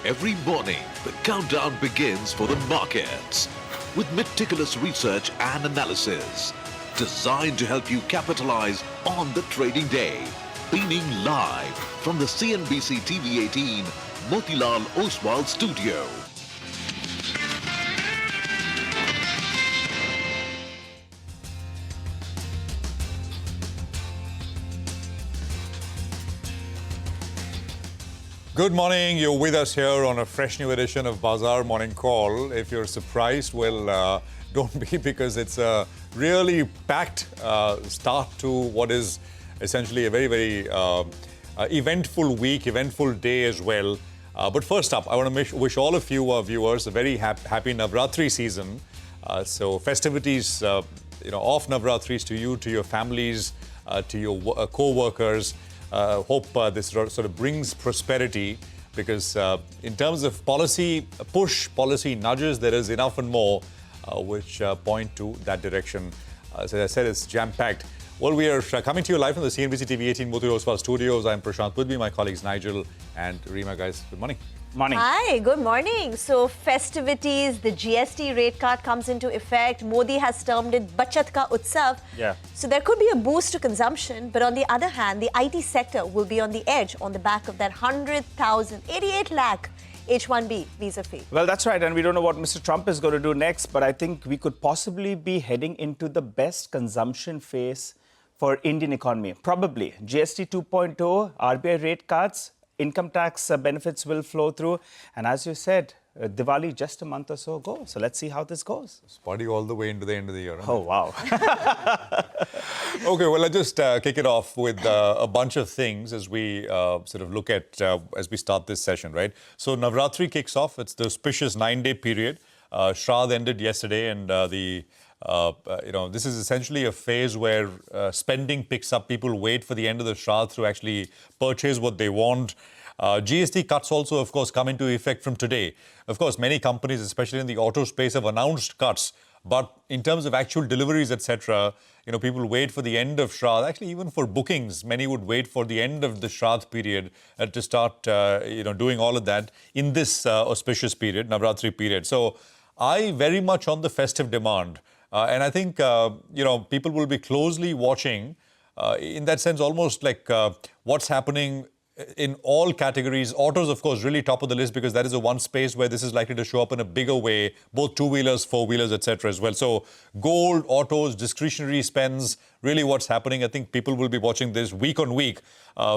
Every morning, the countdown begins for the markets with meticulous research and analysis designed to help you capitalize on the trading day. Beaming live from the CNBC-TV18 Motilal Oswal studio. Good morning. You're with us here on a fresh new edition of Bazaar Morning Call. If you're surprised, well, don't be, because it's a really packed start to what is essentially a very, very eventful week, eventful day as well. But first up, I want to wish all of you, our viewers, a very happy Navratri season. So festivities, of Navratris to you, to your families, to your co-workers. Hope this sort of brings prosperity, because in terms of policy push, policy nudges, there is enough and more which point to that direction. As I said, it's jam-packed. Well, we are coming to you live from the CNBC-TV18 Motilal Oswal studios. I'm Prashant. With me, my colleagues Nigel and Reema. Guys, good morning. Morning. Hi, good morning. So festivities, the GST rate cut comes into effect. Modi has termed it Bachat Ka Utsav. Yeah. So there could be a boost to consumption, but on the other hand, the IT sector will be on the edge on the back of that 88 lakh H1B visa fee. Well, that's right. And we don't know what Mr. Trump is going to do next, but I think we could possibly be heading into the best consumption phase for Indian economy. Probably. GST 2.0, RBI rate cuts, income tax benefits will flow through. And as you said, Diwali just a month or so ago. So let's see how this goes. It's party all the way into the end of the year. Huh? Oh, wow. Okay, well, let's just kick it off with a bunch of things as we sort of look at, as we start this session, right? So Navratri kicks off. It's the auspicious 9-day period. Shraddh ended yesterday, and this is essentially a phase where spending picks up. People wait for the end of the Shraddh to actually purchase what they want. GST cuts also, of course, come into effect from today. Of course, many companies, especially in the auto space, have announced cuts. But in terms of actual deliveries, etc., people wait for the end of Shraddh. Actually, even for bookings, many would wait for the end of the Shraddh period to start, doing all of that in this auspicious period, Navratri period. So I very much on the festive demand. And I think, people will be closely watching, in that sense, almost like what's happening in all categories. Autos, of course, really top of the list, because that is the one space where this is likely to show up in a bigger way, both two-wheelers, four-wheelers, etc. as well. So gold, autos, discretionary spends, really what's happening. I think people will be watching this week on week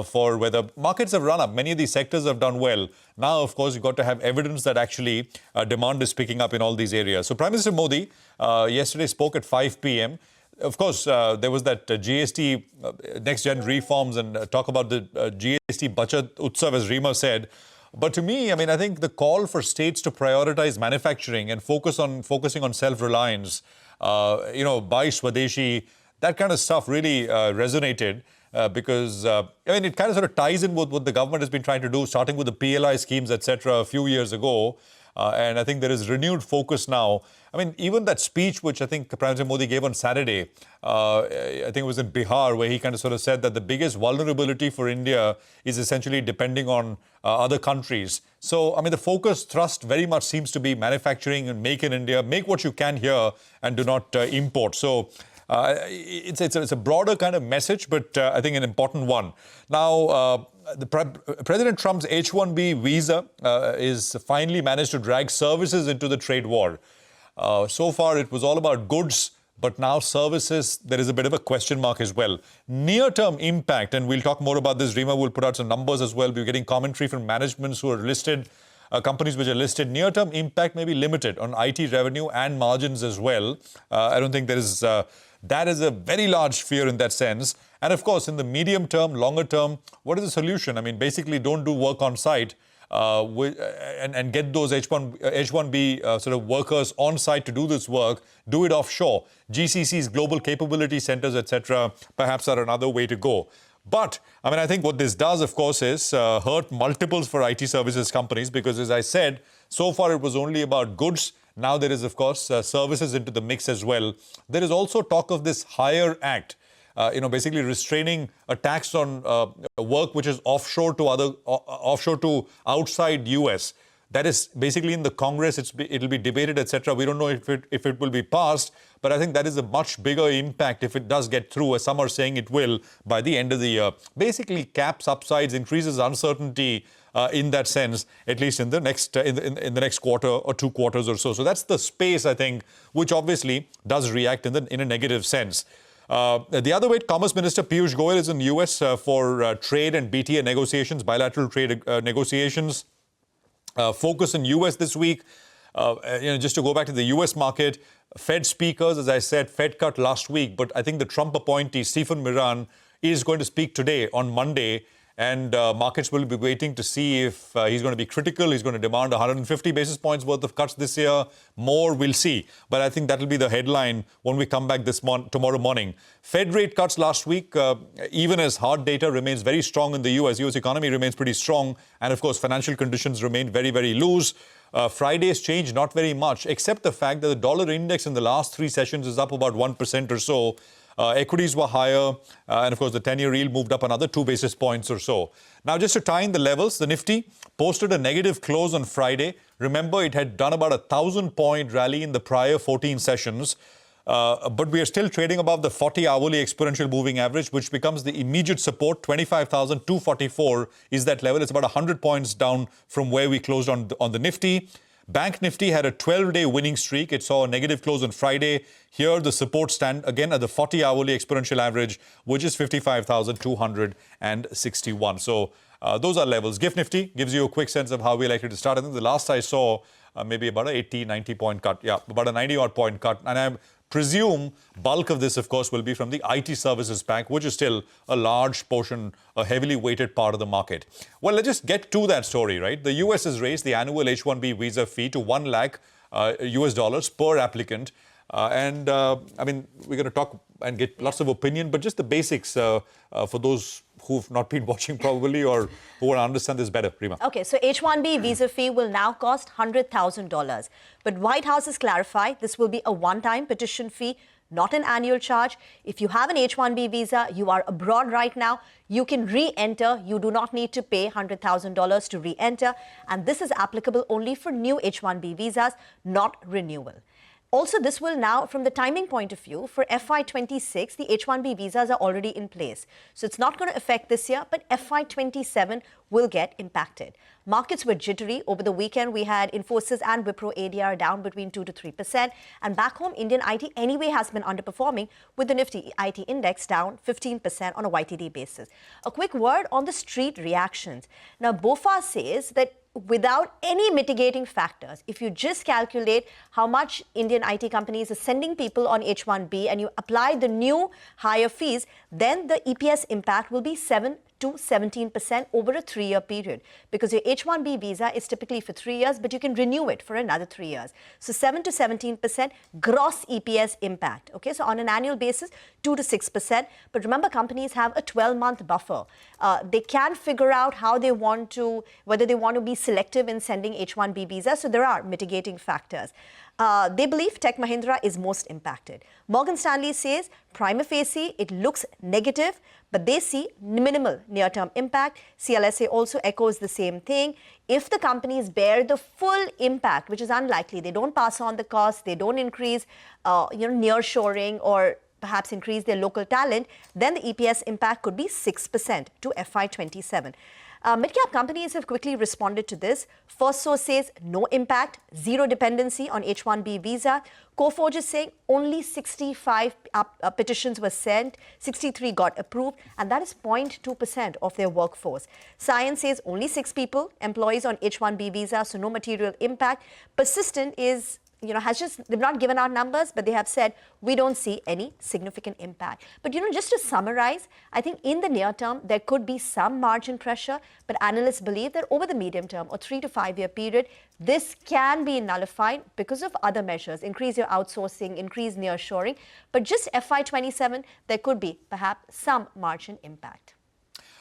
for whether markets have run up. Many of these sectors have done well. Now, of course, you've got to have evidence that actually demand is picking up in all these areas. So Prime Minister Modi yesterday spoke at 5 p.m. Of course, there was that GST next-gen reforms and talk about the GST Bachat Utsav, as Reema said. But to me, I think the call for states to prioritize manufacturing and focusing on self-reliance, buy Swadeshi, that kind of stuff really resonated. Because, it kind of sort of ties in with what the government has been trying to do, starting with the PLI schemes, etc., a few years ago. And I think there is renewed focus now. Even that speech which I think Prime Minister Modi gave on Saturday, I think it was in Bihar, where he kind of sort of said that the biggest vulnerability for India is essentially depending on other countries. So, the focus thrust very much seems to be manufacturing and make in India, make what you can here and do not import. So, it's a broader kind of message, but I think an important one. Now, President Trump's H1B visa is finally managed to drag services into the trade war. So far, it was all about goods, but now services, there is a bit of a question mark as well. Near-term impact, and we'll talk more about this. Reema will put out some numbers as well. We're getting commentary from managements who are listed, companies which are listed. Near-term impact may be limited on IT revenue and margins as well. I don't think there is... that is a very large fear in that sense. And of course, in the medium term, longer term, what is the solution? Basically, don't do work on site and get those H1B sort of workers on site to do this work. Do it offshore. GCCs, global capability centers, etc., perhaps are another way to go. But, I think what this does, of course, is hurt multiples for IT services companies, because, as I said, so far it was only about goods. Now there is, of course, services into the mix as well. There is also talk of this Hire Act, basically restraining a tax on work which is offshore to outside US. That is basically in the Congress. It'll be debated, etc. We don't know if it will be passed, but I think that is a much bigger impact if it does get through, as some are saying it will, by the end of the year. Basically, caps upsides, increases uncertainty in that sense, at least in the next in the next quarter or 2 quarters or so. So that's the space, I think, which obviously does react in a negative sense. The other way, Commerce Minister Piyush Goyal is in the US for trade and BTA negotiations, bilateral trade negotiations. Focus in US this week, just to go back to the US market, Fed speakers, as I said, Fed cut last week, but I think the Trump appointee, Stephen Miran, is going to speak today on Monday, and markets will be waiting to see if he's going to be critical. He's going to demand 150 basis points worth of cuts this year. More, we'll see. But I think that will be the headline when we come back tomorrow morning. Fed rate cuts last week, even as hard data remains very strong in the US economy remains pretty strong. And of course, financial conditions remain very, very loose. Friday's change, not very much, except the fact that the dollar index in the last 3 sessions is up about 1% or so. Equities were higher, and of course the 10-year yield moved up another 2 basis points or so. Now, just to tie in the levels, the Nifty posted a negative close on Friday. Remember, it had done about a 1,000-point rally in the prior 14 sessions, but we are still trading above the 40-hourly exponential moving average, which becomes the immediate support. 25,244 is that level. It's about 100 points down from where we closed on the Nifty. Bank Nifty had a 12-day winning streak. It saw a negative close on Friday. Here, the support stand again at the 40-hourly exponential average, which is 55,261. So those are levels. GIFT Nifty gives you a quick sense of how we're likely to start. I think the last I saw, maybe about a 90-point cut. Yeah, about a 90-odd point cut. And I presume bulk of this, of course, will be from the IT services bank, which is still a large portion, a heavily weighted part of the market. Well, let's just get to that story, right? The US has raised the annual H-1B visa fee to $1 lakh US dollars per applicant. I mean, we're going to talk and get lots of opinion, but just the basics for those who've not been watching probably or who want to understand this better. Rima. Okay, so H-1B visa fee will now cost $100,000. But White House has clarified this will be a one-time petition fee, not an annual charge. If you have an H-1B visa, you are abroad right now, you can re-enter. You do not need to pay $100,000 to re-enter. And this is applicable only for new H-1B visas, not renewal. Also, this will now, from the timing point of view, for FY26, the H-1B visas are already in place. So it's not going to affect this year, but FY27 will get impacted. Markets were jittery. Over the weekend, we had Infosys and Wipro ADR down between 2 to 3%. And back home, Indian IT anyway has been underperforming, with the Nifty IT index down 15% on a YTD basis. A quick word on the street reactions. Now, BofA says that without any mitigating factors, if you just calculate how much Indian IT companies are sending people on H-1B and you apply the new higher fees, then the EPS impact will be 7 to 17% over a 3-year period, because your H-1B visa is typically for 3 years, but you can renew it for another 3 years. So 7 to 17% gross EPS impact. Okay, so on an annual basis, 2 to 6%. But remember, companies have a 12-month buffer. They can figure out how they want to, whether they want to be selective in sending H-1B visas. So there are mitigating factors. They believe Tech Mahindra is most impacted. Morgan Stanley says, prima facie, it looks negative, but they see minimal near-term impact. CLSA also echoes the same thing. If the companies bear the full impact, which is unlikely, they don't pass on the cost, they don't increase nearshoring or perhaps increase their local talent, then the EPS impact could be 6% to FY27. Mid-cap companies have quickly responded to this. First Source says no impact, zero dependency on H-1B visa. Coforge is saying only 65 petitions were sent, 63 got approved, and that is 0.2% of their workforce. Science says only 6 people, employees on H-1B visa, so no material impact. Persistent is they've not given out numbers, but they have said we don't see any significant impact. But, just to summarize, I think in the near term, there could be some margin pressure, but analysts believe that over the medium term or 3 to 5 year period, this can be nullified because of other measures, increase your outsourcing, increase nearshoring. But just FY27, there could be perhaps some margin impact.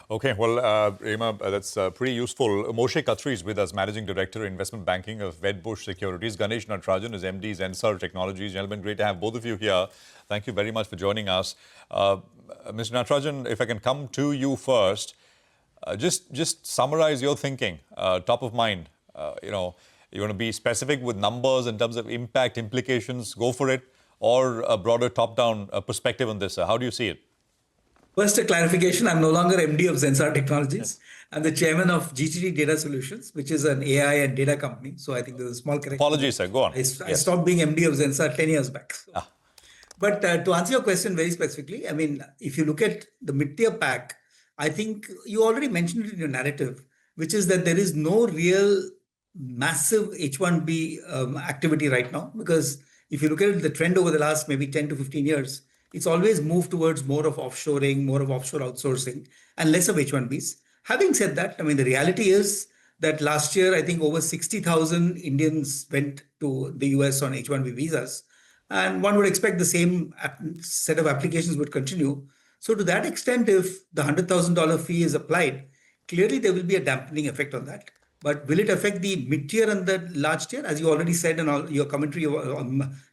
Okay, well, Rima, that's pretty useful. Moshe Khatri is with us, Managing Director, Investment Banking of Wedbush Securities. Ganesh Natarajan is MD, Zensar Technologies. Gentlemen, great to have both of you here. Thank you very much for joining us. Mr. Natarajan, if I can come to you first, just summarize your thinking, top of mind. you want to be specific with numbers in terms of impact, implications, go for it, or a broader top-down perspective on this? How do you see it? First, a clarification. I'm no longer MD of Zensar Technologies. I'm the chairman of GTD Data Solutions, which is an AI and data company. So I think there's a small correction. Apologies, sir. Go on. I stopped being MD of Zensar 10 years back. So. But to answer your question very specifically, I mean, if you look at the mid-tier pack, I think you already mentioned it in your narrative, which is that there is no real massive H1B activity right now. Because if you look at the trend over the last maybe 10 to 15 years, it's always moved towards more of offshoring, more of offshore outsourcing, and less of H1Bs. Having said that, I mean, the reality is that last year, I think over 60,000 Indians went to the US on H1B visas. And one would expect the same set of applications would continue. So to that extent, if the $100,000 fee is applied, clearly there will be a dampening effect on that. But will it affect the mid-tier and the large tier? As you already said, and all, your commentary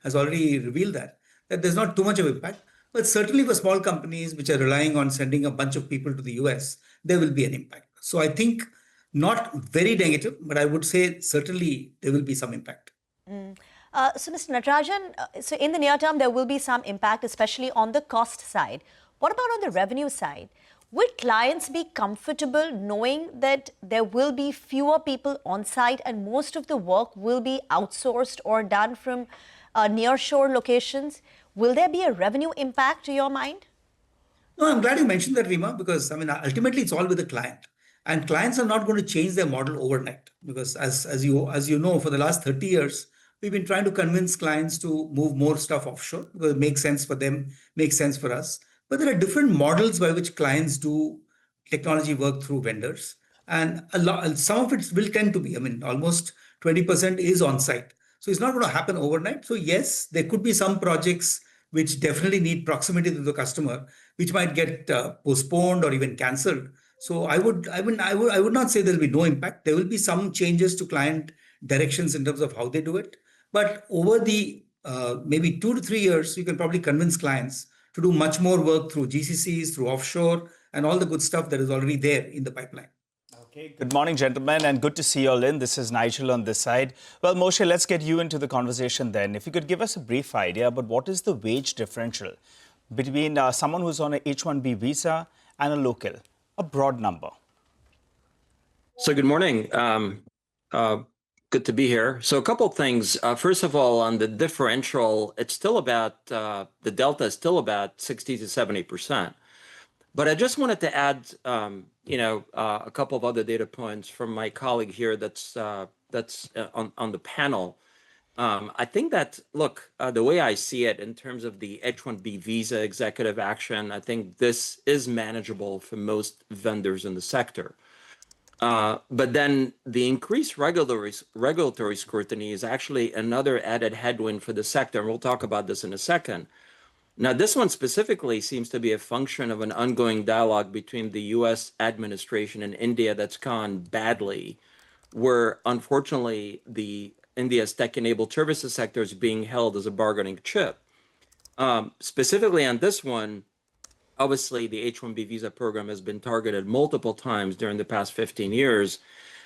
has already revealed that there's not too much of impact. But certainly for small companies which are relying on sending a bunch of people to the US, there will be an impact. So I think not very negative, but I would say certainly there will be some impact. So, Mr. Natarajan, so in the near term, there will be some impact, especially on the cost side. What about on the revenue side? Would clients be comfortable knowing that there will be fewer people on site and most of the work will be outsourced or done from nearshore locations? Will there be a revenue impact to your mind? No, I'm glad you mentioned that, Rima, because I mean, ultimately it's all with the client. And clients are not going to change their model overnight because as you know, for the last 30 years, we've been trying to convince clients to move more stuff offshore because it makes sense for them, makes sense for us. But there are different models by which clients do technology work through vendors. And some of it will tend to be, I mean, almost 20% is on site. So it's not going to happen overnight. So yes, there could be some projects which definitely need proximity to the customer, which might get postponed or even cancelled. So I would not say there'll be no impact. There will be some changes to client directions in terms of how they do it. But over the maybe 2 to 3 years, you can probably convince clients to do much more work through GCCs, through offshore, and all the good stuff that is already there in the pipeline. Okay, good morning, gentlemen, and good to see you all in. This is Nigel on this side. Well, Moshe, let's get you into the conversation then. If you could give us a brief idea about what is the wage differential between someone who's on a H-1B visa and a local, a broad number. So good morning. Good to be here. So a couple of things. First of all, on the differential, it's still about, the delta is still about 60 to 70%. But I just wanted to add, a couple of other data points from my colleague here that's on the panel. I think that, look, the way I see it in terms of the H-1B visa executive action, I think this is manageable for most vendors in the sector. But then the increased regulatory scrutiny is actually another added headwind for the sector. And we'll talk about this in a second. Now, this one specifically seems to be a function of an ongoing dialogue between the U.S. administration and India that's gone badly, where unfortunately India's tech-enabled services sector is being held as a bargaining chip. Specifically on this one, obviously the H-1B visa program has been targeted multiple times during the past 15 years.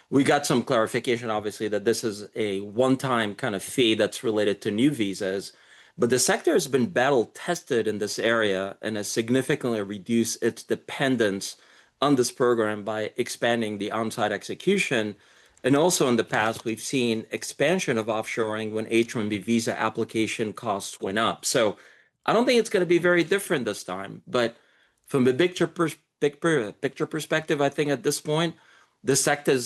We got some clarification, obviously, that this is a one-time kind of fee that's related to new visas. But the sector has been battle-tested in this area and has significantly reduced its dependence on this program by expanding the on-site execution. And also in the past, we've seen expansion of offshoring when H-1B visa application costs went up. So I don't think it's going to be very different this time. But from the big picture perspective, I think at this point, the sector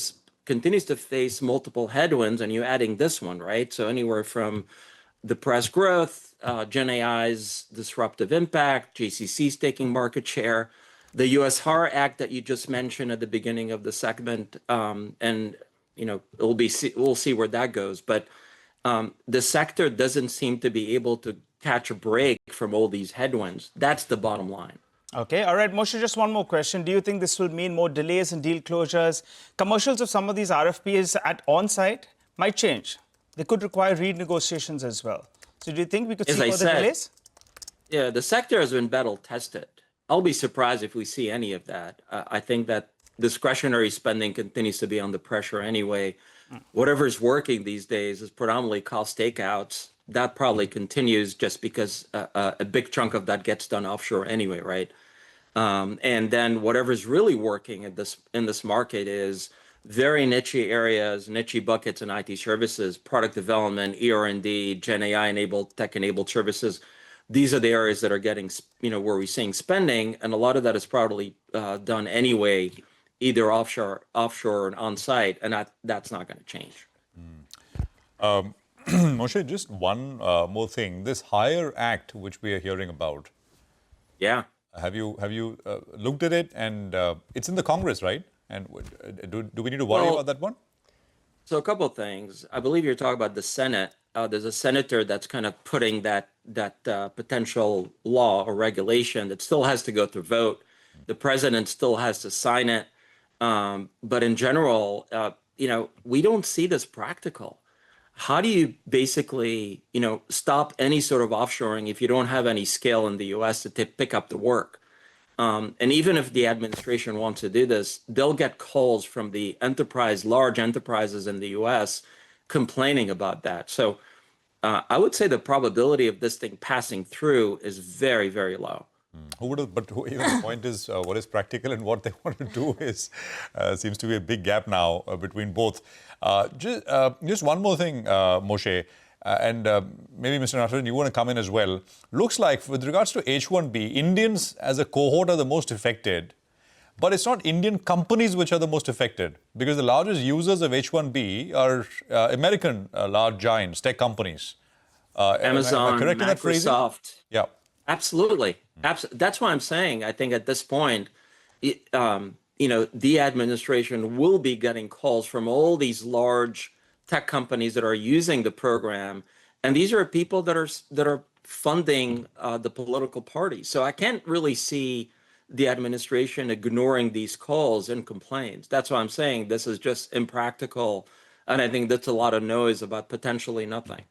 continues to face multiple headwinds, and you're adding this one, right? So anywhere from depressed growth, Gen AI's disruptive impact, JCC's taking market share, the U.S. HAR Act that you just mentioned at the beginning of the segment, and we'll see where that goes. But the sector doesn't seem to be able to catch a break from all these headwinds. That's the bottom line. Okay, all right, Moshe, just one more question. Do you think this will mean more delays in deal closures? Commercials of some of these RFPs at on-site might change. They could require renegotiations as well. So do you think we could see further delays? Yeah, the sector has been battle tested. I'll be surprised if we see any of that. I think that discretionary spending continues to be under pressure anyway. Whatever's working these days is predominantly cost takeouts. That probably continues just because a big chunk of that gets done offshore anyway, right? And then whatever's really working in this market is very niche areas, niche buckets in IT services, product development, ER&D, Gen AI enabled, tech enabled services. These are the areas that are getting, where we're seeing spending, and a lot of that is probably done anyway, either offshore and on site, and that's not going to change. Moshe, just one more thing. This Hire Act, which we are hearing about. Yeah. Have you looked at it? And it's in the Congress, right? And do we need to worry about that one? So a couple of things. I believe you're talking about the Senate. There's a senator that's kind of putting that potential law or regulation that still has to go through vote. The president still has to sign it. But in general, we don't see this practical. How do you basically, stop any sort of offshoring if you don't have any scale in the U.S. to pick up the work? And even if the administration wants to do this, they'll get calls from the large enterprises in the U.S. complaining about that. So I would say the probability of this thing passing through is very, very low. The point is, what is practical and what they want to do is seems to be a big gap now between both. Just one more thing, Moshe, and maybe Mr. Natarajan, you want to come in as well. Looks like with regards to H-1B, Indians as a cohort are the most affected, but it's not Indian companies which are the most affected, because the largest users of H-1B are American large giants, tech companies. Amazon, am I correct in that phrasing? Microsoft. Yeah. Absolutely. That's why I'm saying, I think at this point, the administration will be getting calls from all these large tech companies that are using the program. And these are people that are funding the political parties. So I can't really see the administration ignoring these calls and complaints. That's why I'm saying this is just impractical. And I think that's a lot of noise about potentially nothing.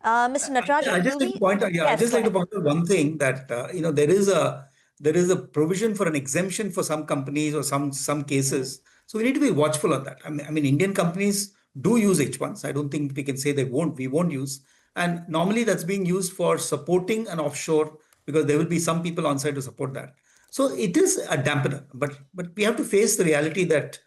Mr. Natarajan, I just like to point out, I just like to point out one thing that there is a provision for an exemption for some companies or some cases. So we need to be watchful on that. I mean, Indian companies do use H1s. I don't think we can say we won't use. And normally that's being used for supporting an offshore, because there will be some people on site to support that. So it is a dampener, but we have to face the reality that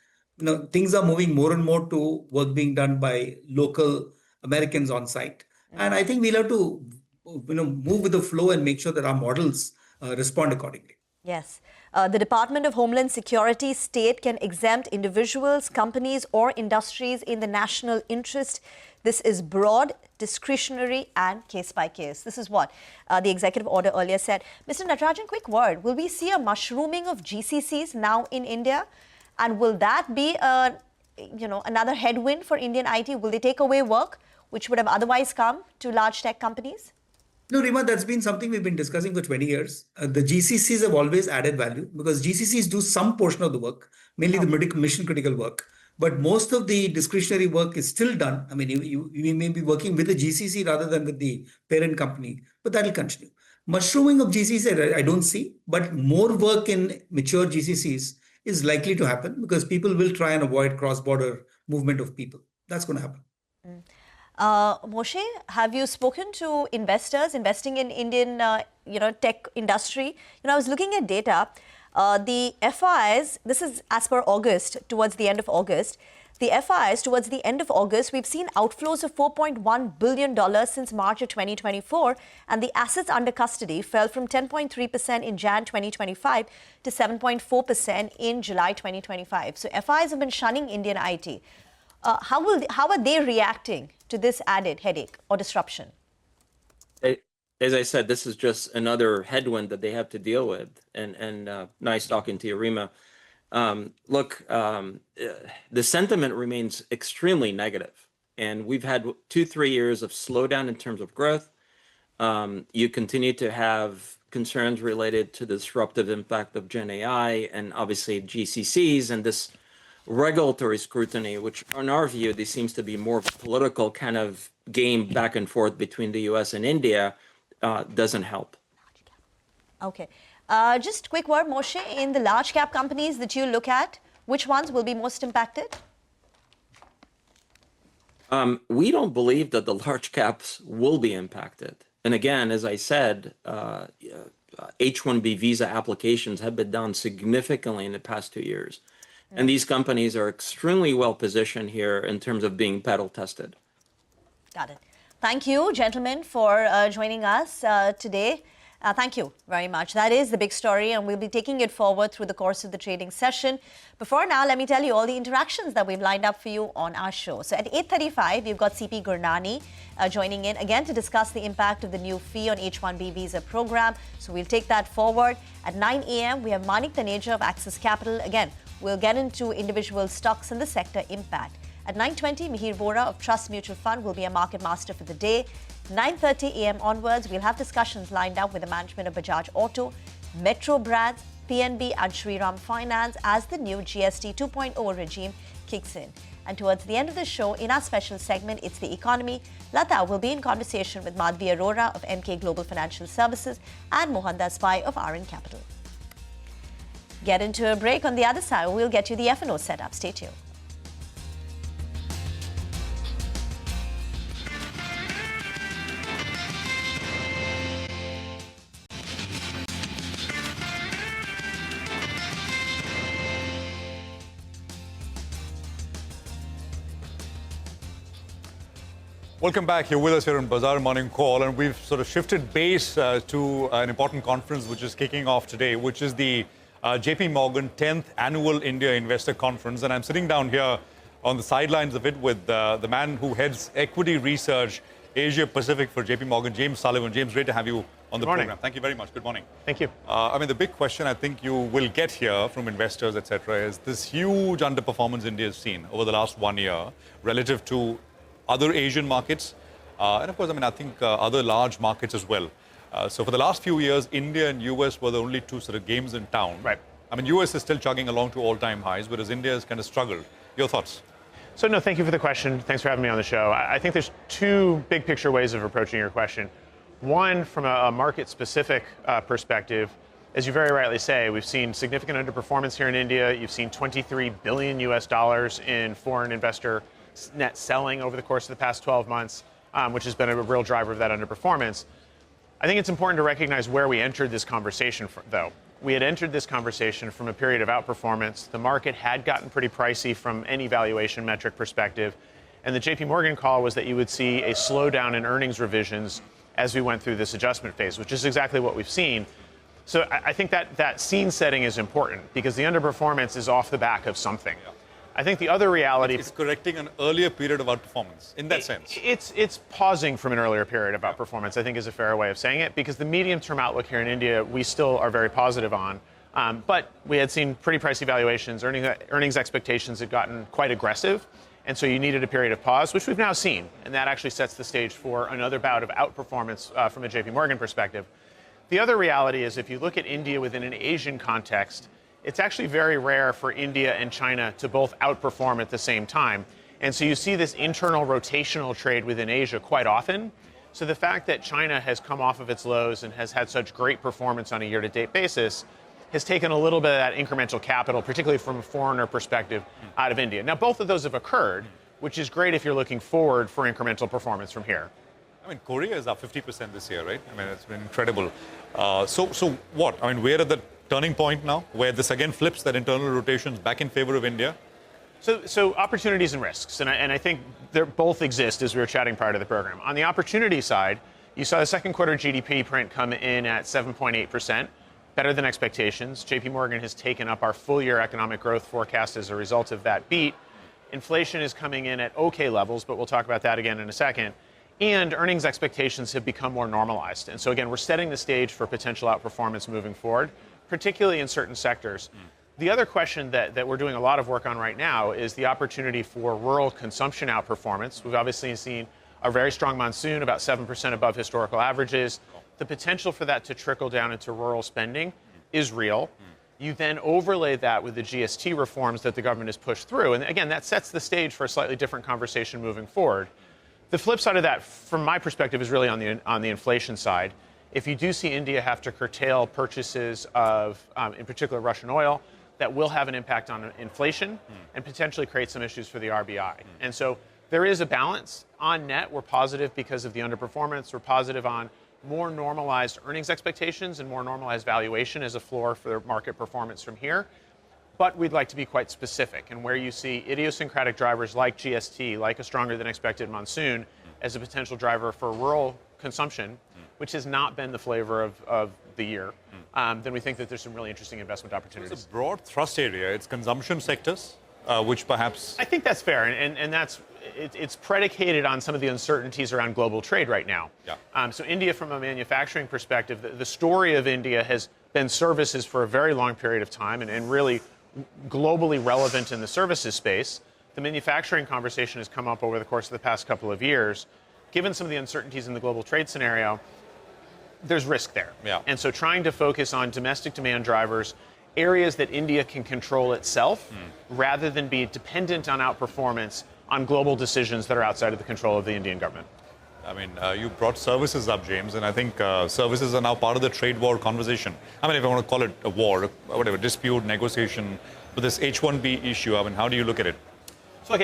things are moving more and more to work being done by local Americans on site. And I think we'll have to move with the flow and make sure that our models respond accordingly. Yes. The Department of Homeland Security state can exempt individuals, companies, or industries in the national interest. This is broad, discretionary, and case by case. This is what the executive order earlier said. Mr. Natarajan, quick word. Will we see a mushrooming of GCCs now in India? And will that be another headwind for Indian IT? Will they take away work which would have otherwise come to large tech companies? No, Rima, that's been something we've been discussing for 20 years. The GCCs have always added value because GCCs do some portion of the work, mainly the mission critical work. But most of the discretionary work is still done. I mean, you may be working with the GCC rather than with the parent company, but that will continue. Mushrooming of GCCs, I don't see, but more work in mature GCCs is likely to happen because people will try and avoid cross-border movement of people. That's going to happen. Moshe, have you spoken to investors investing in Indian, tech industry? I was looking at data. The FIs, this is as per August, towards the end of August. The FIs, towards the end of August, we've seen outflows of $4.1 billion since March of 2024, and the assets under custody fell from 10.3% in Jan 2025 to 7.4% in July 2025. So FIs have been shunning Indian IT. How are they reacting to this added headache or disruption? As I said, this is just another headwind that they have to deal with. And nice talking to you, Rima. Look, the sentiment remains extremely negative. And we've had 2-3 years of slowdown in terms of growth. You continue to have concerns related to the disruptive impact of Gen AI and obviously GCCs and this regulatory scrutiny, which in our view, there seems to be more political kind of game back and forth between the US and India, doesn't help. Okay. Just quick word, Moshe, in the large cap companies that you look at, which ones will be most impacted? We don't believe that the large caps will be impacted. And again, as I said, H-1B visa applications have been down significantly in the past 2 years. And these companies are extremely well positioned here in terms of being pedal tested. Got it. Thank you, gentlemen, for joining us today. Thank you very much. That is the big story, and we'll be taking it forward through the course of the trading session. Before now, let me tell you all the interactions that we've lined up for you on our show. So at 8:35, you've got CP Gurnani joining in again to discuss the impact of the new fee on H-1B visa program. So we'll take that forward. At 9 a.m., we have Manik Taneja of Axis Capital. Again, we'll get into individual stocks and the sector impact. At 9:20, Mihir Vora of Trust Mutual Fund will be a market master for the day. 9:30 a.m. onwards, we'll have discussions lined up with the management of Bajaj Auto, Metro Brands, PNB and Shriram Finance as the new GST 2.0 regime kicks in. And towards the end of the show, in our special segment, It's the Economy, Lata will be in conversation with Madhvi Arora of MK Global Financial Services and Mohandas Pai of RN Capital. Get into a break. On the other side, we'll get you the F&O setup. Stay tuned. Welcome back. You're with us here on Bazaar Morning Call, and we've sort of shifted base to an important conference which is kicking off today, which is the JP Morgan 10th Annual India Investor Conference. And I'm sitting down here on the sidelines of it with the man who heads equity research Asia Pacific for JP Morgan, James Sullivan. James, great to have you on the program. Thank you very much. Good morning. Thank you. I mean, the big question I think you will get here from investors, etc., is this huge underperformance India has seen over the last 1 year relative to other Asian markets, and of course, I mean, I think other large markets as well. So for the last few years, India and US were the only two sort of games in town. Right. I mean, US is still chugging along to all-time highs, whereas India has kind of struggled. Your thoughts? So, no, thank you for the question. Thanks for having me on the show. I think there's two big picture ways of approaching your question. One, from a market-specific perspective, as you very rightly say, we've seen significant underperformance here in India. You've seen $23 billion in foreign investor net selling over the course of the past 12 months, which has been a real driver of that underperformance. I think it's important to recognize where we entered this conversation, though. We had entered this conversation from a period of outperformance. The market had gotten pretty pricey from any valuation metric perspective. And the JP Morgan call was that you would see a slowdown in earnings revisions as we went through this adjustment phase, which is exactly what we've seen. So I think that scene setting is important because the underperformance is off the back of something. I think the other reality... It's correcting an earlier period of outperformance, in that sense. It's pausing from an earlier period of outperformance, I think is a fair way of saying it, because the medium-term outlook here in India, we still are very positive on. But we had seen pretty pricey valuations. Earnings expectations had gotten quite aggressive, and so you needed a period of pause, which we've now seen. And that actually sets the stage for another bout of outperformance from a JP Morgan perspective. The other reality is if you look at India within an Asian context, it's actually very rare for India and China to both outperform at the same time. And so you see this internal rotational trade within Asia quite often. So the fact that China has come off of its lows and has had such great performance on a year-to-date basis has taken a little bit of that incremental capital, particularly from a foreigner perspective, out of India. Now, both of those have occurred, which is great if you're looking forward for incremental performance from here. I mean, Korea is up 50% this year, right? I mean, it's been incredible. So what? I mean, we're at the turning point now, where this again flips that internal rotations back in favor of India? So opportunities and risks, and I think they both exist as we were chatting prior to the program. On the opportunity side, you saw the second quarter GDP print come in at 7.8%, better than expectations. JP Morgan has taken up our full year economic growth forecast as a result of that beat. Inflation is coming in at okay levels, but we'll talk about that again in a second. And earnings expectations have become more normalized. And so again, we're setting the stage for potential outperformance moving forward, particularly in certain sectors. The other question that we're doing a lot of work on right now is the opportunity for rural consumption outperformance. We've obviously seen a very strong monsoon, about 7% above historical averages. The potential for that to trickle down into rural spending is real. You then overlay that with the GST reforms that the government has pushed through. And again, that sets the stage for a slightly different conversation moving forward. The flip side of that, from my perspective, is really on the inflation side. if you do see India have to curtail purchases of, in particular, Russian oil, that will have an impact on inflation and potentially create some issues for the RBI. And so there is a balance. On net, we're positive because of the underperformance. We're positive on more normalized earnings expectations and more normalized valuation as a floor for market performance from here. But we'd like to be quite specific. And where you see idiosyncratic drivers like GST, like a stronger than expected monsoon, as a potential driver for rural consumption, which has not been the flavor of the year, then we think that there's some really interesting investment opportunities. It's a broad thrust area. It's consumption sectors, which perhaps... I think that's fair, and that's it's predicated on some of the uncertainties around global trade right now. Yeah. So India, from a manufacturing perspective, the story of India has been services for a very long period of time and really globally relevant in the services space. The manufacturing conversation has come up over the course of the past couple of years. Given some of the uncertainties in the global trade scenario, there's risk there. Yeah. And so trying to focus on domestic demand drivers, areas that India can control itself, rather than be dependent on outperformance on global decisions that are outside of the control of the Indian government. I mean, you brought services up, James, and I think services are now part of the trade war conversation. I mean, if I want to call it a war, whatever, dispute, negotiation, but this H-1B issue, I mean, how do you look at it? So look,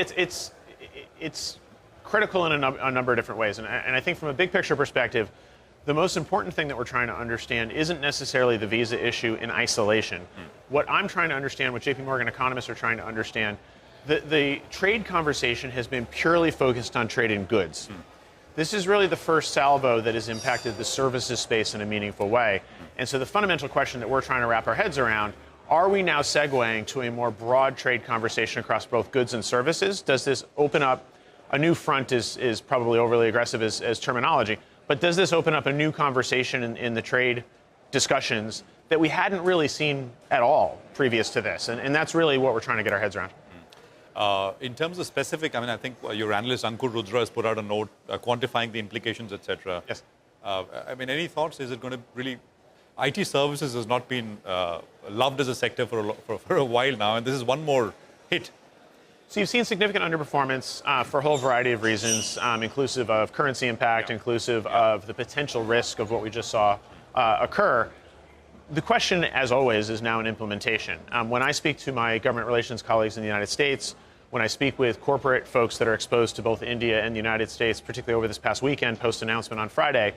it's critical in a number of different ways. And I think from a big picture perspective, the most important thing that we're trying to understand isn't necessarily the visa issue in isolation. What I'm trying to understand, what JP Morgan economists are trying to understand, the trade conversation has been purely focused on trade in goods. This is really the first salvo that has impacted the services space in a meaningful way. And so the fundamental question that we're trying to wrap our heads around, are we now segueing to a more broad trade conversation across both goods and services? Does this open up a new front is probably overly aggressive as terminology, but does this open up a new conversation in the trade discussions that we hadn't really seen at all previous to this? And that's really what we're trying to get our heads around. In terms of specific, I mean, I think your analyst Ankur Rudra has put out a note quantifying the implications, etc. Yes. I mean, any thoughts? Is it going to really... IT services has not been loved as a sector for a while now, and this is one more hit. So you've seen significant underperformance for a whole variety of reasons, inclusive of currency impact, inclusive of the potential risk of what we just saw occur. The question, as always, is now in implementation. When I speak to my government relations colleagues in the United States, when I speak with corporate folks that are exposed to both India and the United States, particularly over this past weekend, post-announcement on Friday,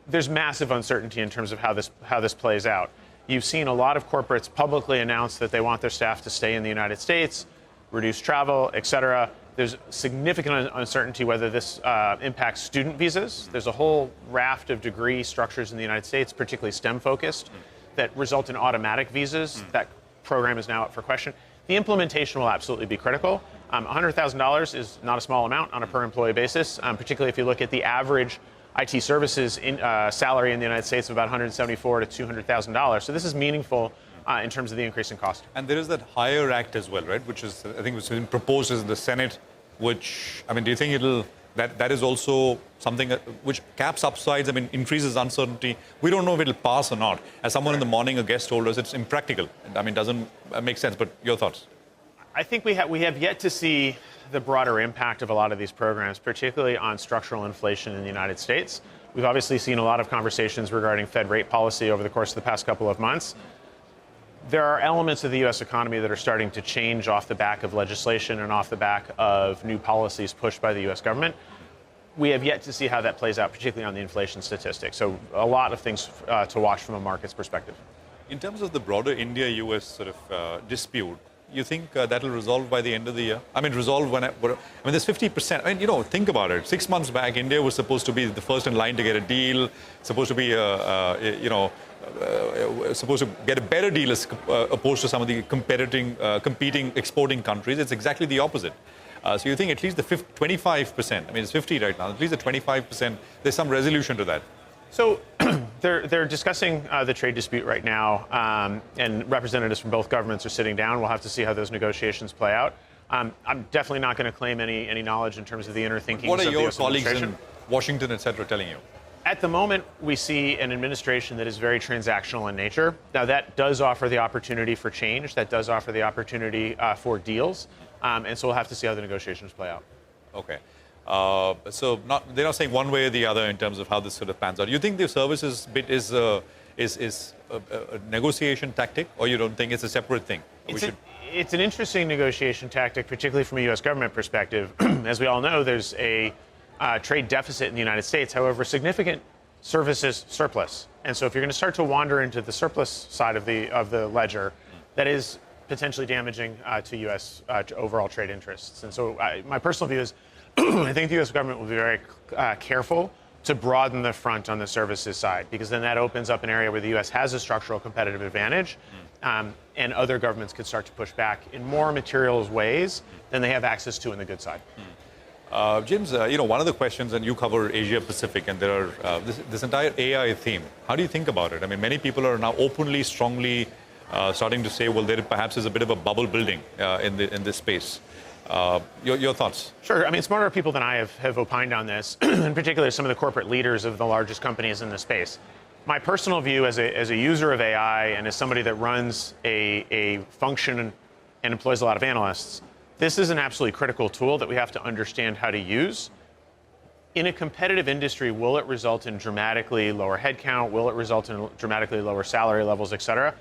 there's massive uncertainty in terms of how this plays out. You've seen a lot of corporates publicly announce that they want their staff to stay in the United States, reduce travel, et cetera. There's significant uncertainty whether this impacts student visas. There's a whole raft of degree structures in the United States, particularly STEM-focused, that result in automatic visas. That program is now up for question. The implementation will absolutely be critical. $100,000 is not a small amount on a per-employee basis, particularly if you look at the average IT services salary in the United States of about $174,000 to $200,000. So this is meaningful in terms of the increase in cost. And there is that Hire Act as well, right? Which is, I think, was proposed in the Senate. Which, I mean, do you think that is also something which caps upsides? I mean, increases uncertainty. We don't know if it'll pass or not. As someone in the morning, a guest told us, it's impractical. I mean, doesn't make sense. But your thoughts? I think we have yet to see the broader impact of a lot of these programs, particularly on structural inflation in the United States. We've obviously seen a lot of conversations regarding Fed rate policy over the course of the past couple of months. There are elements of the U.S. economy that are starting to change off the back of legislation and off the back of new policies pushed by the U.S. government. We have yet to see how that plays out, particularly on the inflation statistics. So a lot of things to watch from a market's perspective. In terms of the broader India-US sort of dispute, you think that'll resolve by the end of the year? I mean, resolve when I mean, there's 50%. I mean, think about it. 6 months back, India was supposed to be the first in line to get a deal, supposed to be, supposed to get a better deal as opposed to some of the competing exporting countries. It's exactly the opposite. So you think at least the 25%, I mean, it's 50 right now, at least the 25%, there's some resolution to that. So they're discussing the trade dispute right now, and representatives from both governments are sitting down. We'll have to see how those negotiations play out. I'm definitely not going to claim any knowledge in terms of the inner thinking. What are your colleagues in Washington, et cetera, telling you? At the moment, we see an administration that is very transactional in nature. Now, that does offer the opportunity for change. That does offer the opportunity for deals. And so we'll have to see how the negotiations play out. Okay. So they're not saying one way or the other in terms of how this sort of pans out. You think the services bit is a negotiation tactic, or you don't think it's a separate thing? It's an interesting negotiation tactic, particularly from a U.S. government perspective. As we all know, there's a trade deficit in the United States, however, significant services surplus. And so if you're going to start to wander into the surplus side of the ledger, that is potentially damaging to U.S. To overall trade interests. And so my personal view is I think the U.S. government will be very careful to broaden the front on the services side, because then that opens up an area where the U.S. has a structural competitive advantage, and other governments could start to push back in more materials ways than they have access to in the good side. James, one of the questions, and you cover Asia Pacific, and there are this entire AI theme. How do you think about it? I mean, many people are now openly, strongly starting to say, well, there perhaps is a bit of a bubble building in this space. Your thoughts? Sure. I mean, smarter people than I have opined on this, in particular some of the corporate leaders of the largest companies in the space. My personal view as a user of AI and as somebody that runs a function and employs a lot of analysts, this is an absolutely critical tool that we have to understand how to use. In a competitive industry, will it result in dramatically lower headcount? Will it result in dramatically lower salary levels, et cetera?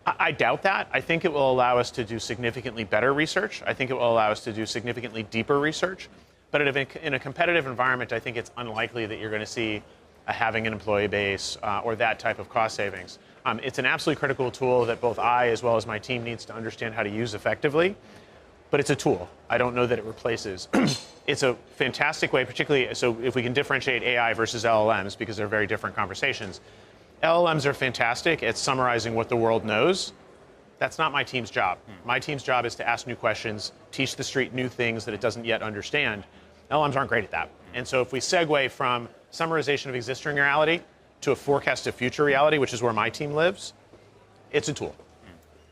I doubt that. I think it will allow us to do significantly better research. I think it will allow us to do significantly deeper research. But in a competitive environment, I think it's unlikely that you're going to see having an employee base or that type of cost savings. It's an absolutely critical tool that both I, as well as my team, needs to understand how to use effectively. But it's a tool. I don't know that it replaces. It's a fantastic way, particularly so if we can differentiate AI versus LLMs, because they're very different conversations. LLMs are fantastic at summarizing what the world knows. That's not my team's job. My team's job is to ask new questions, teach the street new things that it doesn't yet understand. LLMs aren't great at that. And so if we segue from summarization of existing reality to a forecast of future reality, which is where my team lives, it's a tool.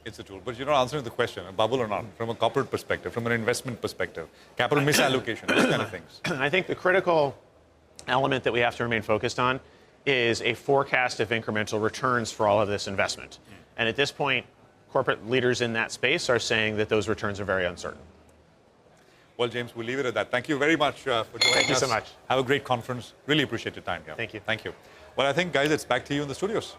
It's a tool. But you're not answering the question, a bubble or not, from a corporate perspective, from an investment perspective, capital misallocation, those kind of things. I think the critical element that we have to remain focused on is a forecast of incremental returns for all of this investment. And at this point, corporate leaders in that space are saying that those returns are very uncertain. Well, James, we'll leave it at that. Thank you very much for joining us. Thank you so much. Have a great conference. Really appreciate your time here. Thank you. Thank you. Well, I think, guys, it's back to you in the studios.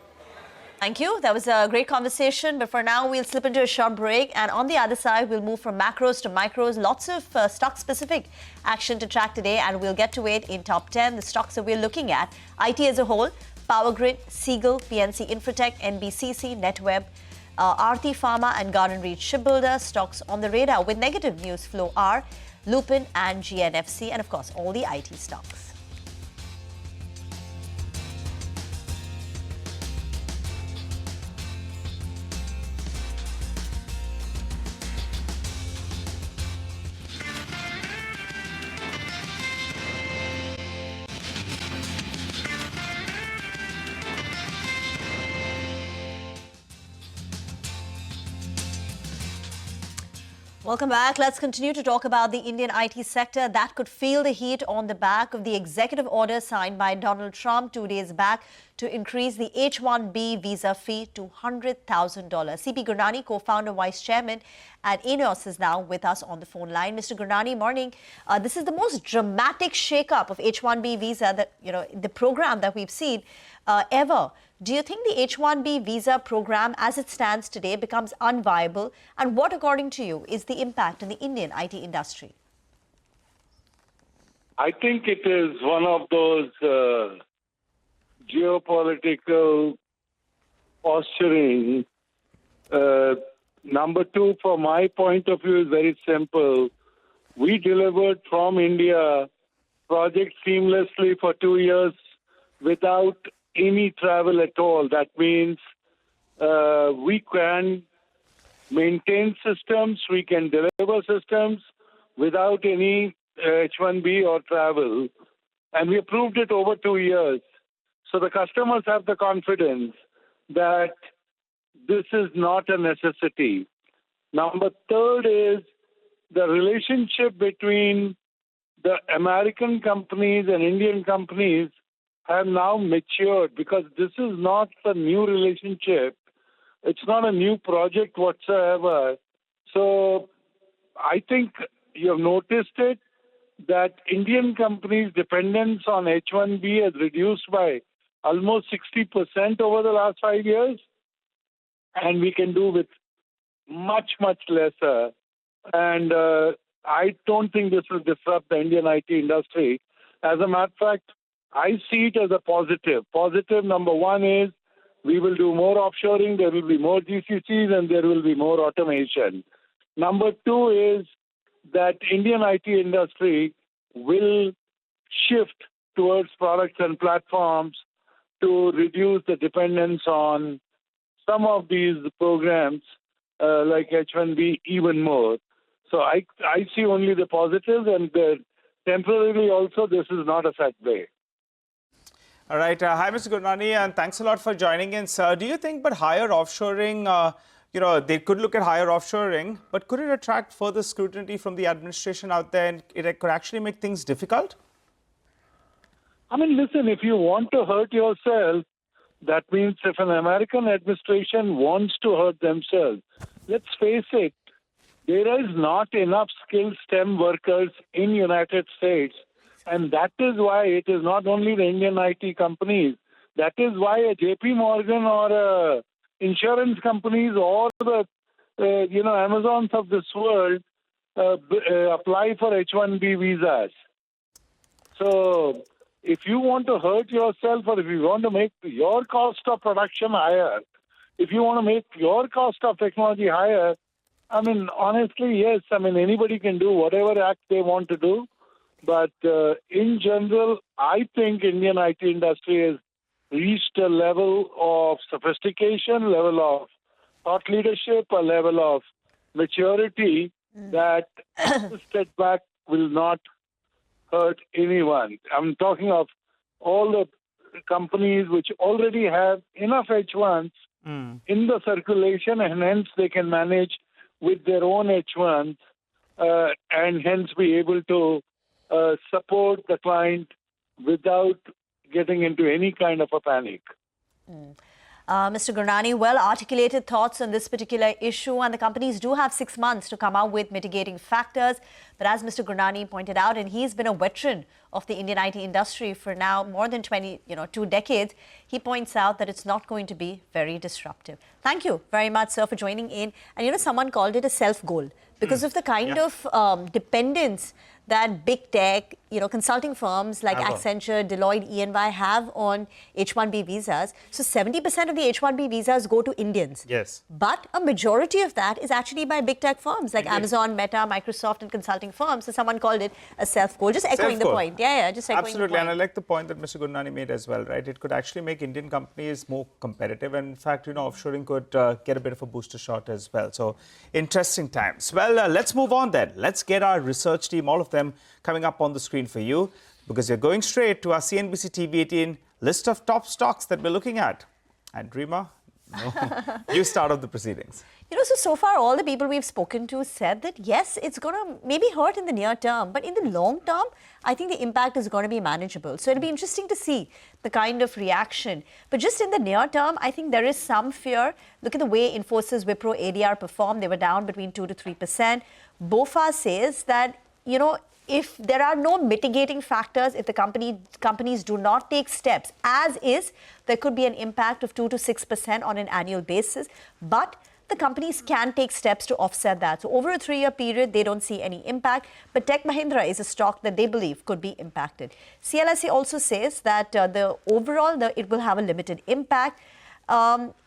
Thank you. That was a great conversation. But for now, we'll slip into a short break. And on the other side, we'll move from macros to micros. Lots of stock-specific action to track today. And we'll get to it in top 10. The stocks that we're looking at, IT as a whole, Power Grid, Siegel, PNC Infotech, NBCC, NetWeb, Aarti Pharma and Garden Reach Shipbuilder. Stocks on the radar with negative news flow are Lupin and GNFC. And, of course, all the IT stocks. Welcome back. Let's continue to talk about the Indian IT sector that could feel the heat on the back of the executive order signed by Donald Trump 2 days back to increase the H-1B visa fee to $100,000. CP Gurnani, co-founder, vice chairman at ENEOS, is now with us on the phone line. Mr. Gurnani, morning. This is the most dramatic shakeup of H-1B visa that, the program that we've seen ever. Do you think the H-1B visa program as it stands today becomes unviable? And what, according to you, is the impact on the Indian IT industry? I think it is one of those geopolitical posturing. Number two, from my point of view, is very simple. We delivered from India projects seamlessly for 2 years without any travel at all. That means we can maintain systems, we can deliver systems without any H-1B or travel. And we approved it over 2 years. So the customers have the confidence that this is not a necessity. Number third is the relationship between the American companies and Indian companies have now matured, because this is not a new relationship. It's not a new project whatsoever. So I think you have noticed it. that Indian companies' dependence on H-1B has reduced by almost 60% over the last 5 years, and we can do with much, much lesser. And I don't think this will disrupt the Indian IT industry. As a matter of fact, I see it as a positive. Positive number one is we will do more offshoring, there will be more GCCs, and there will be more automation. Number two is that Indian IT industry will shift towards products and platforms to reduce the dependence on some of these programs like H-1B even more. So I see only the positives, and temporarily also this is not a setback. All right. Hi, Mr. Gurnani, and thanks a lot for joining in, sir. Do you think but higher offshoring, they could look at higher offshoring, but could it attract further scrutiny from the administration out there, and it could actually make things difficult? I mean, listen, if you want to hurt yourself, that means if an American administration wants to hurt themselves, let's face it, there is not enough skilled STEM workers in United States. And that is why it is not only the Indian IT companies. That is why a JP Morgan or insurance companies or the Amazons of this world apply for H-1B visas. So if you want to hurt yourself, or if you want to make your cost of production higher, if you want to make your cost of technology higher, I mean, honestly, yes. I mean, anybody can do whatever act they want to do. But in general, I think Indian IT industry has reached a level of sophistication, level of thought leadership, a level of maturity that a step back will not hurt anyone. I'm talking of all the companies which already have enough H1s in the circulation, and hence they can manage with their own H1s and hence be able to support the client without getting into any kind of a panic. Mr. Gurnani, well-articulated thoughts on this particular issue, and the companies do have 6 months to come out with mitigating factors. But as Mr. Gurnani pointed out, and he's been a veteran of the Indian IT industry for now more than 2 decades, he points out that it's not going to be very disruptive. Thank you very much, sir, for joining in. And someone called it a self-goal because of the kind of dependence that big tech, consulting firms like Accenture, Deloitte, E&Y have on H-1B visas. So 70% of the H-1B visas go to Indians. Yes. But a majority of that is actually by big tech firms like Amazon, Meta, Microsoft, and consulting firms. So someone called it a self-goal. Just echoing the point. Yeah, just echoing Absolutely. the point. And I like the point that Mr. Gurnani made as well, right? It could actually make Indian companies more competitive. And in fact, offshoring could get a bit of a booster shot as well. So interesting times. Well, let's move on then. Let's get our research team, all of them, coming up on the screen for you, because you're going straight to our CNBC-TV18 list of top stocks that we're looking at. And Rima, you start off the proceedings. So far all the people we've spoken to said that yes, it's going to maybe hurt in the near term, but in the long term, I think the impact is going to be manageable. So it'll be interesting to see the kind of reaction. But just in the near term, I think there is some fear. Look at the way Infosys, Wipro, ADR performed. They were down between 2 to 3%. BofA says that, if there are no mitigating factors, if the companies do not take steps as is, there could be an impact of 2 to 6% on an annual basis. But the companies can take steps to offset that. So over a 3-year period, they don't see any impact. But Tech Mahindra is a stock that they believe could be impacted. CLSA also says that it will have a limited impact.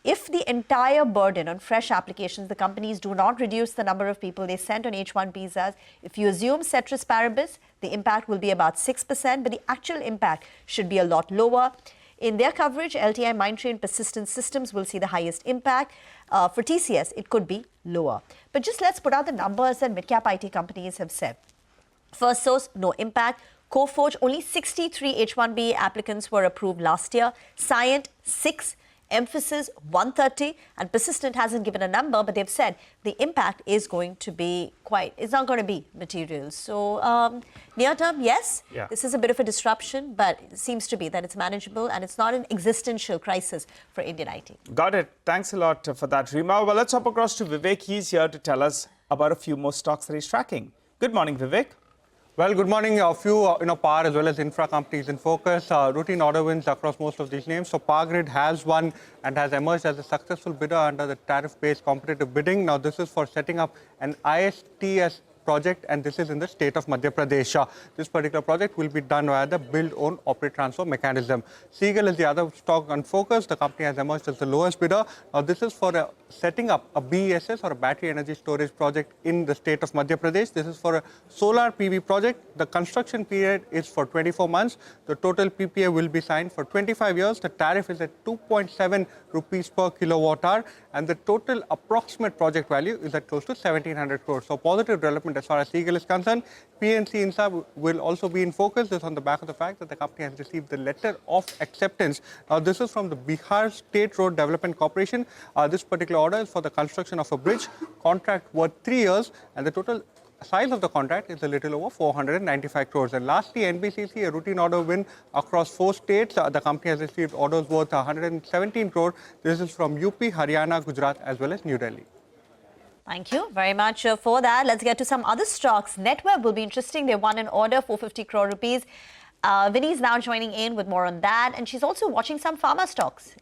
If the entire burden on fresh applications, the companies do not reduce the number of people they sent on H-1 visas, if you assume ceteris paribus, the impact will be about 6%, but the actual impact should be a lot lower. In their coverage, LTI, Mindtree, and Persistent Systems will see the highest impact. For TCS, it could be lower. But just let's put out the numbers that mid-cap IT companies have said. First Source, no impact. Coforge, only 63 H-1B applicants were approved last year. Cyient, 6. Emphasis 130, and Persistent hasn't given a number, but they've said the impact is going to be it's not going to be material. So near term, yes, this is a bit of a disruption, but it seems to be that it's manageable and it's not an existential crisis for Indian IT. Got it. Thanks a lot for that, Rima. Well, let's hop across to Vivek. He's here to tell us about a few more stocks that he's tracking. Good morning, Vivek. Well, good morning. A few power as well as infra companies in focus. Routine order wins across most of these names. So Power Grid has won and has emerged as a successful bidder under the tariff-based competitive bidding. Now, this is for setting up an ISTS project, and this is in the state of Madhya Pradesh. This particular project will be done via the build, own, operate, transfer mechanism. Seagull is the other stock on focus. The company has emerged as the lowest bidder. Now, this is for setting up a BESS or a battery energy storage project in the state of Madhya Pradesh. This is for a solar PV project. The construction period is for 24 months. The total PPA will be signed for 25 years. The tariff is at 2.7 rupees per kilowatt hour, and the total approximate project value is at close to 1,700 crores. So positive development as far as Seagull is concerned. PNC Insa will also be in focus. This on the back of the fact that the company has received the letter of acceptance. Now, this is from the Bihar State Road Development Corporation. This particular order is for the construction of a bridge, contract worth 3 years, and the total size of the contract is a little over 495 crores. And lastly, NBCC, a routine order win across 4 states. The company has received orders worth 117 crore. This is from UP, Haryana, Gujarat, as well as New Delhi. Thank you very much for that. Let's get to some other stocks. NetWeb will be interesting. They won an order, 450 crore rupees. Vinny is now joining in with more on that. And she's also watching some pharma stocks.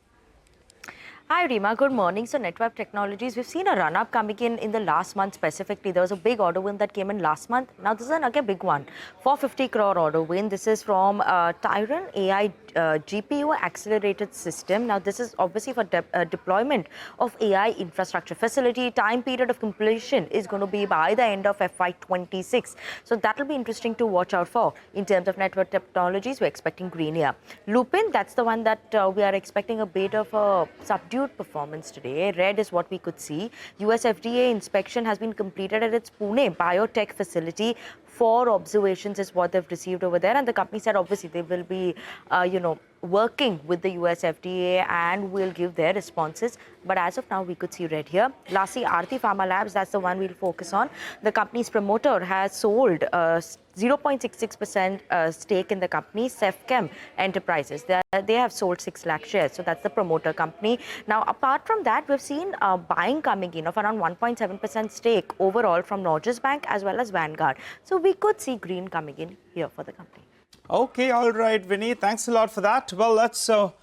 Hi, Rima. Good morning. So, Network Technologies, we've seen a run-up coming in the last month specifically. There was a big order win that came in last month. Now, this is another big one. 450 crore order win. This is from Tyron AI GPU accelerated system. Now, this is obviously for deployment of AI infrastructure facility. Time period of completion is going to be by the end of FY26. So, that will be interesting to watch out for. In terms of Network Technologies, we're expecting green here. Lupin, that's the one that we are expecting a bit of a subdued performance today. Red is what we could see. US FDA inspection has been completed at its Pune biotech facility. 4 observations is what they've received over there, and the company said obviously they will be working with the US FDA and will give their responses. But as of now, we could see red here. Lastly, Aarti Pharma Labs, that's the one we'll focus on. The company's promoter has sold 0.66% stake in the company, Sefchem Enterprises. They have sold 6 lakh shares. So that's the promoter company. Now, apart from that, we've seen buying coming in of around 1.7% stake overall from Norges Bank as well as Vanguard. So we could see green coming in here for the company. Okay, all right, Vinny. Thanks a lot for that. Well, let's go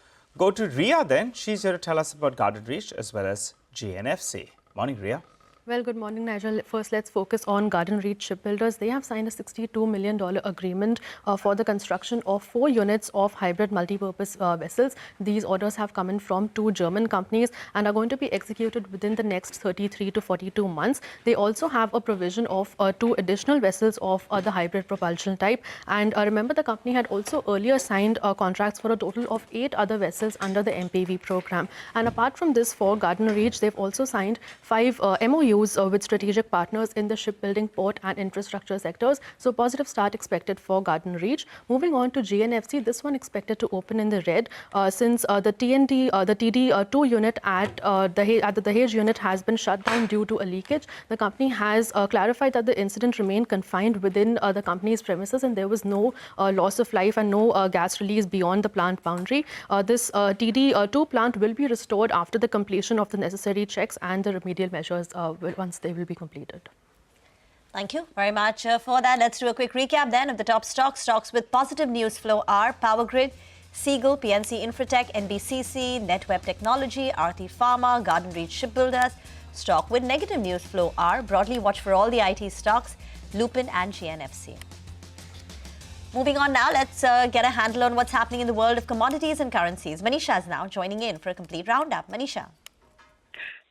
to Ria then. She's here to tell us about Garden Reach as well as GNFC. Morning, Ria. Well, good morning, Nigel. First, let's focus on Garden Reach Shipbuilders. They have signed a $62 million agreement for the construction of 4 units of hybrid multi-purpose vessels. These orders have come in from 2 German companies and are going to be executed within the next 33 to 42 months. They also have a provision of 2 additional vessels of the hybrid propulsion type. And remember, the company had also earlier signed contracts for a total of 8 other vessels under the MPV program. And apart from this, for Garden Reach, they've also signed 5 MOUs with strategic partners in the shipbuilding, port and infrastructure sectors. So positive start expected for Garden Reach. Moving on to GNFC, this one expected to open in the red since the TD2 unit at the Dahej unit has been shut down due to a leakage. The company has clarified that the incident remained confined within the company's premises and there was no loss of life and no gas release beyond the plant boundary. This TD2 plant will be restored after the completion of the necessary checks and the remedial measures once they will be completed. Thank you very much for that. Let's do a quick recap then of the top stocks. Stocks with positive news flow are Power Grid, Seagull, PNC Infratech, NBCC, NetWeb Technology, Aarti Pharma, Garden Reach Shipbuilders. Stock with negative news flow are broadly watch for all the IT stocks, Lupin and GNFC. Moving on now, let's get a handle on what's happening in the world of commodities and currencies. Manisha is now joining in for a complete roundup. Manisha.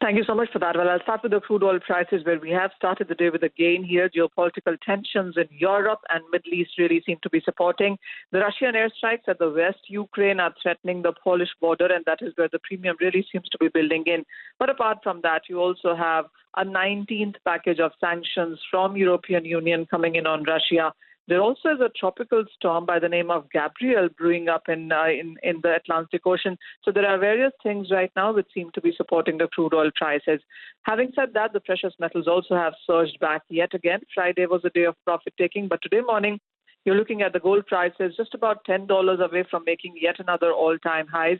Thank you so much for that. Well, I'll start with the crude oil prices, where we have started the day with a gain here. Geopolitical tensions in Europe and Middle East really seem to be supporting. The Russian airstrikes at the West Ukraine are threatening the Polish border, and that is where the premium really seems to be building in. But apart from that, you also have a 19th package of sanctions from European Union coming in on Russia. There also is a tropical storm by the name of Gabriel brewing up in the Atlantic Ocean. So there are various things right now which seem to be supporting the crude oil prices. Having said that, the precious metals also have surged back yet again. Friday was a day of profit taking, but today morning you're looking at the gold prices just about $10 away from making yet another all-time highs.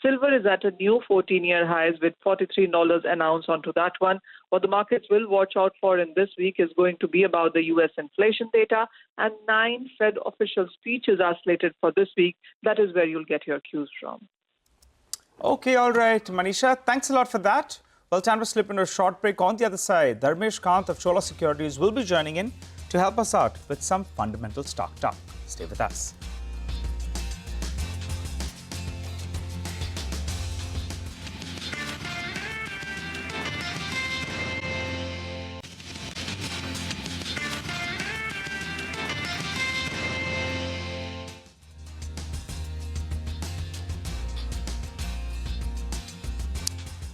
Silver is at a new 14-year highs with $43 an ounce onto that one. What the markets will watch out for in this week is going to be about the U.S. inflation data, and 9 Fed official speeches are slated for this week. That is where you'll get your cues from. Okay, all right, Manisha, thanks a lot for that. Well, time to slip into a short break. On the other side, Dharmesh Kant of Chola Securities will be joining in to help us out with some fundamental stock talk. Stay with us.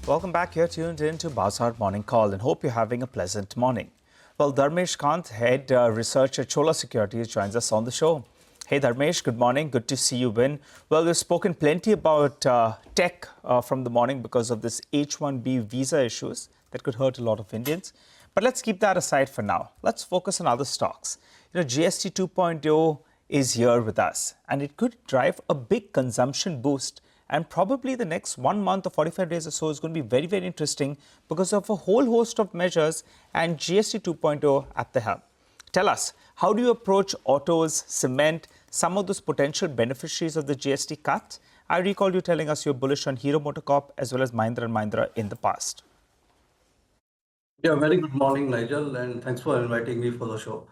Welcome back. You're tuned in to Bazaar Morning Call and hope you're having a pleasant morning. Well, Dharmesh Kant, head research at Chola Securities, joins us on the show. Hey, Dharmesh, good morning. Good to see you in. Well, we've spoken plenty about tech from the morning because of this H-1B visa issues that could hurt a lot of Indians. But let's keep that aside for now. Let's focus on other stocks. GST 2.0 is here with us, and it could drive a big consumption boost. And probably the next 1 month or 45 days or so is going to be very, very interesting because of a whole host of measures and GST 2.0 at the helm. Tell us, how do you approach autos, cement, some of those potential beneficiaries of the GST cut? I recall you telling us you're bullish on Hero MotoCorp as well as Mahindra & Mahindra in the past. Yeah, very good morning, Nigel, and thanks for inviting me for the show.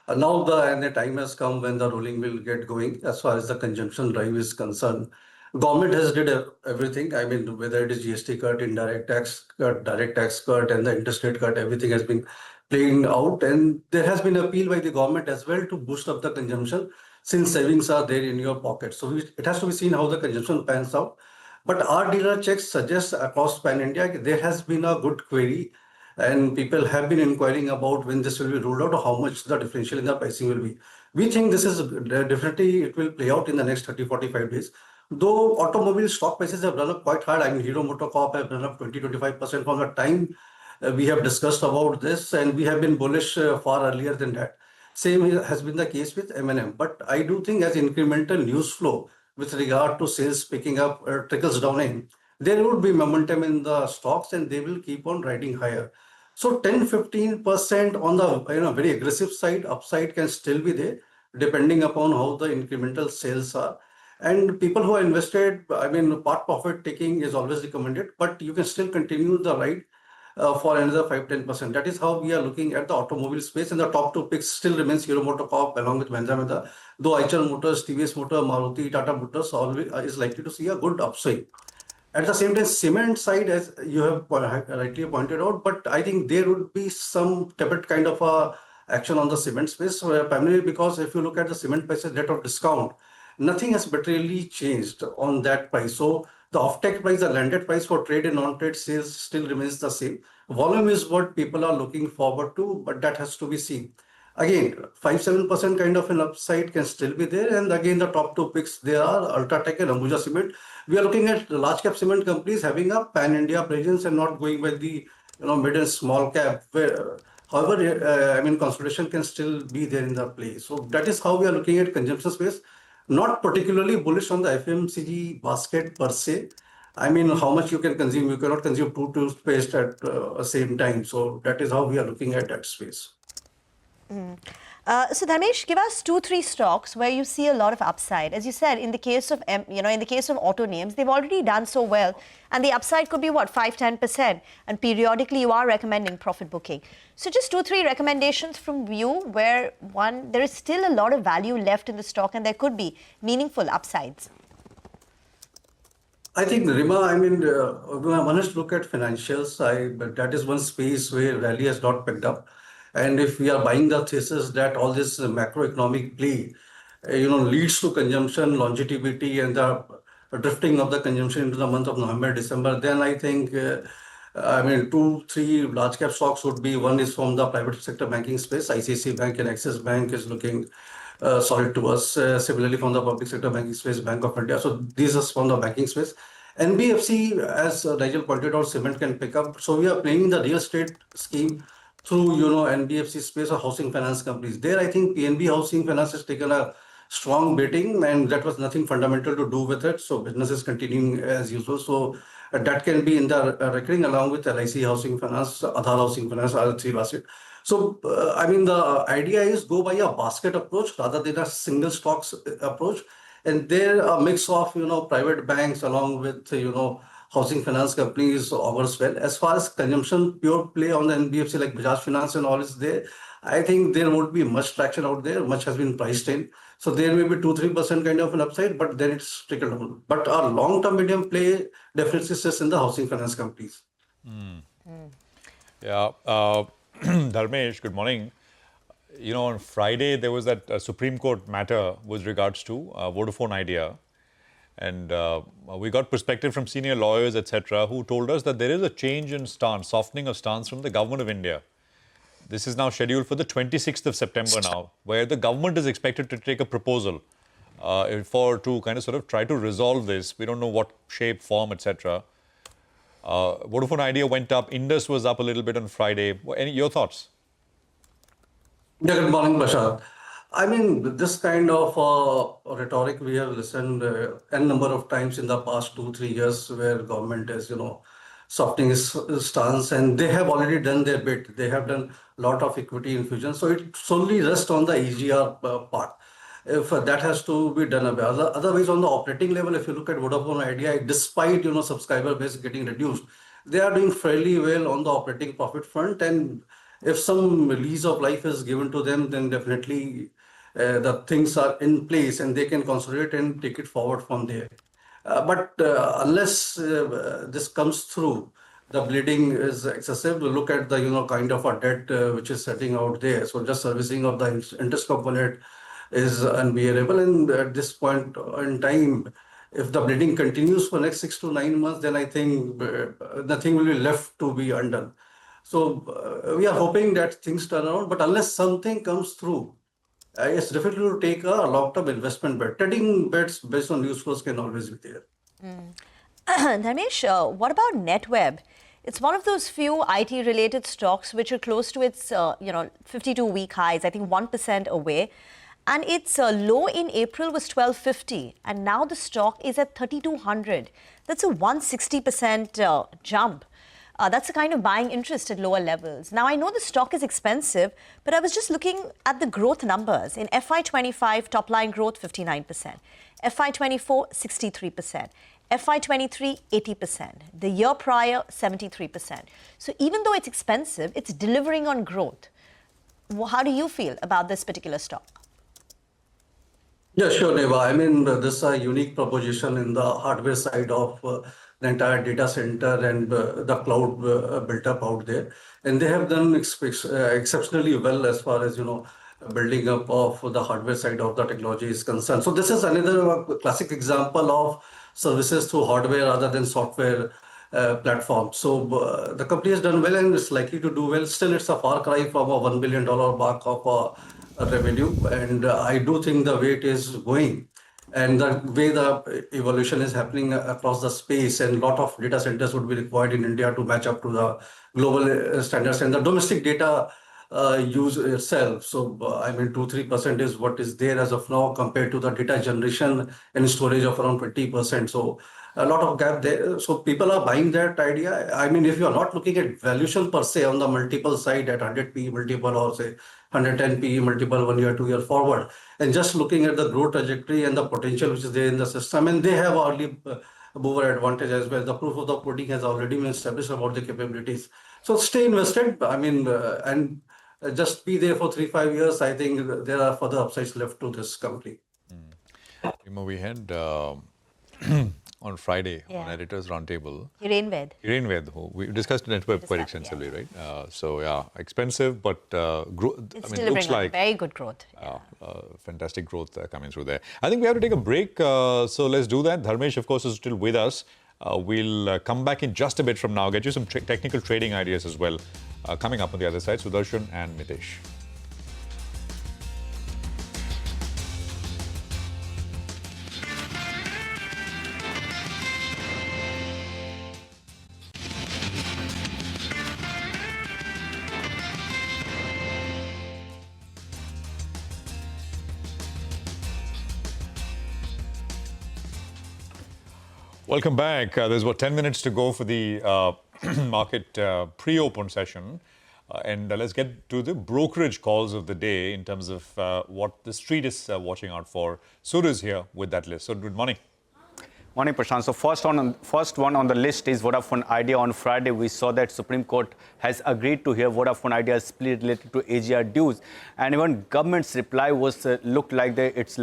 Now the time has come when the ruling will get going as far as the consumption drive is concerned. Government has did everything. I mean, whether it is GST cut, indirect tax cut, direct tax cut, and the interest rate cut, everything has been playing out. And there has been appeal by the government as well to boost up the consumption since savings are there in your pocket. So it has to be seen how the consumption pans out. But our dealer checks suggest across Pan India, there has been a good query and people have been inquiring about when this will be rolled out or how much the differential in the pricing will be. We think this is definitely, it will play out in the next 30-45 days. Though automobile stock prices have run up quite hard. I mean, Hero MotoCorp have run up 20-25% from the time we have discussed about this, and we have been bullish far earlier than that. Same has been the case with M&M. But I do think as incremental news flow with regard to sales picking up trickles down in, there would be momentum in the stocks and they will keep on riding higher. So 10-15% on the very aggressive side, upside can still be there, depending upon how the incremental sales are. And people who are invested, I mean, part profit taking is always recommended, but you can still continue the ride for another 5-10%. That is how we are looking at the automobile space. And the top 2 picks still remains Hero MotoCorp along with Mahindra Mahindra. Though Eicher Motors, TVS Motor, Maruti, Tata Motors always is likely to see a good upside. At the same time, cement side, as you have rightly pointed out, but I think there would be some tepid kind of a action on the cement space, primarily because if you look at the cement prices net of discount, nothing has materially changed on that price. So the off-take price, the landed price for trade and non-trade sales still remains the same. Volume is what people are looking forward to, but that has to be seen. Again, 5-7% kind of an upside can still be there. And again, the top 2 picks, they are Ultratech and Ambuja Cement. We are looking at large cap cement companies having a pan-India presence and not going by the mid and small cap. However, I mean, consolidation can still be there in the play. So that is how we are looking at consumption space. Not particularly bullish on the FMCG basket per se. I mean, how much you can consume. You cannot consume 2 toothpaste at the same time. So that is how we are looking at that space. So Dharmesh, give us 2-3 stocks where you see a lot of upside. As you said, in the case of in the case of auto names, they've already done so well, and the upside could be what, 5-10%, and periodically you are recommending profit booking. So just 2-3 recommendations from you where there is still a lot of value left in the stock and there could be meaningful upsides. I think, Rima, I mean, one has to look at financials. But that is one space where rally has not picked up. And if we are buying the thesis that all this macroeconomic play, leads to consumption, longevity, and the drifting of the consumption into the month of November, December, then I think, 2-3 large cap stocks would be, one is from the private sector banking space. ICICI Bank and Axis Bank is looking solid to us. Similarly, from the public sector banking space, Bank of India. So these are from the banking space. NBFC, as Nigel pointed out, cement can pick up. So we are playing the real estate scheme through, NBFC space or housing finance companies. There, I think PNB Housing Finance has taken a strong beating, and that was nothing fundamental to do with it. So business is continuing as usual. So that can be in the recurring along with LIC Housing Finance, Aadhaar Housing Finance, other three basket. So I mean, the idea is go by a basket approach rather than a single stocks approach, and there a mix of private banks along with housing finance companies augurs well. As far as consumption pure play on the NBFC like Bajaj Finance and all is there, I think there won't be much traction out there. Much has been priced in. So there may be 2-3% kind of an upside, but then it's trickle down. But our long-term medium play definitely sits in the housing finance companies. Yeah. Dharmesh, good morning. On Friday, there was that Supreme Court matter with regards to Vodafone Idea. And we got perspective from senior lawyers, etc., who told us that there is a change in stance, softening of stance from the government of India. This is now scheduled for the 26th of September now, where the government is expected to take a proposal to kind of sort of try to resolve this. We don't know what shape, form, etc. Vodafone Idea went up. Indus was up a little bit on Friday. Your thoughts? Yeah, good morning, Bashar. I mean, this kind of rhetoric we have listened n number of times in the past 2-3 years, where government is, softening its stance, and they have already done their bit. They have done a lot of equity infusion, so it solely rests on the EGR part. If that has to be done away. Otherwise, on the operating level, if you look at Vodafone Idea, despite subscriber base getting reduced, they are doing fairly well on the operating profit front. And if some lease of life is given to them, then definitely the things are in place and they can consolidate and take it forward from there. But unless this comes through, the bleeding is excessive. Look at the kind of a debt which is setting out there. So just servicing of the interest component is unbearable. And at this point in time, if the bleeding continues for next 6 to 9 months, then I think nothing will be left to be undone. So we are hoping that things turn around. But unless something comes through, it's difficult to take a long-term investment bet. Trading bets based on news flows can always be there. Dharmesh, what about NetWeb? It's one of those few IT-related stocks which are close to its 52-week highs, I think 1% away. And its low in April was 1250, and now the stock is at 3200. That's a 160% jump. That's the kind of buying interest at lower levels. Now, I know the stock is expensive, but I was just looking at the growth numbers. In FY25, top line growth 59%, FY24 63%, FY23 80%, the year prior 73%. So even though it's expensive, it's delivering on growth. How do you feel about this particular stock? Yeah, sure, Neva. I mean, this is a unique proposition in the hardware side of the entire data center and the cloud built up out there. And they have done exceptionally well as far as, building up of the hardware side of the technology is concerned. So this is another classic example of services through hardware rather than software platform. So the company has done well and is likely to do well. Still, it's a far cry from a $1 billion mark of revenue. And I do think the way it is going and the way the evolution is happening across the space, and a lot of data centers would be required in India to match up to the global standards and the domestic data use itself. So, I mean, 2-3% is what is there as of now compared to the data generation and storage of around 20%. So, a lot of gap there. So, people are buying that idea. I mean, if you are not looking at valuation per se on the multiple side at 100 PE multiple or say 110 PE multiple 1 year, 2 year forward, and just looking at the growth trajectory and the potential which is there in the system, and they have early mover advantage as well. The proof of the pudding has already been established about the capabilities. So stay invested. I mean, and just be there for 3-5 years. I think there are further upsides left to this company. We had on Friday on Editors Roundtable. Hiren Ved. We discussed NetWeb quite extensively, right? So yeah, expensive, but it's looks like very good growth. Fantastic growth coming through there. I think we have to take a break, so let's do that. Dharmesh, of course, is still with us. We'll come back in just a bit from now, get you some technical trading ideas as well. Coming up on the other side, Sudarshan and Mitesh. Welcome back. There's about 10 minutes to go for the market pre-open session. And let's get to the brokerage calls of the day in terms of what the street is watching out for. Sur is here with that list. So good morning. Morning, Prashant. So first one on the list is Vodafone Idea. On Friday, we saw that Supreme Court has agreed to hear Vodafone Idea's plea related to AGR dues, and even government's reply was looked like it's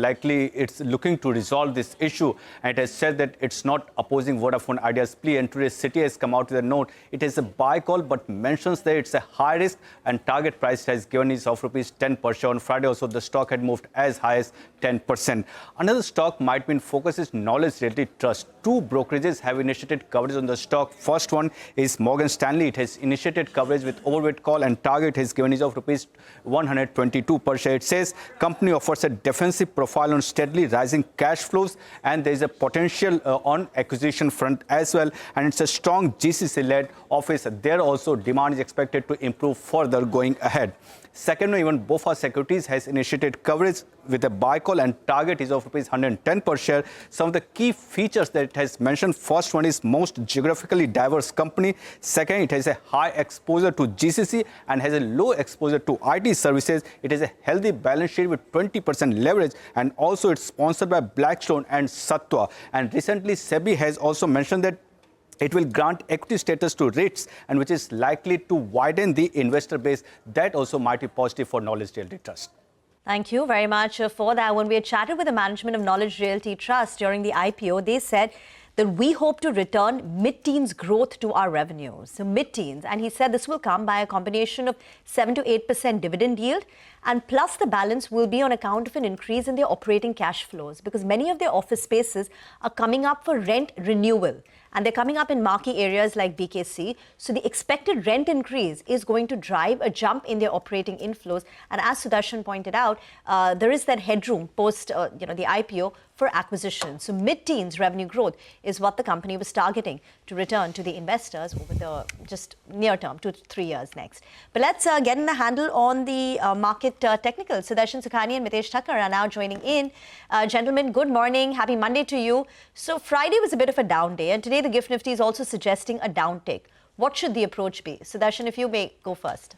looking to resolve this issue, and it has said that it's not opposing Vodafone Idea's plea. And today, Citi has come out with a note. It is a buy call, but mentions that it's a high risk and target price has given is of rupees 10 per share. On Friday, also the stock had moved as high as 10%. Another stock might be in focus is Knowledge Realty Trust. Two brokerages have initiated coverage on the stock. First one is Morgan Stanley. It has initiated coverage with overweight call and target has given is of rupees 122 per share. It says company offers a defensive profile on steadily rising cash flows, and there is a potential on acquisition front as well. And it's a strong GCC-led office. There also demand is expected to improve further going ahead. Second, even BofA Securities has initiated coverage with a buy call and target is of rupees 110 per share. Some of the key features that it has mentioned: first one is most geographically diverse company. Second, it has a high exposure to GCC and has a low exposure to IT services. It has a healthy balance sheet with 20% leverage, and also it's sponsored by Blackstone and Satwa. And recently, SEBI has also mentioned that it will grant equity status to REITs, and which is likely to widen the investor base. That also might be positive for Knowledge Realty Trust. Thank you very much for that. When we had chatted with the management of Knowledge Realty Trust during the IPO, they said that we hope to return mid-teens growth to our revenues. So mid-teens. And he said this will come by a combination of 7 to 8% dividend yield, and plus the balance will be on account of an increase in their operating cash flows, because many of their office spaces are coming up for rent renewal. And they're coming up in marquee areas like BKC. So the expected rent increase is going to drive a jump in their operating inflows. And as Sudarshan pointed out, there is that headroom post the IPO for acquisition. So mid-teens revenue growth is what the company was targeting to return to the investors over the just near term, 2 to 3 years next. But let's get in the handle on the market technical. Sudarshan Sukhani and Mitesh Thakkar are now joining in. Gentlemen, good morning. Happy Monday to you. So Friday was a bit of a down day, and today the Gift Nifty is also suggesting a downtick. What should the approach be? Sudarshan, if you may go first.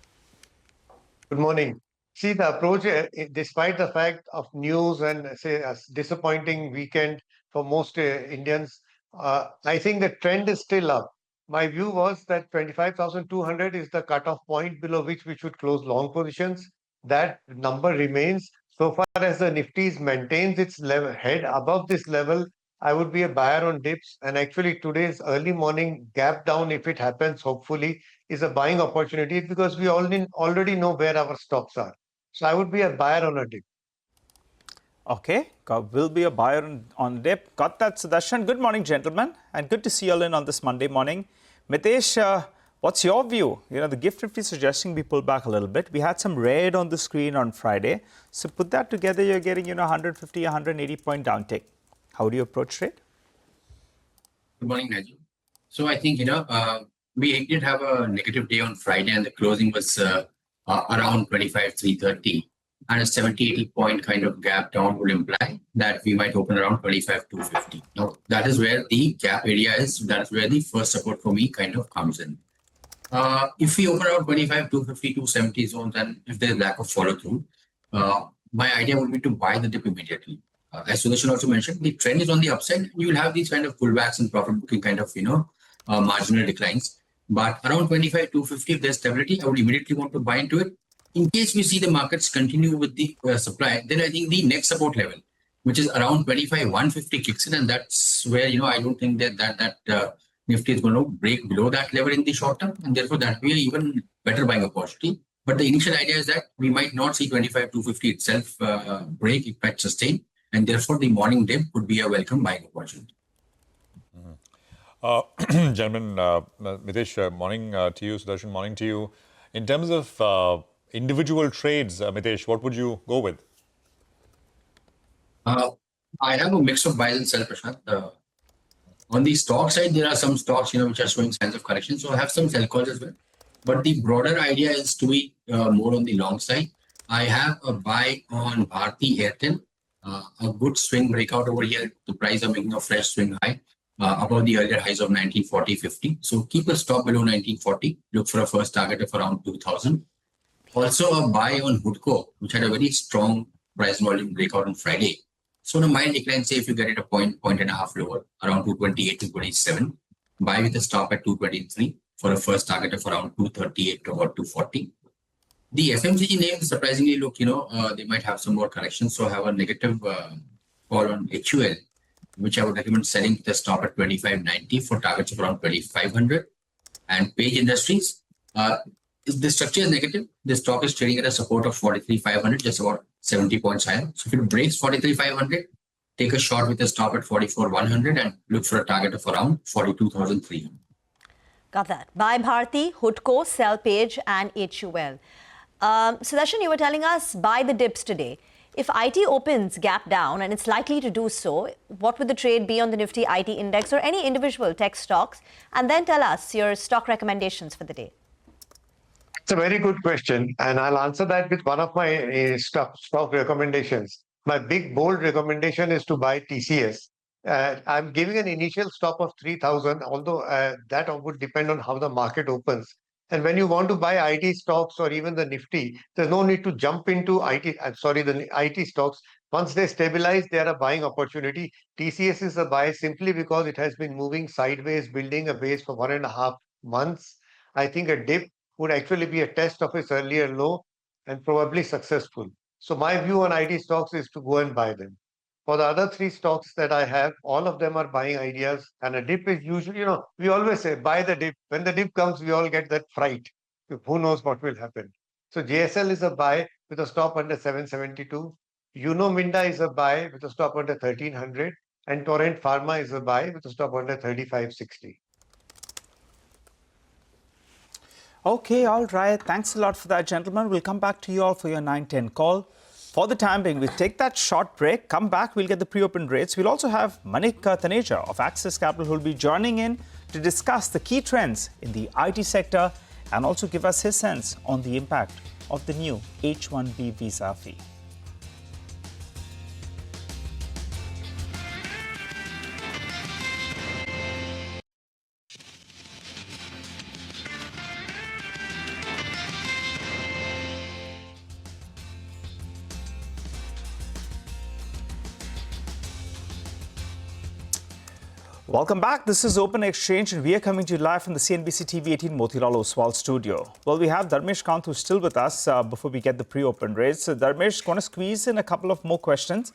Good morning. See, the approach, despite the fact of news and say a disappointing weekend for most Indians, I think the trend is still up. My view was that 25,200 is the cutoff point below which we should close long positions. That number remains. So far as the Nifty maintains its level, head above this level, I would be a buyer on dips. And actually today's early morning gap down, if it happens, hopefully, is a buying opportunity because we already know where our stops are. So I would be a buyer on a dip. Okay, will be a buyer on dip. Got that, Sudarshan. Good morning, gentlemen, and good to see you all in on this Monday morning. Mitesh, what's your view? The Gift Nifty is suggesting we pull back a little bit. We had some red on the screen on Friday. So put that together, you're getting 150, 180 point downtick. How do you approach it? Good morning, Nigel. So I think, we did have a negative day on Friday, and the closing was around 25,330. And a 70-80 point kind of gap down would imply that we might open around 25,250. Now, that is where the gap area is. That's where the first support for me kind of comes in. If we open around 25,250, 270 zones, and if there's lack of follow through, my idea would be to buy the dip immediately. As Sudarshan also mentioned, the trend is on the upside. You will have these kind of pullbacks and profit booking kind of, marginal declines. But around 25,250, if there's stability, I would immediately want to buy into it. In case we see the markets continue with the supply, then I think the next support level, which is around 25,150 kicks in, and that's where, I don't think that Nifty is going to break below that level in the short term, and therefore that will be even better buying opportunity. But the initial idea is that we might not see 25,250 itself break, it might sustain, and therefore the morning dip would be a welcome buying opportunity. Gentlemen, Mitesh, morning to you. Sudarshan, morning to you. In terms of individual trades, Mitesh, what would you go with? I have a mix of buy and sell, Prashant. On the stock side, there are some stocks, which are showing signs of correction. So I have some sell calls as well. But the broader idea is to be more on the long side. I have a buy on Bharti Airtel, a good swing breakout over here. The price are making a fresh swing high. above the earlier highs of 1940.50. So keep a stop below 1940. Look for a first target of around 2000. Also a buy on Hoodco, which had a very strong price volume breakout on Friday. So on a mild decline, say if you get it a point and a half lower, around 228 to 27, buy with a stop at 223 for a first target of around 238 to about 240. The FMCG names surprisingly look, they might have some more corrections. So I have a negative call on HUL, which I would recommend selling with a stop at 25.90 for targets of around 2500. And Page Industries, the structure is negative. The stock is trading at a support of 43,500, just about 70 points higher. So if it breaks 43,500, take a shot with a stop at 44,100 and look for a target of around 42,300. Got that. Buy Bharti, Hoodco, sell Page and HUL. Sudarshan, you were telling us buy the dips today. If IT opens gap down, and it's likely to do so, what would the trade be on the Nifty IT index or any individual tech stocks? And then tell us your stock recommendations for the day. It's a very good question, and I'll answer that with one of my stock recommendations. My big, bold recommendation is to buy TCS. I'm giving an initial stop of 3,000, although that would depend on how the market opens. And when you want to buy IT stocks or even the Nifty, there's no need to jump into the IT stocks. Once they stabilize, they are a buying opportunity. TCS is a buy simply because it has been moving sideways, building a base for 1.5 months. I think a dip would actually be a test of its earlier low and probably successful. So my view on IT stocks is to go and buy them. For the other three stocks that I have, all of them are buying ideas. And a dip is usually, we always say buy the dip. When the dip comes, we all get that fright. Who knows what will happen? So JSL is a buy with a stop under 772. Minda is a buy with a stop under 1300. And Torrent Pharma is a buy with a stop under 3560. Okay, all right. Thanks a lot for that, gentlemen. We'll come back to you all for your 9:10 call. For the time being, we'll take that short break, come back, we'll get the pre-open rates. We'll also have Manik Taneja of Axis Capital who will be joining in to discuss the key trends in the IT sector and also give us his sense on the impact of the new H-1B visa fee. Welcome back. This is Open Exchange, and we are coming to you live from the CNBC-TV18 Motilal Oswal studio. Well, we have Dharmesh Kant, who's still with us before we get the pre-open rates. So Dharmesh, going to squeeze in a couple of more questions.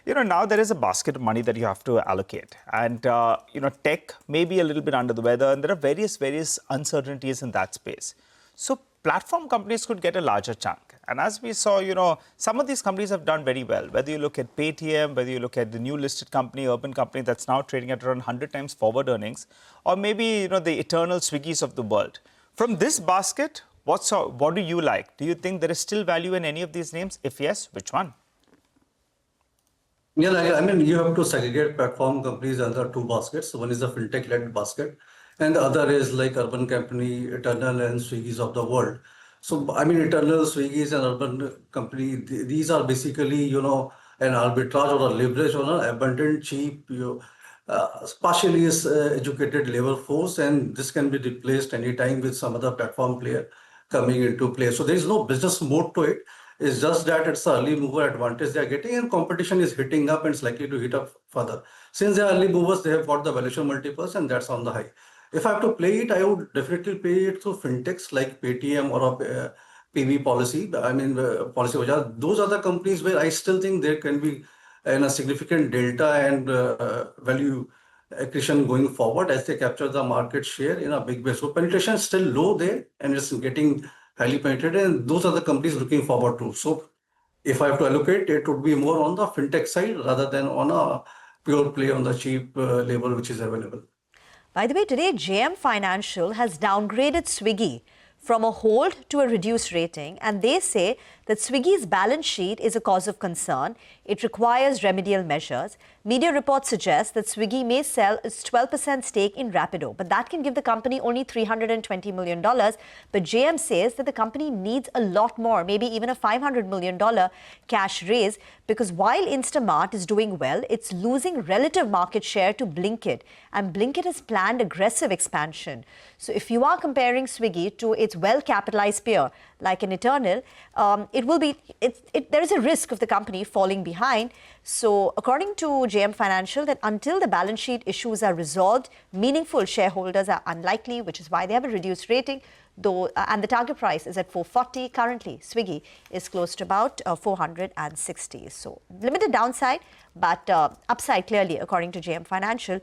Now there is a basket of money that you have to allocate. And, tech may be a little bit under the weather, and there are various uncertainties in that space. So platform companies could get a larger chunk. And as we saw, some of these companies have done very well. Whether you look at Paytm, whether you look at the new listed company, Urban Company, that's now trading at around 100 times forward earnings, or maybe, the eternal Swiggies of the world. From this basket, what do you like? Do you think there is still value in any of these names? If yes, which one? Yeah, you have to segregate platform companies under two baskets. One is the fintech-led basket, and the other is like Urban Company, Eternal, and Swiggies of the world. So, Eternal, Swiggies, and Urban Company, these are basically, an arbitrage or a leverage on an abundant, cheap, partially educated labor force, and this can be replaced anytime with some other platform player coming into play. So there is no business mode to it. It's just that it's an early mover advantage they're getting, and competition is hitting up and it's likely to hit up further. Since they're early movers, they have got the valuation multiples, and that's on the high. If I have to play it, I would definitely play it through fintechs like Paytm or a PB Policy. Policy Bazaar. Those are the companies where I still think there can be a significant delta and value accretion going forward as they capture the market share in a big way. So penetration is still low there, and it's getting highly penetrated, and those are the companies looking forward to. So if I have to allocate, it would be more on the fintech side rather than on a pure play on the cheap label which is available. By the way, today JM Financial has downgraded Swiggy from a hold to a reduced rating, and they say that Swiggy's balance sheet is a cause of concern. It requires remedial measures. Media reports suggest that Swiggy may sell its 12% stake in Rapido, but that can give the company only $320 million. But JM says that the company needs a lot more, maybe even a $500 million cash raise, because while Instamart is doing well, it's losing relative market share to Blinkit, and Blinkit has planned aggressive expansion. So if you are comparing Swiggy to its well-capitalized peer, like an Eternal, there is a risk of the company falling behind. So according to JM Financial, that until the balance sheet issues are resolved, meaningful shareholders are unlikely, which is why they have a reduced rating, though, and the target price is at 440. Currently, Swiggy is close to about 460. So limited downside, but upside clearly, according to JM Financial,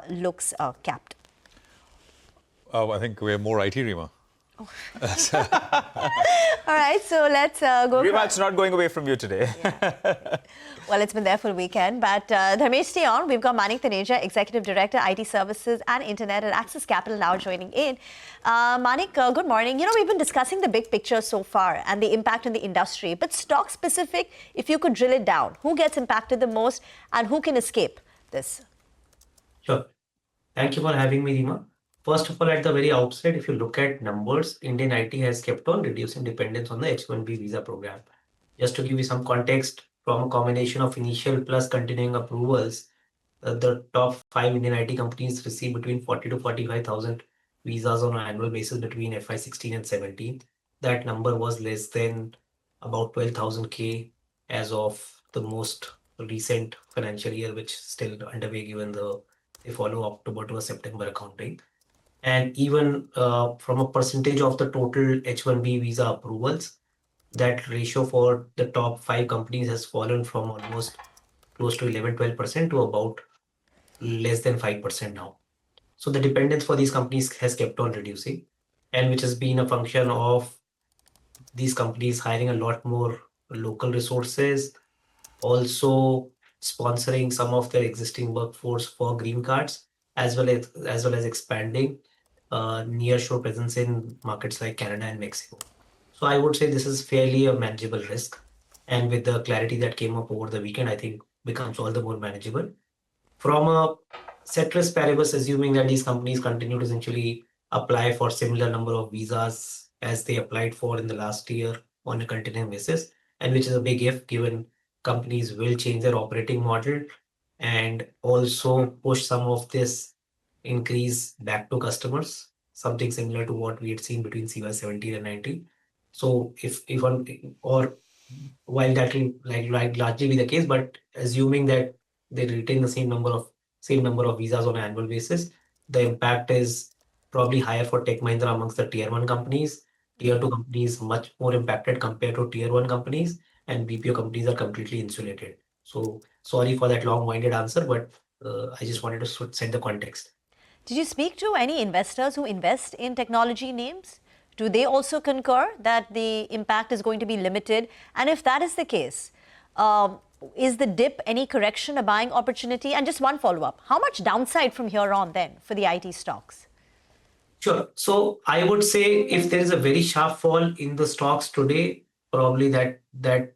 looks capped. I think we're more IT, Rima. All right, so let's go. Rima, it's not going away from you today. Yeah. Well, it's been there for a weekend. But Dharmesh, stay on. We've got Manik Taneja, Executive Director, IT Services and Internet at Axis Capital, now joining in. Manik, good morning. You know, we've been discussing the big picture so far and the impact on the industry. But stock specific, if you could drill it down, who gets impacted the most and who can escape this? Sure. Thank you for having me, Rima. First of all, at the very outset, if you look at numbers, Indian IT has kept on reducing dependence on the H-1B visa program. Just to give you some context, from a combination of initial plus continuing approvals, the top 5 Indian IT companies receive between 40 to 45,000 visas on an annual basis between FY16 and 17. That number was less than about 12,000 K as of the most recent financial year, which is still underway given they follow October to a September accounting. And even from a percentage of the total H-1B visa approvals, that ratio for the top 5 companies has fallen from almost close to 11-12% to about less than 5% now. So the dependence for these companies has kept on reducing, and which has been a function of these companies hiring a lot more local resources, also sponsoring some of their existing workforce for green cards, as well as expanding nearshore presence in markets like Canada and Mexico. So I would say this is fairly a manageable risk, and with the clarity that came up over the weekend, I think becomes all the more manageable. From a ceteris paribus, assuming that these companies continue to essentially apply for similar number of visas as they applied for in the last year on a continuing basis, and which is a big if, given companies will change their operating model and also push some of this increase back to customers, something similar to what we had seen between CY 17 and 19. So while that will like largely be the case, but assuming that they retain the same number of visas on an annual basis, the impact is probably higher for Tech Mahindra amongst the tier 1 companies. Tier 2 companies much more impacted compared to tier 1 companies, and BPO companies are completely insulated. So sorry for that long-winded answer, but I just wanted to set the context. Did you speak to any investors who invest in technology names? Do they also concur that the impact is going to be limited? And if that is the case, is the dip any correction, a buying opportunity? And just one follow-up, how much downside from here on then for the IT stocks? Sure. So I would say if there is a very sharp fall in the stocks today, probably that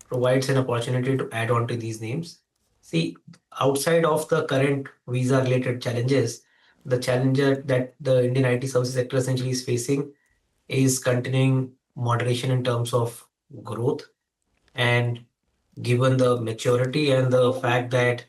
provides an opportunity to add on to these names. See, outside of the current visa-related challenges, the challenge that the Indian IT services sector essentially is facing is continuing moderation in terms of growth. And given the maturity and the fact that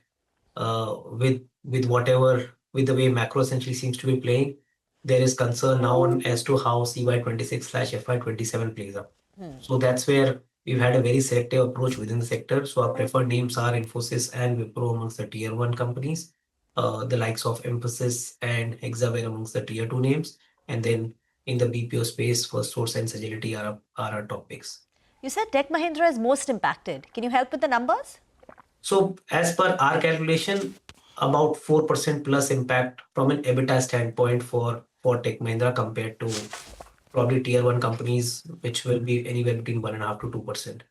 with the way macro essentially seems to be playing, there is concern now as to how CY26/FY27 plays out. So that's where we've had a very selective approach within the sector. So our preferred names are Infosys and Wipro amongst the tier 1 companies, the likes of Emphasis and Hexaware amongst the tier 2 names, and then in the BPO space, Firstsource and Sagility are our top picks. You said Tech Mahindra is most impacted. Can you help with the numbers? So as per our calculation, about 4% plus impact from an EBITDA standpoint for Tech Mahindra compared to probably tier 1 companies, which will be anywhere between 1.5% to 2%.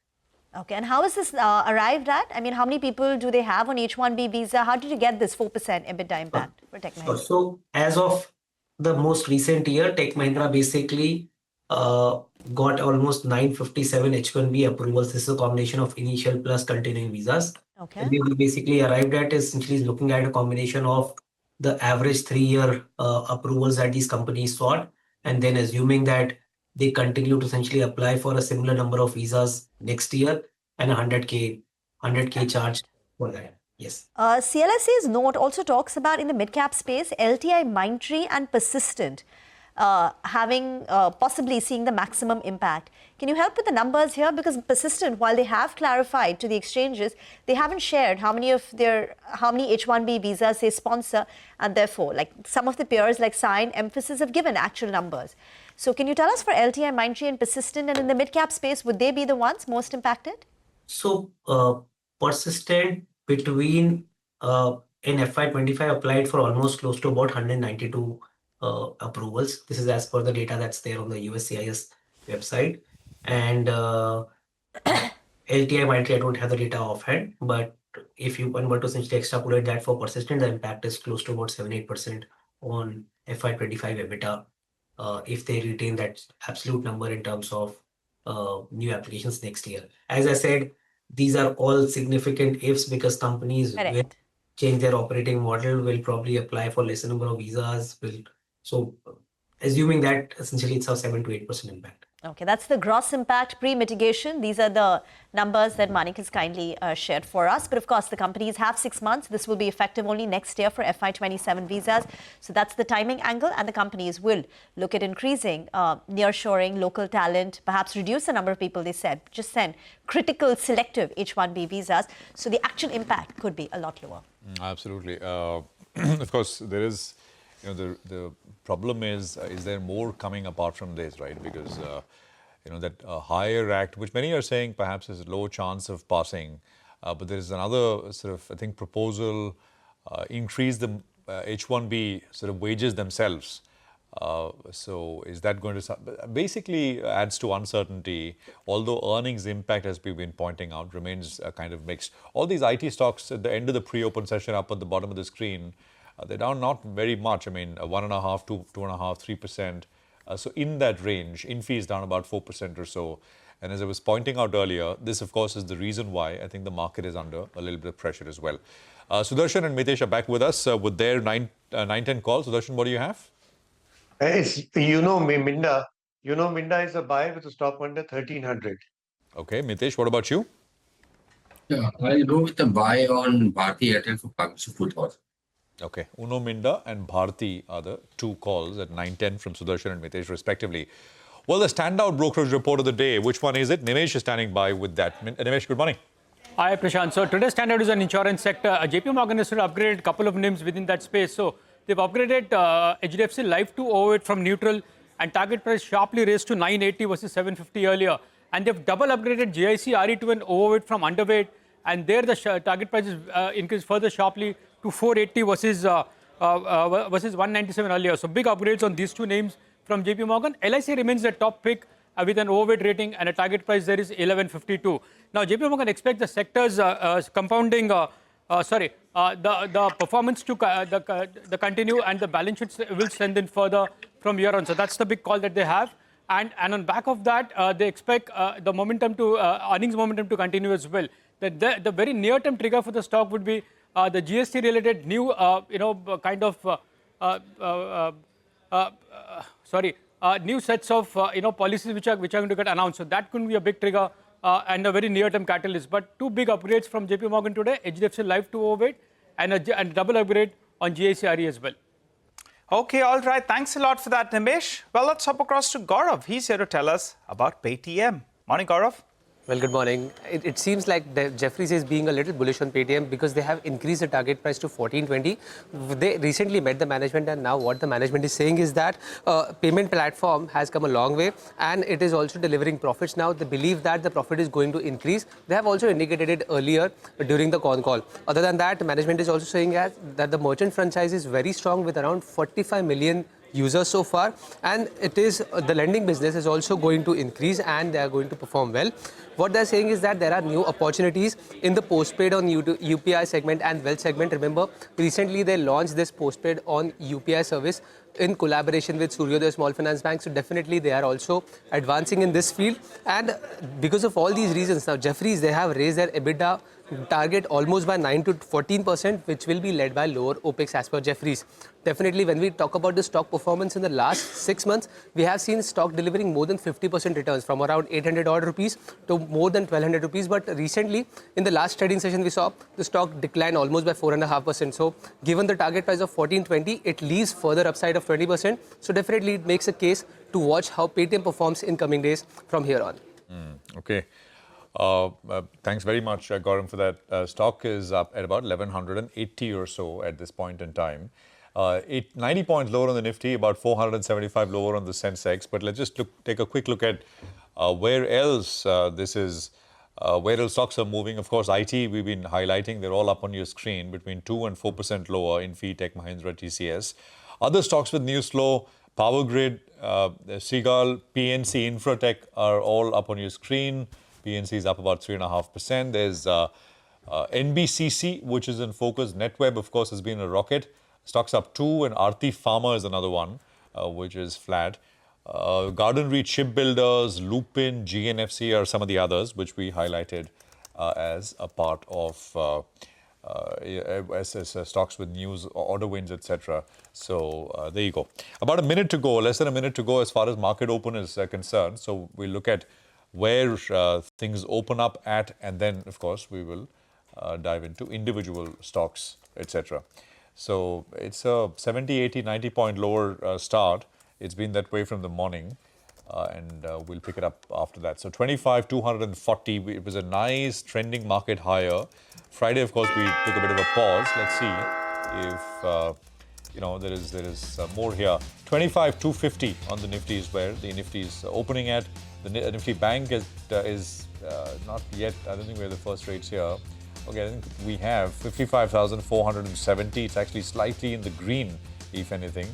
Okay, and how is this arrived at? I mean, how many people do they have on H-1B visa? How did you get this 4% EBITDA impact for Tech Mahindra? So as of the most recent year, Tech Mahindra basically got almost 957 H1B approvals. This is a combination of initial plus continuing visas. Okay. And we basically arrived at essentially looking at a combination of the average 3-year approvals that these companies sought, and then assuming that they continue to essentially apply for a similar number of visas next year and 100K charge for that. Yes. CLSA's note also talks about in the mid-cap space, LTI, Mindtree and Persistent having possibly seeing the maximum impact. Can you help with the numbers here? Because Persistent, while they have clarified to the exchanges, they haven't shared how many H1B visas they sponsor, and therefore, like some of the peers like Sign, Emphasis have given actual numbers. So can you tell us for LTI, Mindtree and Persistent, and in the mid-cap space, would they be the ones most impacted? So Persistent between in FY25 applied for almost close to about 192 approvals. This is as per the data that's there on the USCIS website. And LTI, Mindtree, I don't have the data offhand, but if you were to essentially extrapolate that for Persistent, the impact is close to about 7-8% on FY25 EBITDA if they retain that absolute number in terms of new applications next year. As I said, these are all significant ifs because companies will change their operating model, will probably apply for lesser number of visas. So assuming that essentially it's a 7 to 8% impact. Okay, that's the gross impact pre-mitigation. These are the numbers that Manik has kindly shared for us. But of course, the companies have 6 months. This will be effective only next year for FY27 visas. So that's the timing angle. And the companies will look at increasing nearshoring, local talent, perhaps reduce the number of people they said, just send critical selective H1B visas. So the actual impact could be a lot lower. Absolutely. Of course, there is, the problem is there more coming apart from this, right? Because, that higher act, which many are saying perhaps is a low chance of passing, but there is another sort of, I think, proposal, increase the H1B sort of wages themselves. So is that going to basically adds to uncertainty, although earnings impact, as we've been pointing out, remains kind of mixed. All these IT stocks at the end of the pre-open session up at the bottom of the screen, they're down not very much. I mean, 1.5%, 2.5%, 3%. So in that range, Infy is down about 4% or so. And as I was pointing out earlier, this, of course, is the reason why I think the market is under a little bit of pressure as well. Sudarshan and Mitesh are back with us with their 9-10 call. Sudarshan, what do you have? It's, Minda. Minda is a buy with a stop under 1300. Okay, Mitesh, what about you? Yeah, I'll go with the buy on Bharti Airtel for partnership 2000. Okay, Uno Minda and Bharti are the two calls at 9-10 from Sudarshan and Mitesh respectively. Well, the standout brokerage report of the day, which one is it? Nimesh is standing by with that. Nimesh, good morning. Hi, Prashant. So today's standout is an insurance sector. JP Morgan has upgraded a couple of names within that space. So they've upgraded HDFC Life to overweight from neutral, and target price sharply raised to 980 versus 750 earlier. And they've double upgraded GIC RE to an overweight from underweight, and there the target price is increased further sharply to 480 versus 197 earlier. So big upgrades on these two names from JP Morgan. LIC remains the top pick with an overweight rating, and a target price there is 1152. Now JP Morgan expects the sector's compounding, the performance to the continue, and the balance sheet will strengthen further from here on. So that's the big call that they have. And on back of that, they expect the momentum to earnings momentum to continue as well. The very near-term trigger for the stock would be the GST-related new, new sets of policies which are going to get announced. So that could be a big trigger and a very near-term catalyst. But two big upgrades from JP Morgan today: HDFC Life to overweight, and a double upgrade on GIC RE as well. Okay, all right. Thanks a lot for that, Nimesh. Well, let's hop across to Gaurav. He's here to tell us about Paytm. Morning, Gaurav. Well, good morning. It seems like Jefferies is being a little bullish on Paytm because they have increased the target price to 1420. They recently met the management, and now what the management is saying is that payment platform has come a long way and it is also delivering profits now. They believe that the profit is going to increase. They have also indicated it earlier during the con call. Other than that, management is also saying that the merchant franchise is very strong with around 45 million users so far, and it is the lending business is also going to increase and they are going to perform well. What they're saying is that there are new opportunities in the postpaid on UPI segment and wealth segment. Remember, recently they launched this postpaid on UPI service in collaboration with Suryodaya Small Finance Bank. So definitely they are also advancing in this field. And because of all these reasons, now Jefferies, they have raised their EBITDA target almost by 9 to 14%, which will be led by lower OPEX as per Jefferies. Definitely, when we talk about the stock performance in the last 6 months, we have seen stock delivering more than 50% returns from around 800 odd rupees to more than 1200 rupees. But recently, in the last trading session, we saw the stock decline almost by 4.5%. So given the target price of 1420, it leaves further upside of 20%. So definitely, it makes a case to watch how Paytm performs in coming days from here on. Okay. Thanks very much, Gaurav, for that. Stock is up at about 1180 or so at this point in time. 90 points lower on the Nifty, about 475 lower on the sensex. But let's just take a quick look at where else where else stocks are moving. Of course, IT, we've been highlighting, they're all up on your screen, between 2 and 4% lower in Tech Mahindra, TCS. Other stocks with news flow, Power Grid, Seagull, PNC, Infratech are all up on your screen. PNC is up about 3.5%. There's NBCC, which is in focus. NetWeb, of course, has been a rocket. Stocks up 2, and Aarti Pharma is another one, which is flat. Garden Reach Shipbuilders, Lupin, GNFC are some of the others, which we highlighted as a part of as stocks with news, order wins, etc. So there you go. About a minute to go, less than a minute to go as far as market open is concerned. So we'll look at where things open up at, and then, of course, we will dive into individual stocks, etc. So it's a 70, 80, 90 point lower start. It's been that way from the morning, and we'll pick it up after that. So 25,240, it was a nice trending market higher. Friday, of course, we took a bit of a pause. Let's see if there is more here. 25,250 on the Nifty is where the Nifty is opening at. The Nifty Bank is not yet, I don't think we have the first rates here. Okay, I think we have 55,470. It's actually slightly in the green, if anything.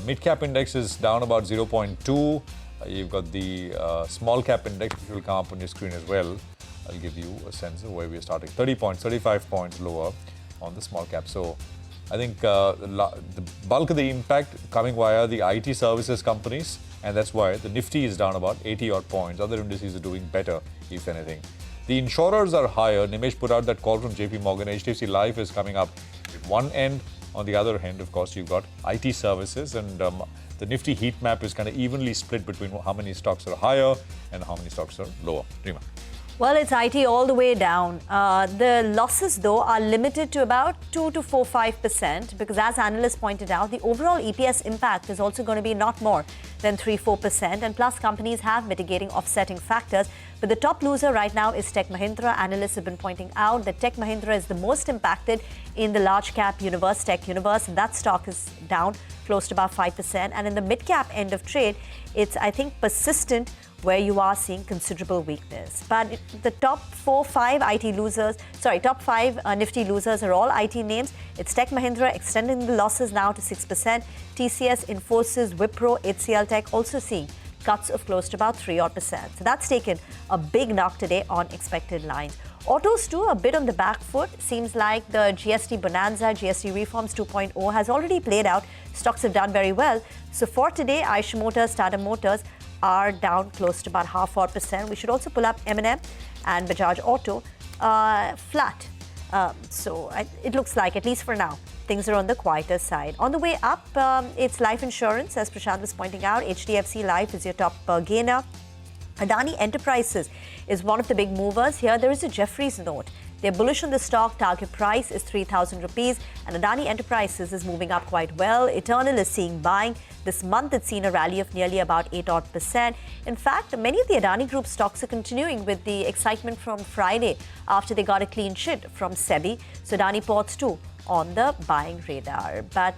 Mid-cap index is down about 0.2. You've got the small cap index, which will come up on your screen as well. I'll give you a sense of where we're starting. 30 points, 35 points lower on the small cap. So I think the bulk of the impact coming via the IT services companies, and that's why the Nifty is down about 80 odd points. Other indices are doing better, if anything. The insurers are higher. Nimesh put out that call from JP Morgan. HDFC Life is coming up at one end. On the other hand, of course, you've got IT services, and the Nifty heat map is kind of evenly split between how many stocks are higher and how many stocks are lower. Rima. Well, it's IT all the way down. The losses, though, are limited to about 2 to 4-5% because, as analysts pointed out, the overall EPS impact is also going to be not more than 3-4%. And plus, companies have mitigating offsetting factors. But the top loser right now is Tech Mahindra. Analysts have been pointing out that Tech Mahindra is the most impacted in the large cap universe, tech universe. And that stock is down close to about 5%. And in the mid cap end of trade, it's, I think, persistent, where you are seeing considerable weakness. But the top 5 Nifty losers are all IT names. It's Tech Mahindra extending the losses now to 6%. TCS, Infosys, Wipro, HCL Tech also seeing cuts of close to about 3%. So that's taken a big knock today on expected lines. Autos too, a bit on the back foot. Seems like the GST bonanza, GST reforms 2.0 has already played out. Stocks have done very well. So for today, Eicher Motors, Tata Motors are down close to about 0.5%. We should also pull up M&M and Bajaj Auto flat. So it looks like, at least for now, things are on the quieter side. On the way up, it's life insurance, as Prashant was pointing out. HDFC Life is your top gainer. Adani Enterprises is one of the big movers. Here, there is a Jefferies note. They're bullish on the stock. Target price is 3,000 rupees. And Adani Enterprises is moving up quite well. Eternal is seeing buying. This month, it's seen a rally of nearly about 8%. In fact, many of the Adani Group stocks are continuing with the excitement from Friday after they got a clean sheet from SEBI. So Adani Ports too on the buying radar. But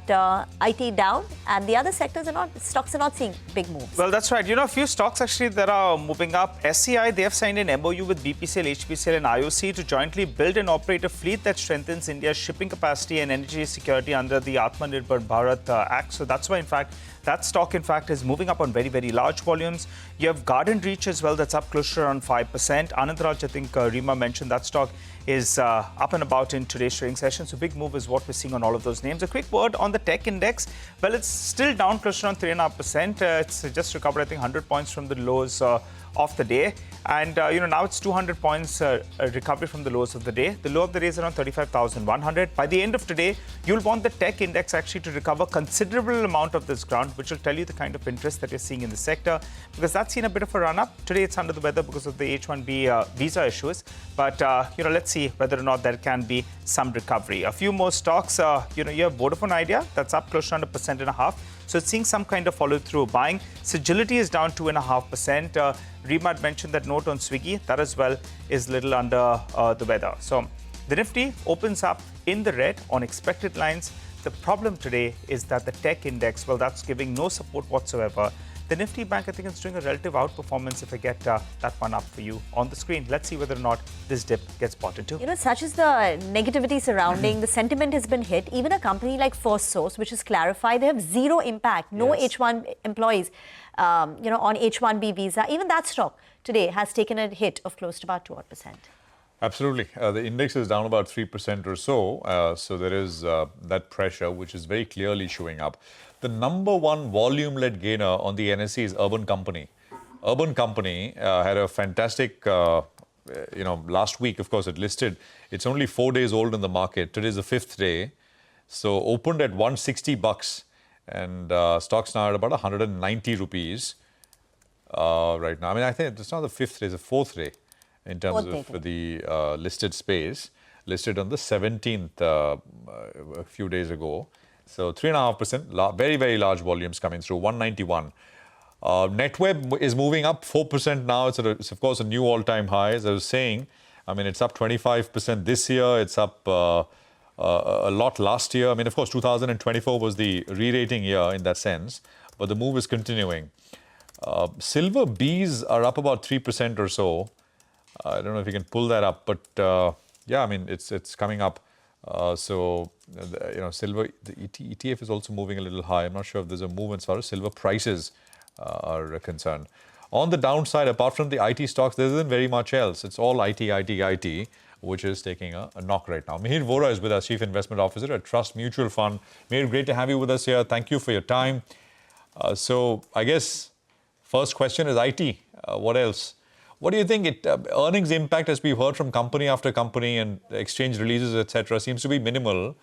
IT down, and the other sectors stocks are not seeing big moves. Well, that's right. A few stocks actually that are moving up. SCI, they have signed an MOU with BPCL, HPCL and IOC to jointly build and operate a fleet that strengthens India's shipping capacity and energy security under the Atmanirbhar Bharat Act. So that's why, in fact, that stock, in fact, is moving up on very, very large volumes. You have Garden Reach as well, that's up close to around 5%. Anandraj, I think Rima mentioned that stock is up and about in today's trading session. So big move is what we're seeing on all of those names. A quick word on the tech index. Well, it's still down close to around 3.5%. It's just recovered, I think, 100 points from the lows of the day. And, now it's 200 points recovery from the lows of the day. The low of the day is around 35,100. By the end of today, you'll want the tech index actually to recover considerable amount of this ground, which will tell you the kind of interest that you're seeing in the sector, because that's seen a bit of a run-up. Today, it's under the weather because of the H-1B visa issues. But, let's see whether or not there can be some recovery. A few more stocks, you have Vodafone Idea, that's up close to under 1.5%. So it's seeing some kind of follow-through buying. Sagility is down 2.5%. Rima had mentioned that note on Swiggy, that as well is little under the weather. So the Nifty opens up in the red on expected lines. The problem today is that the tech index, well, that's giving no support whatsoever. The Nifty Bank, I think, is doing a relative outperformance if I get that one up for you on the screen. Let's see whether or not this dip gets bought into. Such as the negativity surrounding, the sentiment has been hit. Even a company like First Source, which is clarified, they have zero impact, no H1 employees, on H1B visa. Even that stock today has taken a hit of close to about 2%. Absolutely. The index is down about 3% or so. So there is that pressure, which is very clearly showing up. The number one volume-led gainer on the NSE is Urban Company. Urban Company had a fantastic, last week, of course, it listed. It's only 4 days old in the market. Today is the 5th day. So opened at $160 and stocks now at about 190 rupees right now. I mean, I think it's not the 5th day, it's the 4th day in terms of the listed space. Listed on the 17th a few days ago. So 3.5%, very, very large volumes coming through, 191. NetWeb is moving up 4% now. It's of course a new all-time high. As I was saying, I mean, it's up 25% this year. It's up a lot last year. I mean, of course, 2024 was the re-rating year in that sense, but the move is continuing. Silver Bees are up about 3% or so. I don't know if you can pull that up, but yeah, I mean, it's coming up. Silver, the ETF is also moving a little high. I'm not sure if there's a move as far as silver prices are concerned. On the downside, apart from the IT stocks, there isn't very much else. It's all IT, which is taking a knock right now. Mihir Vora is with us, Chief Investment Officer at Trust Mutual Fund. Mihir, great to have you with us here. Thank you for your time. So I guess first question is IT. What else? What do you think? Earnings impact, as we've heard from company after company and exchange releases, etc., seems to be minimal.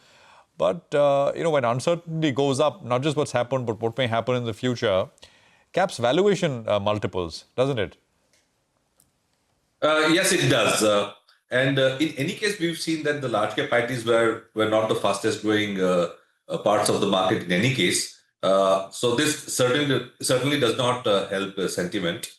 But, when uncertainty goes up, not just what's happened, but what may happen in the future, caps valuation multiples, doesn't it? Yes, it does. And in any case, we've seen that the large cap ITs were not the fastest growing parts of the market in any case. So this certainly does not help sentiment.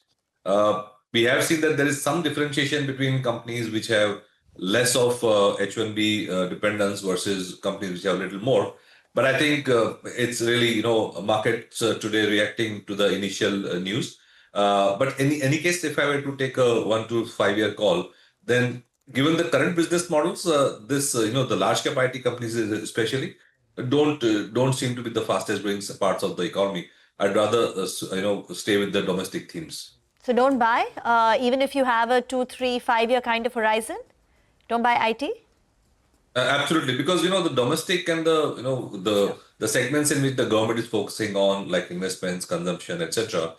We have seen that there is some differentiation between companies which have less of H1B dependence versus companies which have a little more. But I think it's really, markets today reacting to the initial news. But in any case, if I were to take a 1 to 5 year call, then given the current business models, the large cap IT companies especially don't seem to be the fastest growing parts of the economy. I'd rather, stay with the domestic themes. So don't buy, even if you have a 2, 3, 5 year kind of horizon? Don't buy IT? Absolutely, because the domestic and the segments in which the government is focusing on, like investments, consumption, etc.,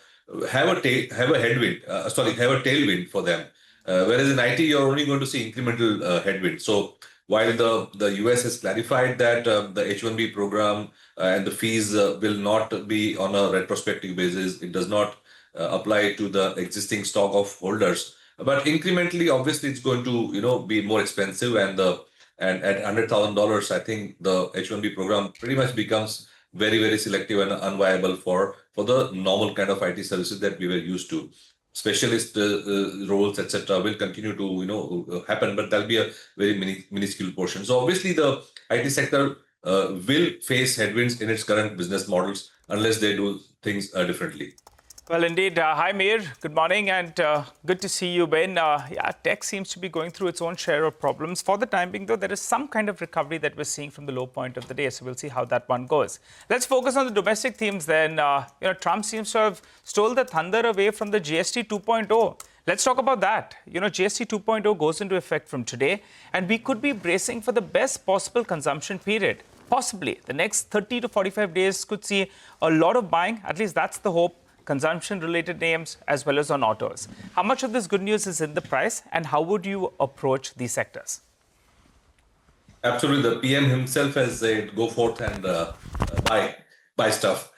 have a tailwind for them. Whereas in IT, you're only going to see incremental headwind. So while the US has clarified that the H1B program and the fees will not be on a retrospective basis, it does not apply to the existing stock of holders. But incrementally, obviously, it's going to be more expensive, and at $100,000, I think the H1B program pretty much becomes very, very selective and unviable for the normal kind of IT services that we were used to. Specialist roles, etc., will continue to happen, but that'll be a very minuscule portion. So obviously, the IT sector will face headwinds in its current business models unless they do things differently. Well, indeed. Hi, Mir. Good morning and good to see you, Ben. Yeah, tech seems to be going through its own share of problems. For the time being, though, there is some kind of recovery that we're seeing from the low point of the day. So we'll see how that one goes. Let's focus on the domestic themes then. Trump seems to have stole the thunder away from the GST 2.0. Let's talk about that. GST 2.0 goes into effect from today, and we could be bracing for the best possible consumption period. Possibly the next 30 to 45 days could see a lot of buying. At least that's the hope. Consumption-related names as well as on autos. How much of this good news is in the price, and how would you approach these sectors? Absolutely, the PM himself has said, "Go forth and buy stuff."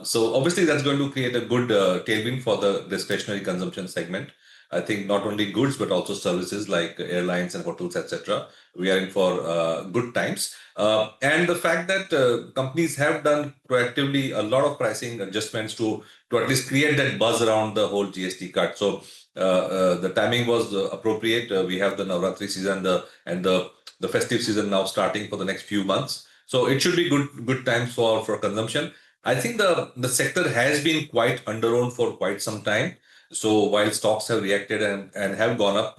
So obviously, that's going to create a good tailwind for the discretionary consumption segment. I think not only goods but also services like airlines and hotels, etc. We are in for good times. And the fact that companies have done proactively a lot of pricing adjustments to at least create that buzz around the whole GST cut. So the timing was appropriate. We have the Navratri season and the festive season now starting for the next few months. So it should be good times for consumption. I think the sector has been quite under-owned for quite some time. So while stocks have reacted and have gone up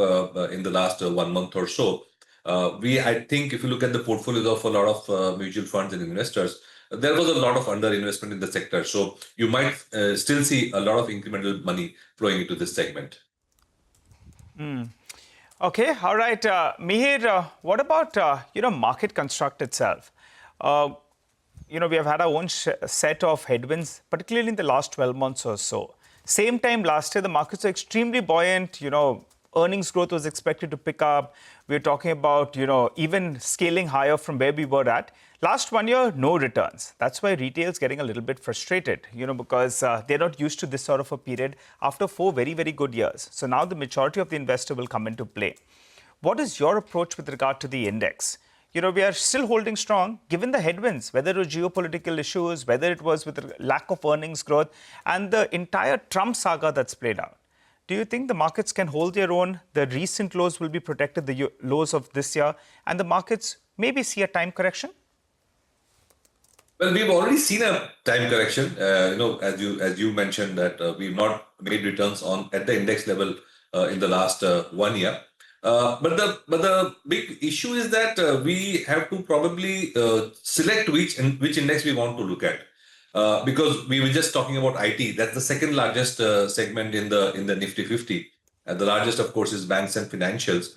in the last 1 month or so, I think if you look at the portfolios of a lot of mutual funds and investors, there was a lot of underinvestment in the sector. So you might still see a lot of incremental money flowing into this segment. Okay, all right. Mihir, what about, market construct itself? We have had our own set of headwinds, particularly in the last 12 months or so. Same time last year, the markets were extremely buoyant. Earnings growth was expected to pick up. We're talking about, even scaling higher from where we were at. Last 1 year, no returns. That's why retail is getting a little bit frustrated, because they're not used to this sort of a period after 4 very, very good years. So now the majority of the investor will come into play. What is your approach with regard to the index? We are still holding strong, given the headwinds, whether it was geopolitical issues, whether it was with the lack of earnings growth, and the entire Trump saga that's played out. Do you think the markets can hold their own? The recent lows will be protected, the lows of this year, and the markets maybe see a time correction? Well, we've already seen a time correction. As you mentioned that we've not made returns at the index level in the last 1 year. But the big issue is that we have to probably select which index we want to look at, because we were just talking about IT. That's the second largest segment in the Nifty 50. The largest, of course, is banks and financials.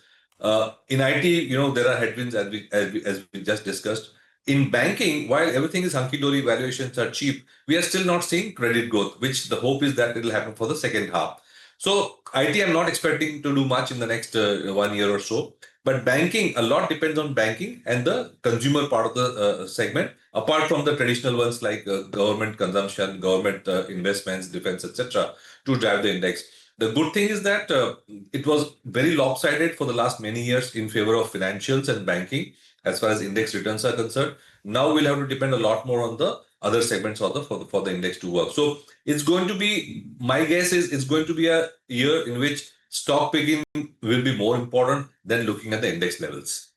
In IT, there are headwinds as we just discussed. In banking, while everything is hunky-dory, valuations are cheap, we are still not seeing credit growth, which the hope is that it will happen for the second half. So IT, I'm not expecting to do much in the next 1 year or so. But banking, a lot depends on banking and the consumer part of the segment, apart from the traditional ones like government consumption, government investments, defense, etc., to drive the index. The good thing is that it was very lopsided for the last many years in favor of financials and banking as far as index returns are concerned. Now we'll have to depend a lot more on the other segments for the index to work. So it's going to be, my guess is it's going to be a year in which stock picking will be more important than looking at the index levels.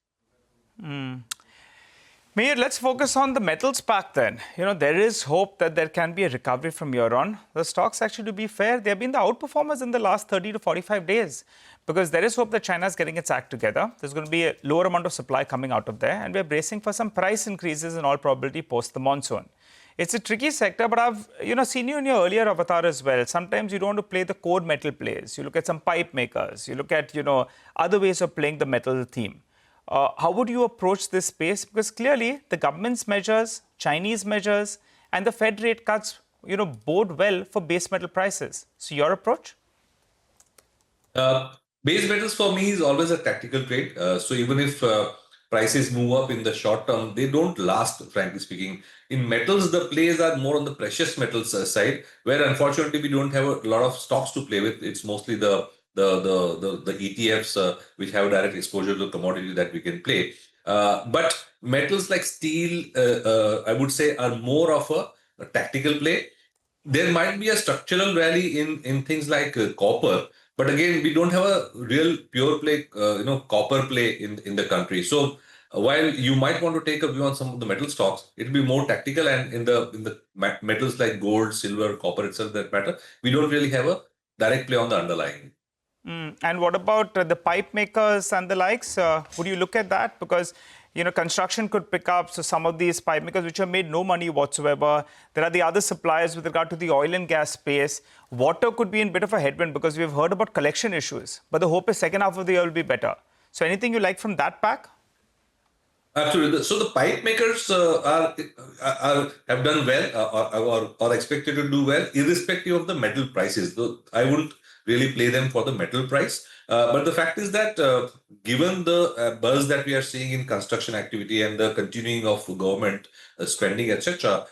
Meir, let's focus on the metals pack then. There is hope that there can be a recovery from here on. The stocks, actually, to be fair, they have been the outperformers in the last 30 to 45 days because there is hope that China is getting its act together. There's going to be a lower amount of supply coming out of there, and we're bracing for some price increases in all probability post the monsoon. It's a tricky sector, but I've seen you in your earlier avatar as well. Sometimes you don't want to play the core metal plays. You look at some pipe makers. You look at other ways of playing the metal theme. How would you approach this space? Because clearly the government's measures, Chinese measures, and the Fed rate cuts, bode well for base metal prices. So your approach? Base metals for me is always a tactical trade. So even if prices move up in the short term, they don't last, frankly speaking. In metals, the plays are more on the precious metals side, where unfortunately we don't have a lot of stocks to play with. It's mostly the ETFs which have direct exposure to the commodity that we can play. But metals like steel, I would say, are more of a tactical play. There might be a structural rally in things like copper, but again, we don't have a real pure play, copper play in the country. So While you might want to take a view on some of the metal stocks, it will be more tactical, and in the metals like gold, silver, copper itself that matter, we don't really have a direct play on the underlying. And what about the pipe makers and the likes? Would you look at that? Because, construction could pick up. So some of these pipe makers which have made no money whatsoever. There are the other suppliers with regard to the oil and gas space. Water could be in a bit of a headwind because we've heard about collection issues. But the hope is second half of the year will be better. So anything you like from that pack? Absolutely. So the pipe makers have done well or expected to do well, irrespective of the metal prices. Though I wouldn't really play them for the metal price. But the fact is that given the buzz that we are seeing in construction activity and the continuing of government spending, etc.,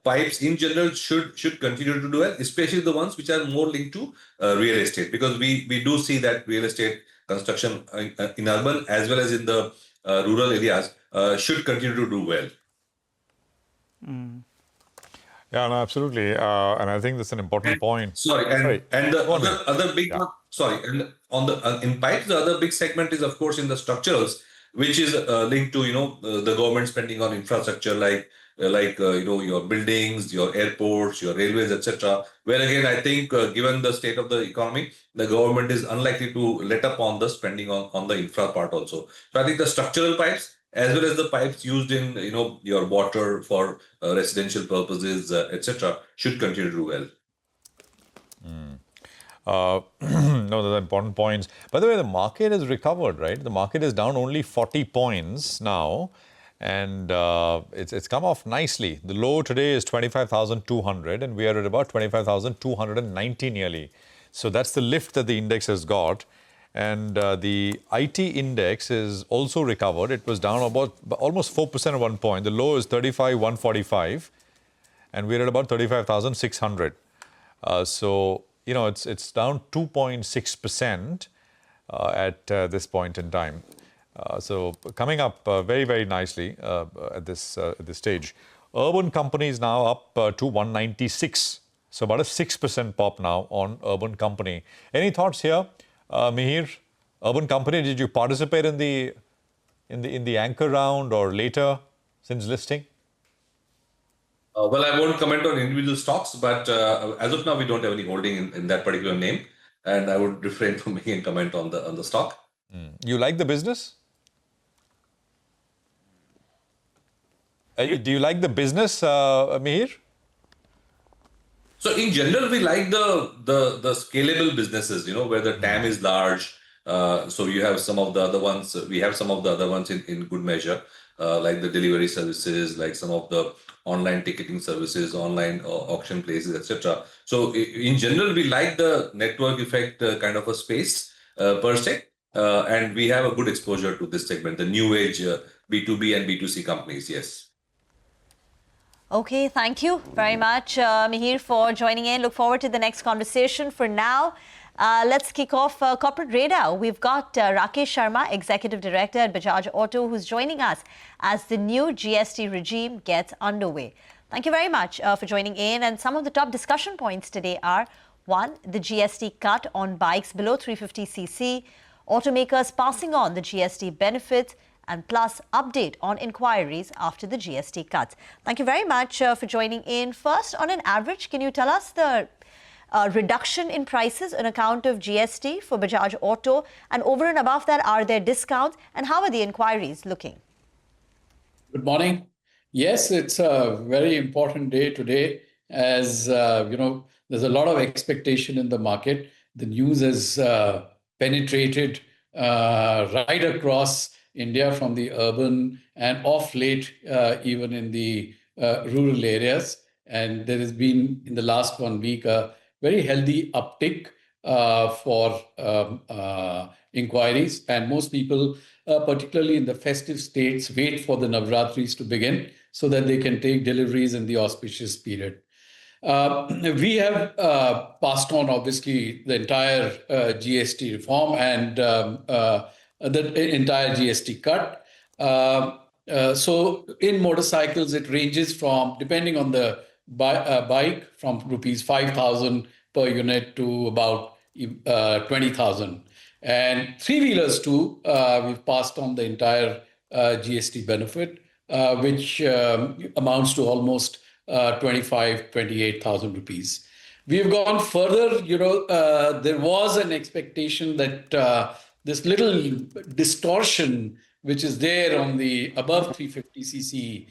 pipes in general should continue to do well, especially the ones which are more linked to real estate, because we do see that real estate construction in urban as well as in the rural areas should continue to do well. Yeah, no, absolutely. And I think that's an important point. And the other big one, and on the in pipes, the other big segment is, of course, in the structurals, which is linked to the government spending on infrastructure like your buildings, your airports, your railways, etc. Where again, I think given the state of the economy, the government is unlikely to let up on the spending on the infra part also. So I think the structural pipes, as well as the pipes used in your water for residential purposes, etc., should continue to do well. No, those are important points. By the way, the market has recovered, right? The market is down only 40 points now, and it's come off nicely. The low today is 25,200, and we are at about 25,290 nearly. So that's the lift that the index has got. And the IT index is also recovered. It was down about almost 4% at one point. The low is 35,145, and we're at about 35,600. So, it's down 2.6% at this point in time. So coming up very, very nicely at this stage. Urban companies now up to 196. So about a 6% pop now on urban company. Any thoughts here? Mihir, urban company, did you participate in the anchor round or later since listing? Well, I won't comment on individual stocks, but as of now, we don't have any holding in that particular name, and I would refrain from making a comment on the stock. You like the business? Do you like the business, Mihir? So in general, we like the scalable businesses, where the TAM is large. So you have some of the other ones. We have some of the other ones in good measure, like the delivery services, like some of the online ticketing services, online auction places, etc. So in general, we like the network effect kind of a space per se, and we have a good exposure to this segment, the new age B2B and B2C companies. Yes. Okay, thank you very much, Mihir, for joining in. Look forward to the next conversation. For now, let's kick off Corporate Radar. We've got Rakesh Sharma, Executive Director at Bajaj Auto, who's joining us as the new GST regime gets underway. Thank you very much for joining in. And some of the top discussion points today are, 1, the GST cut on bikes below 350cc, automakers passing on the GST benefits, and plus update on inquiries after the GST cuts. Thank you very much for joining in. First, on an average, can you tell us the reduction in prices on account of GST for Bajaj Auto? And over and above that, are there discounts? And how are the inquiries looking? Good morning. Yes, it's a very important day today, as there's a lot of expectation in the market. The news has penetrated right across India, from the urban and off late even in the rural areas. And there has been, in the last 1 week, a very healthy uptick for inquiries. And most people, particularly in the festive states, wait for the Navratris to begin so that they can take deliveries in the auspicious period. We have passed on, obviously, the entire GST reform and the entire GST cut. So in motorcycles, it ranges from, depending on the bike, from rupees 5,000 per unit to about 20,000. And three-wheelers too, we've passed on the entire GST benefit, which amounts to almost 28,000 rupees. We've gone further. There was an expectation that this little distortion, which is there on the above 350cc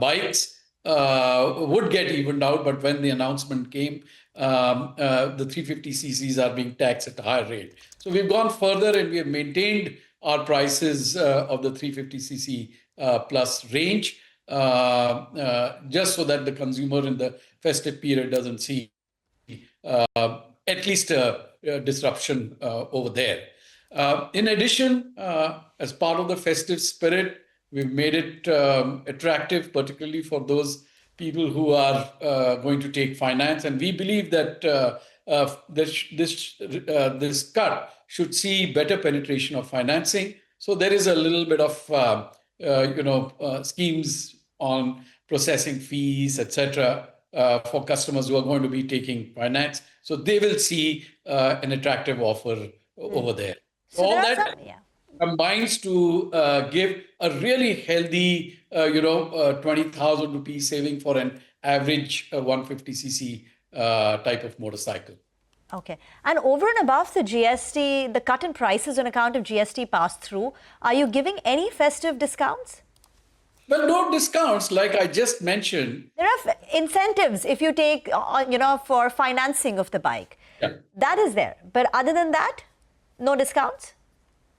bikes, would get evened out. But when the announcement came, the 350cc's are being taxed at a higher rate. So we've gone further and we have maintained our prices of the 350cc plus range, just so that the consumer in the festive period doesn't see at least a disruption over there. In addition, as part of the festive spirit, we've made it attractive, particularly for those people who are going to take finance. And we believe that this cut should see better penetration of financing. So there is a little bit of schemes on processing fees, etc., for customers who are going to be taking finance. So they will see an attractive offer over there. So all that combines to give a really healthy, 20,000 rupees saving for an average 150cc type of motorcycle. Okay. And over and above the GST, the cut in prices on account of GST pass-through, are you giving any festive discounts? Well, no discounts, like I just mentioned. There are incentives if you take, for financing of the bike. Yeah. That is there. But other than that, no discounts?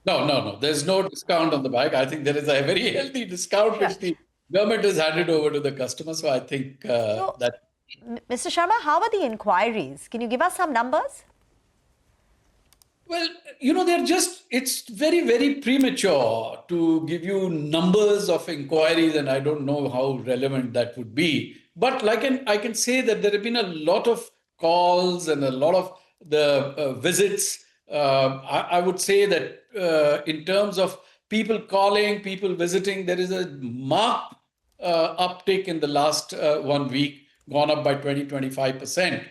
No. There's no discount on the bike. I think there is a very healthy discount which the government has handed over to the customer. So I think that... Mr. Sharma, how are the inquiries? Can you give us some numbers? Well, it's very, very premature to give you numbers of inquiries, and I don't know how relevant that would be. But I can say that there have been a lot of calls and a lot of the visits. I would say that in terms of people calling, people visiting, there is a marked uptick in the last 1 week, gone up by 20-25%.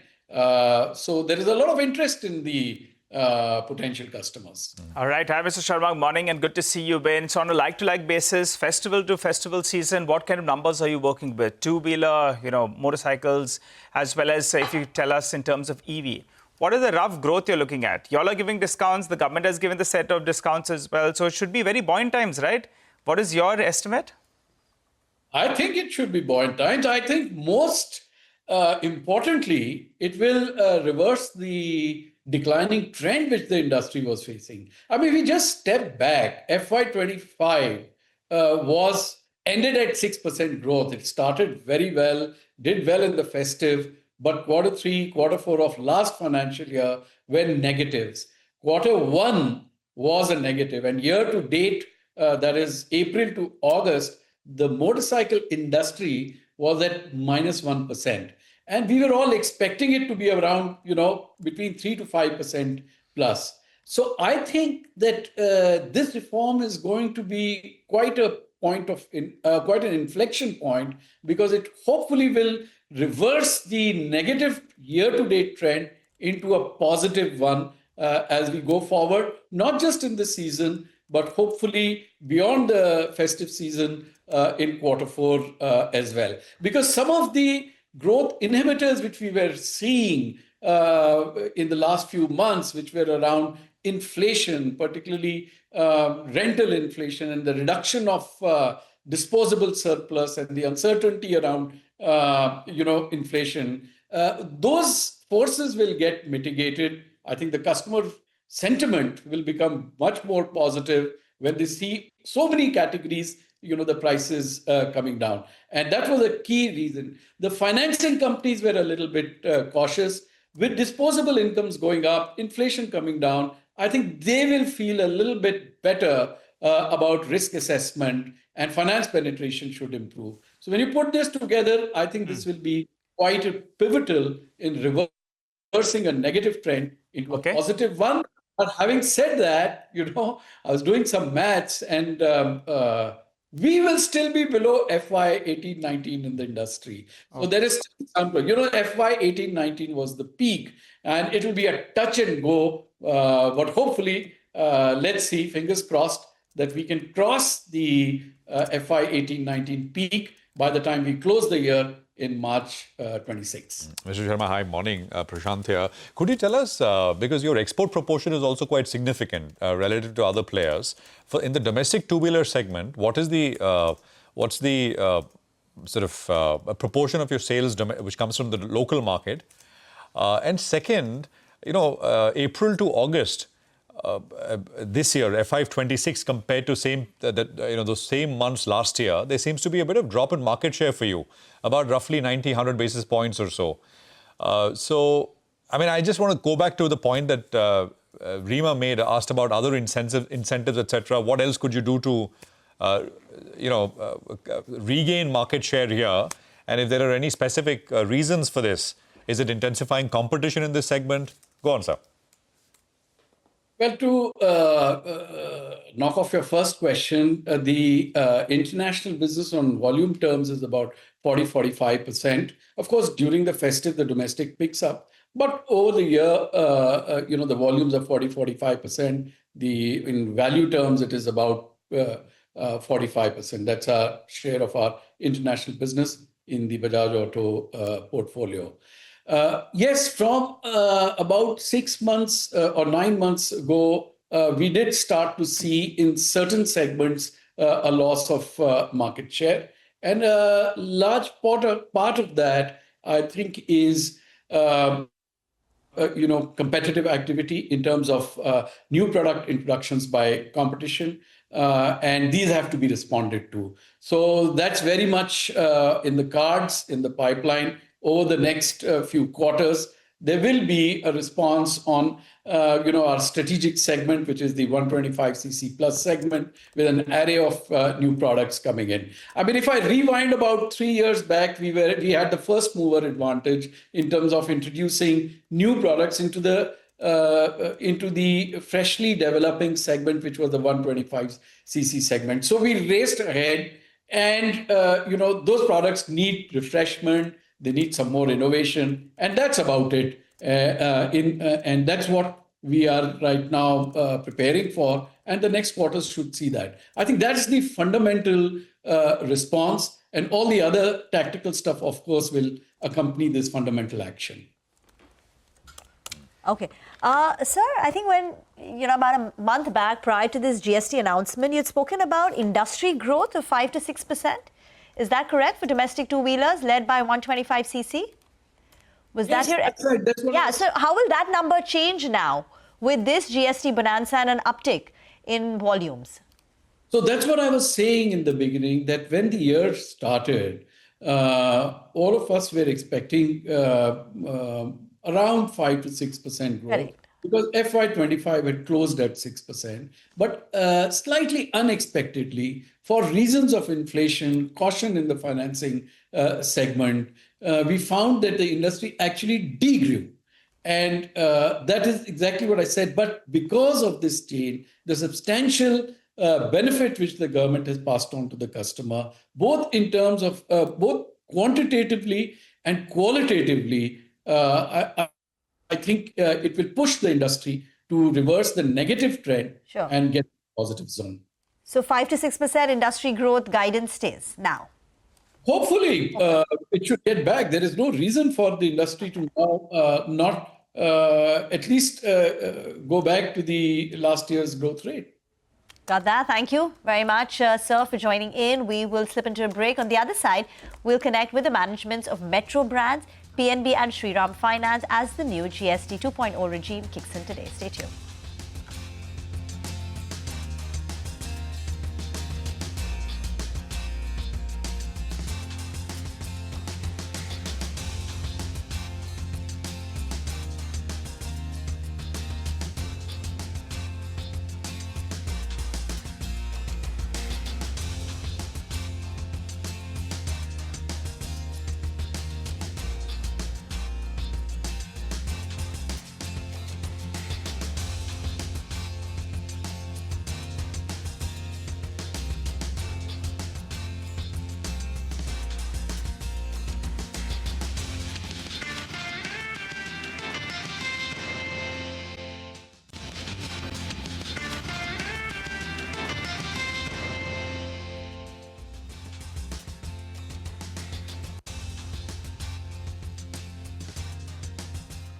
So there is a lot of interest in the potential customers. All right. Hi, Mr. Sharma. Morning and good to see you, Ben. So on a like-to-like basis, festival to festival season, what kind of numbers are you working with? Two-wheeler, motorcycles, as well as if you tell us in terms of EV. What is the rough growth you're looking at? Y'all are giving discounts. The government has given the set of discounts as well. So it should be very buoyant times, right? What is your estimate? I think it should be buoyant times. I think most importantly, it will reverse the declining trend which the industry was facing. I mean, we just stepped back. FY25 ended at 6% growth. It started very well, did well in the festive, but quarter 3, quarter 4 of last financial year were negatives. Quarter 1 was a negative, and year to date, that is April to August, the motorcycle industry was at -1%. And we were all expecting it to be around, between 3 to 5% plus. So I think that this reform is going to be quite an inflection point, because it hopefully will reverse the negative year-to-date trend into a positive one as we go forward, not just in the season, but hopefully beyond the festive season in quarter 4 as well. Because some of the growth inhibitors which we were seeing in the last few months, which were around inflation, particularly rental inflation, and the reduction of disposable surplus and the uncertainty around inflation, those forces will get mitigated. I think the customer sentiment will become much more positive when they see so many categories, the prices coming down. And that was a key reason. The financing companies were a little bit cautious. With disposable incomes going up, inflation coming down, I think they will feel a little bit better about risk assessment, and finance penetration should improve. So when you put this together, I think this will be quite pivotal in reversing a negative trend into a positive one. But having said that, I was doing some maths, and we will still be below FY 18-19 in the industry. So there is some, FY 18-19 was the peak, and it will be a touch and go. But hopefully, let's see, fingers crossed, that we can cross the FY 18-19 peak by the time we close the year in March 26. Mr. Sharma, hi, morning. Prashant here. Could you tell us, because your export proportion is also quite significant relative to other players, in the domestic two-wheeler segment, what's the sort of a proportion of your sales which comes from the local market? And second, April to August this year, FY26 compared to those same months last year, there seems to be a bit of drop in market share for you, about roughly 90-100 basis points or so. I just want to go back to the point that Rima asked about other incentives, etc. What else could you do to regain market share here? And if there are any specific reasons for this, is it intensifying competition in this segment? Go on, sir. Well, to knock off your first question, the international business on volume terms is about 40-45%. Of course, during the festive, the domestic picks up. But over the year, the volumes are 40-45%. In value terms, it is about 45%. That's our share of our international business in the Bajaj Auto portfolio. Yes, from about 6 months or 9 months ago, we did start to see in certain segments a loss of market share. And a large part of that, I think, is competitive activity in terms of new product introductions by competition. And these have to be responded to. So that's very much in the cards, in the pipeline. Over the next few quarters, there will be a response on our strategic segment, which is the 125cc plus segment, with an array of new products coming in. If I rewind about 3 years back, we had the first mover advantage in terms of introducing new products into the freshly developing segment, which was the 125cc segment. So we raced ahead, and those products need refreshment. They need some more innovation, and that's about it. And that's what we are right now preparing for, and the next quarters should see that. I think that's the fundamental response, and all the other tactical stuff, of course, will accompany this fundamental action. Okay. Sir, I think when, about a month back prior to this GST announcement, you had spoken about industry growth of 5 to 6%. Is that correct for domestic two-wheelers led by 125cc? Was yes, that your... That's right. That's what so how will that number change now with this GST bonanza and an uptick in volumes? So that's what I was saying in the beginning, that when the year started, all of us were expecting around 5 to 6% growth. Correct. Because FY25 had closed at 6%, but slightly unexpectedly, for reasons of inflation, caution in the financing segment, we found that the industry actually degrew. And that is exactly what I said. But because of this change, the substantial benefit which the government has passed on to the customer, both in terms of both quantitatively and qualitatively, I think it will push the industry to reverse the negative trend and get a positive zone. So 5 to 6% industry growth guidance stays now? Hopefully, it should get back. There is no reason for the industry to now not at least go back to the last year's growth rate. Got that. Thank you very much, sir, for joining in. We will slip into a break. On the other side, we'll connect with the managements of Metro Brands, PNB and Shriram Finance as the new GST 2.0 regime kicks in today. Stay tuned.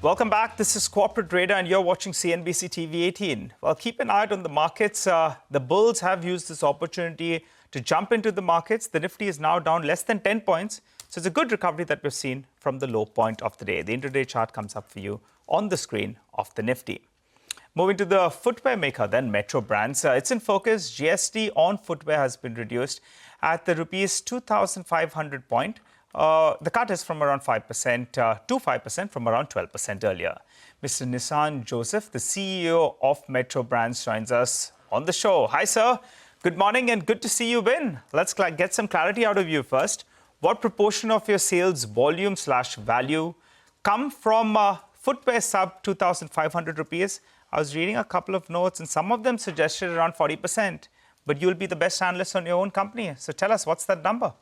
Welcome back. This is Corporate Radar and you're watching CNBC TV18. Well, keep an eye out on the markets. The bulls have used this opportunity to jump into the markets. The Nifty is now down less than 10 points. So it's a good recovery that we've seen from the low point of the day. The intraday chart comes up for you on the screen of the Nifty. Moving to the footwear maker, then Metro Brands. It's in focus. GST on footwear has been reduced at the rupees 2,500 point. The cut is from around 5% to 5% from around 12% earlier. Mr. Nissan Joseph, the CEO of Metro Brands, joins us on the show. Hi, sir. Good morning and good to see you, Ben. Let's get some clarity out of you first. What proportion of your sales volume/value come from footwear sub 2,500 rupees? I was reading a couple of notes and some of them suggested around 40%. But you'll be the best analyst on your own company. So tell us, what's that number?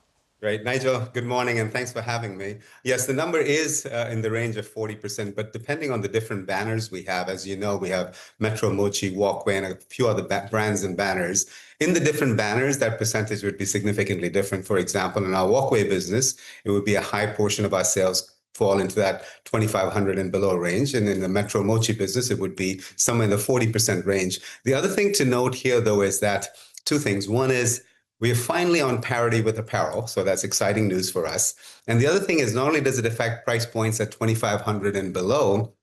Right. Nigel, good morning, and thanks for having me. Yes, the number is in the range of 40%, but depending on the different banners we have, as you know, we have Metro, Mochi, Walkway, and a few other brands and banners. In the different banners, that percentage would be significantly different. For example, in our Walkway business, it would be a high portion of our sales fall into that 2,500 and below range. And in the Metro Mochi business, it would be somewhere in the 40% range. The other thing to note here, though, is that two things. One is, we are finally on parity with apparel, so that's exciting news for us. And the other thing is, not only does it affect price points at 2,500 and below,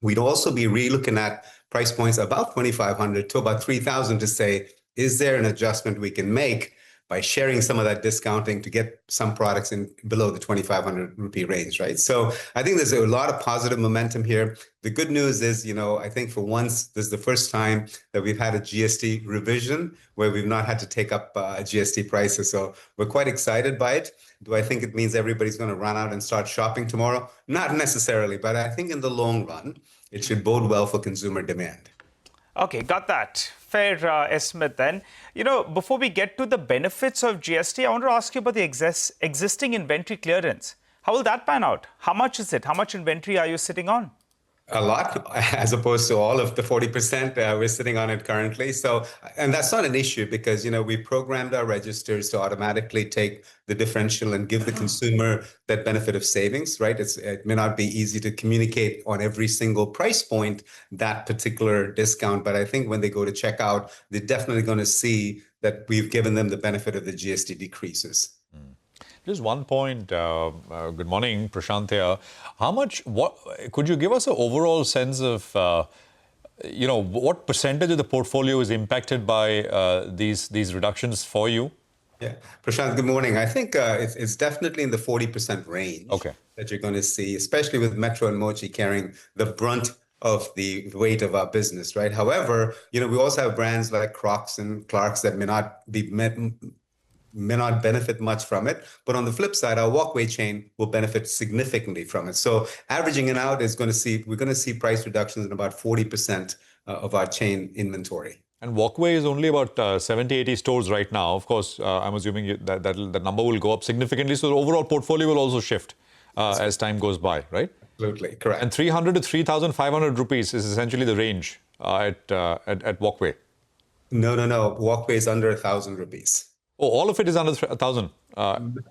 we'd also be re-looking at price points above 2,500 to about 3,000 to say, is there an adjustment we can make by sharing some of that discounting to get some products in below the 2,500 rupee range, right? So I think there's a lot of positive momentum here. The good news is, I think for once, this is the first time that we've had a GST revision where we've not had to take up GST prices. So we're quite excited by it. Do I think it means everybody's going to run out and start shopping tomorrow? Not necessarily, but I think in the long run, it should bode well for consumer demand. Okay, got that. Fair estimate then. Before we get to the benefits of GST, I want to ask you about the existing inventory clearance. How will that pan out? How much is it? How much inventory are you sitting on? A lot, as opposed to all of the 40% we're sitting on it currently. So, and that's not an issue because, we programmed our registers to automatically take the differential and give the consumer that benefit of savings, right? It may not be easy to communicate on every single price point that particular discount, but I think when they go to checkout, they're definitely going to see that we've given them the benefit of the GST decreases. Just one point. Good morning, Prashant here. What could you give us an overall sense of, what percentage of the portfolio is impacted by these reductions for you? Yeah, Prashant, good morning. I think it's definitely in the 40% range that you're going to see, especially with Metro and Mochi carrying the brunt of the weight of our business, right? However, we also have brands like Crocs and Clarks that may not benefit much from it. But on the flip side, our Walkway chain will benefit significantly from it. So averaging it out we're going to see price reductions in about 40% of our chain inventory. And Walkway is only about 70, 80 stores right now. Of course, I'm assuming that number will go up significantly. So the overall portfolio will also shift as time goes by, right? Absolutely, correct. And 300 to 3,500 rupees is essentially the range at Walkway. No. Walkway is under 1,000 rupees. Oh, all of it is under 1,000?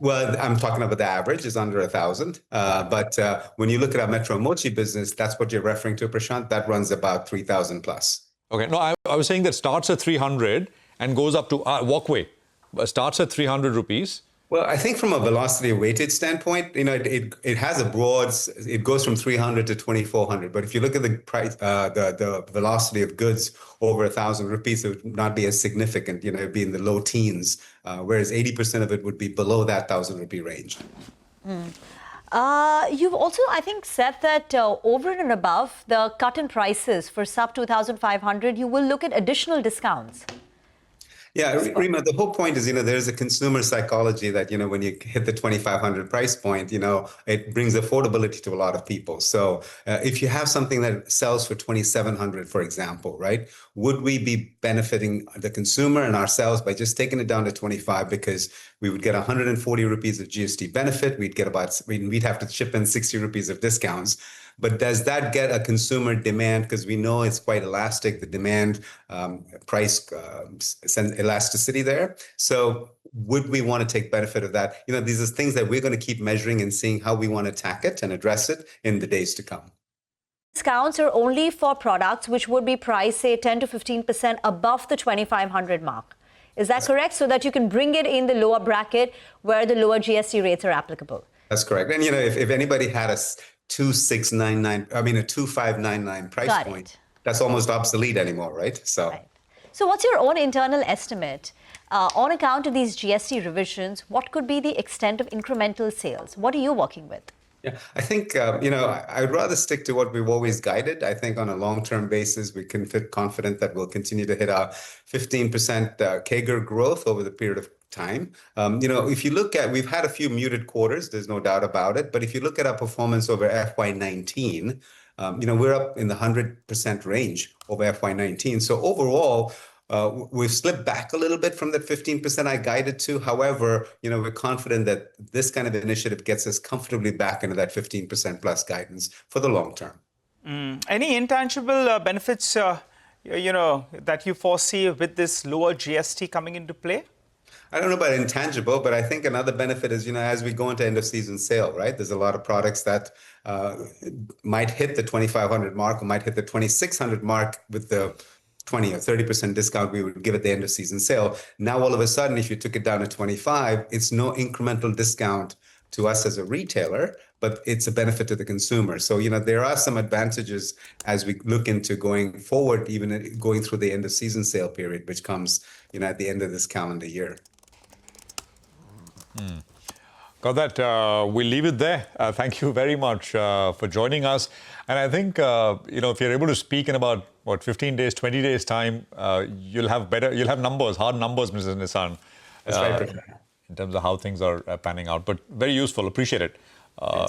Well, I'm talking about the average is under 1,000. But when you look at our Metro Mochi business, that's what you're referring to, Prashant. That runs about 3,000 plus. Okay. No, I was saying that starts at 300 and goes up to Walkway. Starts at 300 rupees. Well, I think from a velocity weighted standpoint, it has a broad, it goes from 300 to 2,400. But if you look at the price, the velocity of goods over 1,000 rupees, it would not be as significant. It'd be in the low teens, whereas 80% of it would be below that 1,000 rupee range. You've also, I think, said that over and above the cut in prices for sub 2,500, you will look at additional discounts. Yeah, Rima, the whole point is, there's a consumer psychology that, when you hit the 2,500 price point, it brings affordability to a lot of people. So if you have something that sells for 2,700, for example, right, would we be benefiting the consumer and ourselves by just taking it down to 25 because we would get 140 rupees of GST benefit, we'd have to chip in 60 rupees of discounts. But does that get a consumer demand? Because we know it's quite elastic, the demand price elasticity there. So would we want to take benefit of that? These are things that we're going to keep measuring and seeing how we want to attack it and address it in the days to come. Discounts are only for products which would be priced, say, 10 to 15% above the 2,500 mark. Is that correct? So that you can bring it in the lower bracket where the lower GST rates are applicable. That's correct. And, if anybody had a 2599 price point, that's almost obsolete anymore, right? So. Right. So what's your own internal estimate? On account of these GST revisions, what could be the extent of incremental sales? What are you working with? Yeah, I think, I'd rather stick to what we've always guided. I think on a long-term basis, we can feel confident that we'll continue to hit our 15% CAGR growth over the period of time. If you look at, we've had a few muted quarters, there's no doubt about it. But if you look at our performance over FY19, we're up in the 100% range over FY19. So overall, we've slipped back a little bit from that 15% I guided to. However, we're confident that this kind of initiative gets us comfortably back into that 15% plus guidance for the long term. Any intangible benefits, that you foresee with this lower GST coming into play? I don't know about intangible, but I think another benefit is, as we go into end of season sale, right? There's a lot of products that might hit the 2,500 mark or might hit the 2,600 mark with the 20 or 30% discount we would give at the end of season sale. Now, all of a sudden, if you took it down to 25, it's no incremental discount to us as a retailer, but it's a benefit to the consumer. So, there are some advantages as we look into going forward, even going through the end of season sale period, which comes, at the end of this calendar year. Got that. We'll leave it there. Thank you very much for joining us. And I think, if you're able to speak in about, 15 days, 20 days time, you'll have numbers, hard numbers, Mrs. Nissan. That's right. In terms of how things are panning out. But very useful. Appreciate it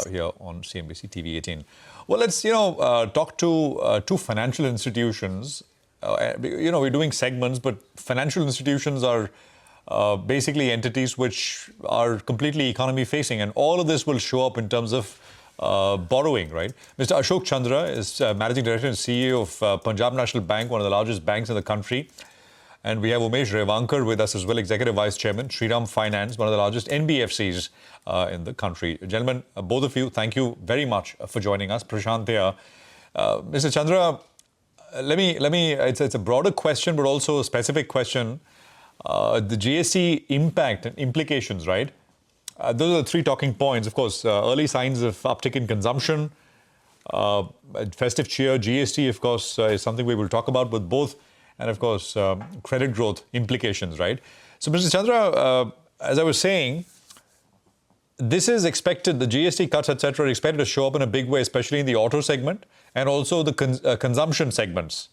here on CNBC-TV18. Well, let's, talk to two financial institutions. We're doing segments, but financial institutions are basically entities which are completely economy facing, and all of this will show up in terms of borrowing, right? Mr. Ashok Chandra is Managing Director and CEO of Punjab National Bank, one of the largest banks in the country. And we have Umesh Revankar with us as well, Executive Vice Chairman, Shriram Finance, one of the largest NBFCs in the country. Gentlemen, both of you, thank you very much for joining us. Prashant here. Mr. Chandra, let me. It's a broader question, but also a specific question. The GST impact and implications, right? Those are the three talking points. Of course, early signs of uptick in consumption, festive cheer, GST, of course, is something we will talk about with both, and of course, credit growth implications, right? So, Mr. Chandra, as I was saying, this is expected, the GST cuts, etc., are expected to show up in a big way, especially in the auto segment and also the consumption segments.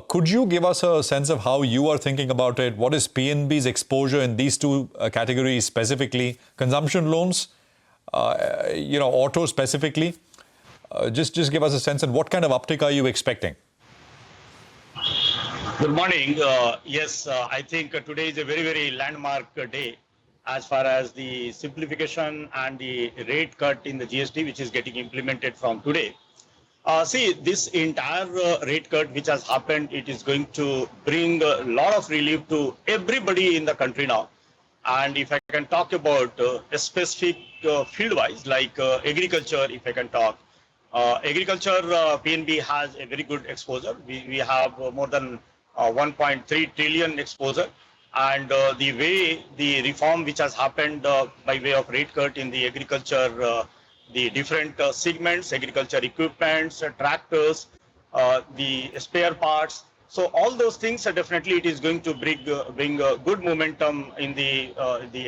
Could you give us a sense of how you are thinking about it? What is PNB's exposure in these two categories specifically? Consumption loans, auto specifically? Just give us a sense, and what kind of uptick are you expecting? Good morning. Yes, I think today is a very, very landmark day as far as the simplification and the rate cut in the GST, which is getting implemented from today. See, this entire rate cut which has happened, it is going to bring a lot of relief to everybody in the country now. And if I can talk about a specific field-wise, like agriculture, if I can talk. Agriculture, PNB has a very good exposure. We have more than 1.3 trillion exposure. And the way the reform which has happened by way of rate cut in the agriculture, the different segments, agriculture equipments, tractors, the spare parts. So all those things are definitely, it is going to bring good momentum in the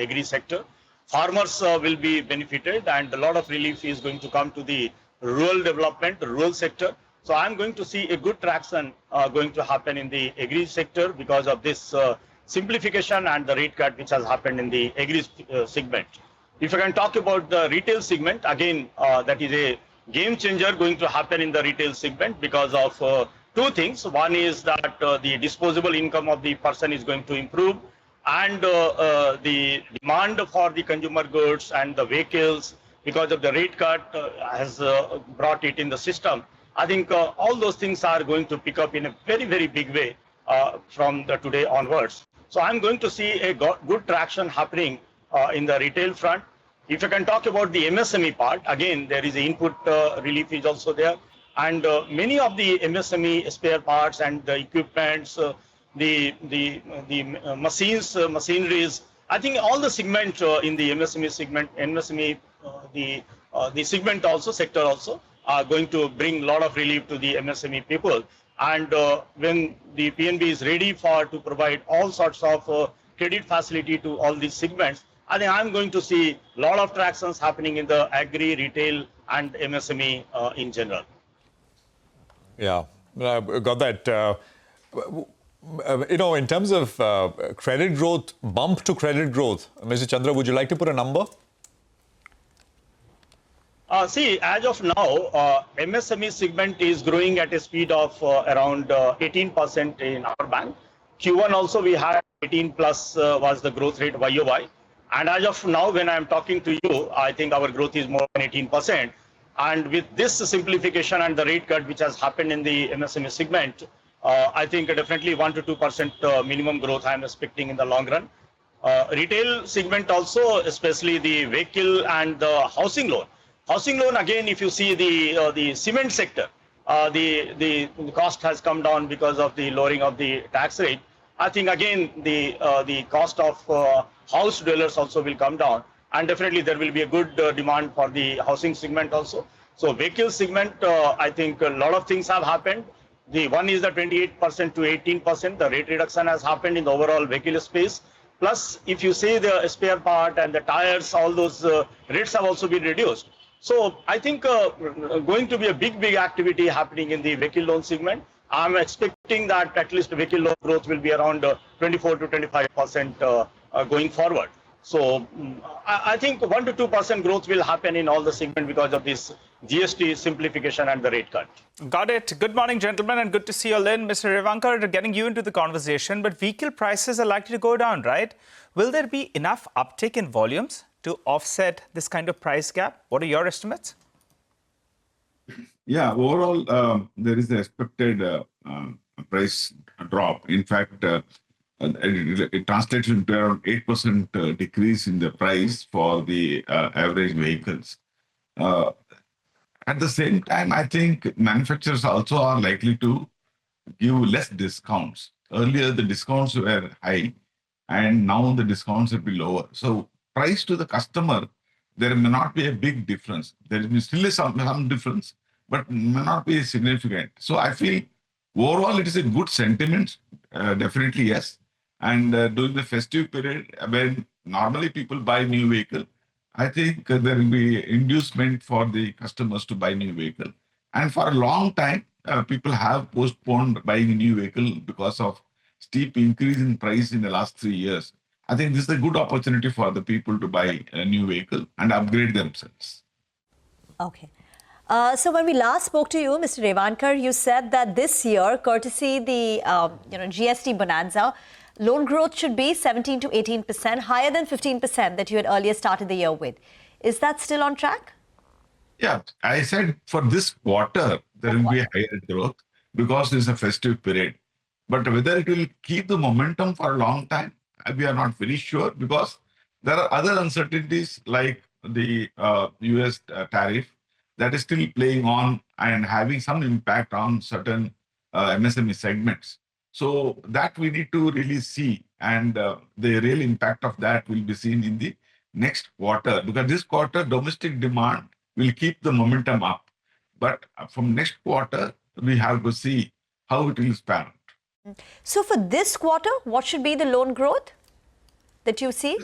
agri sector. Farmers will be benefited, and a lot of relief is going to come to the rural development, the rural sector. So I'm going to see a good traction going to happen in the agri sector because of this simplification and the rate cut which has happened in the agri segment. If I can talk about the retail segment, again, that is a game changer going to happen in the retail segment because of two things. One is that the disposable income of the person is going to improve, and the demand for the consumer goods and the vehicles because of the rate cut has brought it in the system. I think all those things are going to pick up in a very, very big way from today onwards. So I'm going to see a good traction happening in the retail front. If I can talk about the MSME part, again, there is input relief is also there. And many of the MSME spare parts and the equipments, the machines, machineries, I think all the segment in the MSME segment, the segment also, sector also, are going to bring a lot of relief to the MSME people. And when the PNB is ready to provide all sorts of credit facility to all these segments, I think I'm going to see a lot of tractions happening in the agri, retail, and MSME in general. Yeah, got that. In terms of credit growth, bump to credit growth, Mr. Chandra, would you like to put a number? See, as of now, MSME segment is growing at a speed of around 18% in our bank. Q1 also we had 18 plus was the growth rate YOY. And as of now, when I'm talking to you, I think our growth is more than 18%. And with this simplification and the rate cut which has happened in the MSME segment, I think definitely 1 to 2% minimum growth I'm expecting in the long run. Retail segment also, especially the vehicle and the housing loan. Housing loan, again, if you see the cement sector, the cost has come down because of the lowering of the tax rate. I think again the cost of house dwellers also will come down, and definitely there will be a good demand for the housing segment also. So vehicle segment, I think a lot of things have happened. The one is the 28% to 18%. The rate reduction has happened in the overall vehicle space. Plus, if you say the spare part and the tires, all those rates have also been reduced. So I think going to be a big activity happening in the vehicle loan segment. I'm expecting that at least vehicle loan growth will be around 24 to 25% going forward. So I think 1 to 2% growth will happen in all the segment because of this GST simplification and the rate cut. Got it. Good morning, gentlemen, and good to see you all in. Mr. Revankar, getting you into the conversation, but vehicle prices are likely to go down, right? Will there be enough uptick in volumes to offset this kind of price gap? What are your estimates? Yeah, overall, there is the expected price drop. In fact, it translates into around 8% decrease in the price for the average vehicles. At the same time, I think manufacturers also are likely to give less discounts. Earlier, the discounts were high, and now the discounts will be lower. So price to the customer, there may not be a big difference. There will still some difference, but may not be significant. So I feel overall it is a good sentiment, definitely yes. And during the festive period, when normally people buy new vehicle, I think there will be inducement for the customers to buy new vehicle. And for a long time, people have postponed buying a new vehicle because of steep increase in price in the last 3 years. I think this is a good opportunity for the people to buy a new vehicle and upgrade themselves. Okay. So when we last spoke to you, Mr. Revankar, you said that this year, courtesy the GST bonanza, loan growth should be 17 to 18%, higher than 15% that you had earlier started the year with. Is that still on track? Yeah, I said for this quarter, there will be a higher growth because it's a festive period. But whether it will keep the momentum for a long time, we are not very sure because there are other uncertainties like the US tariff that is still playing on and having some impact on certain MSME segments. So that we need to really see, and the real impact of that will be seen in the next quarter, because this quarter domestic demand will keep the momentum up. But from next quarter, we have to see how it will span out. So for this quarter, what should be the loan growth that you see?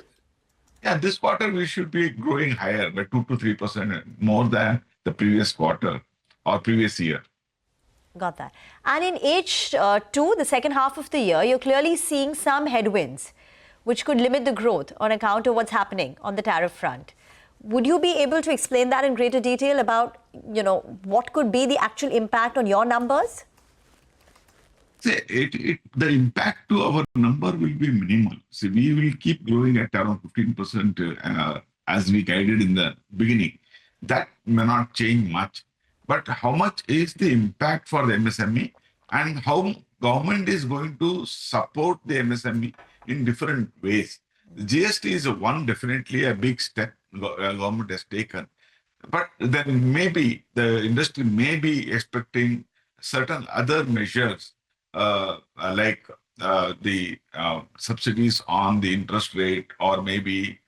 Yeah, this quarter we should be growing higher by 2 to 3% more than the previous quarter or previous year. Got that. And in H2, the second half of the year, you're clearly seeing some headwinds, which could limit the growth on account of what's happening on the tariff front. Would you be able to explain that in greater detail about, what could be the actual impact on your numbers? The impact to our number will be minimal. See, we will keep growing at around 15% as we guided in the beginning. That may not change much. But how much is the impact for the MSME and how government is going to support the MSME in different ways? The GST is definitely a big step government has taken. But then maybe the industry may be expecting certain other measures like the subsidies on the interest rate, or maybe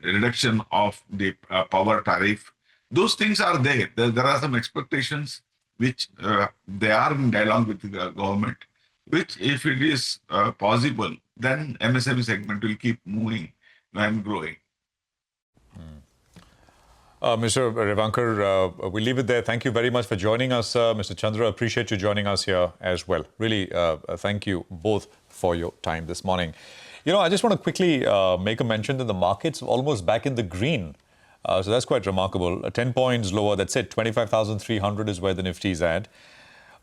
reduction of the power tariff. Those things are there. There are some expectations which they are in dialogue with the government, which if it is possible, then MSME segment will keep moving and growing. Mr. Revankar, we'll leave it there. Thank you very much for joining us. Mr. Chandra, appreciate you joining us here as well. Really, thank you both for your time this morning. You know, I just want to quickly make a mention that the market's almost back in the green. So that's quite remarkable. 10 points lower, that's it. 25,300 is where the Nifty is at.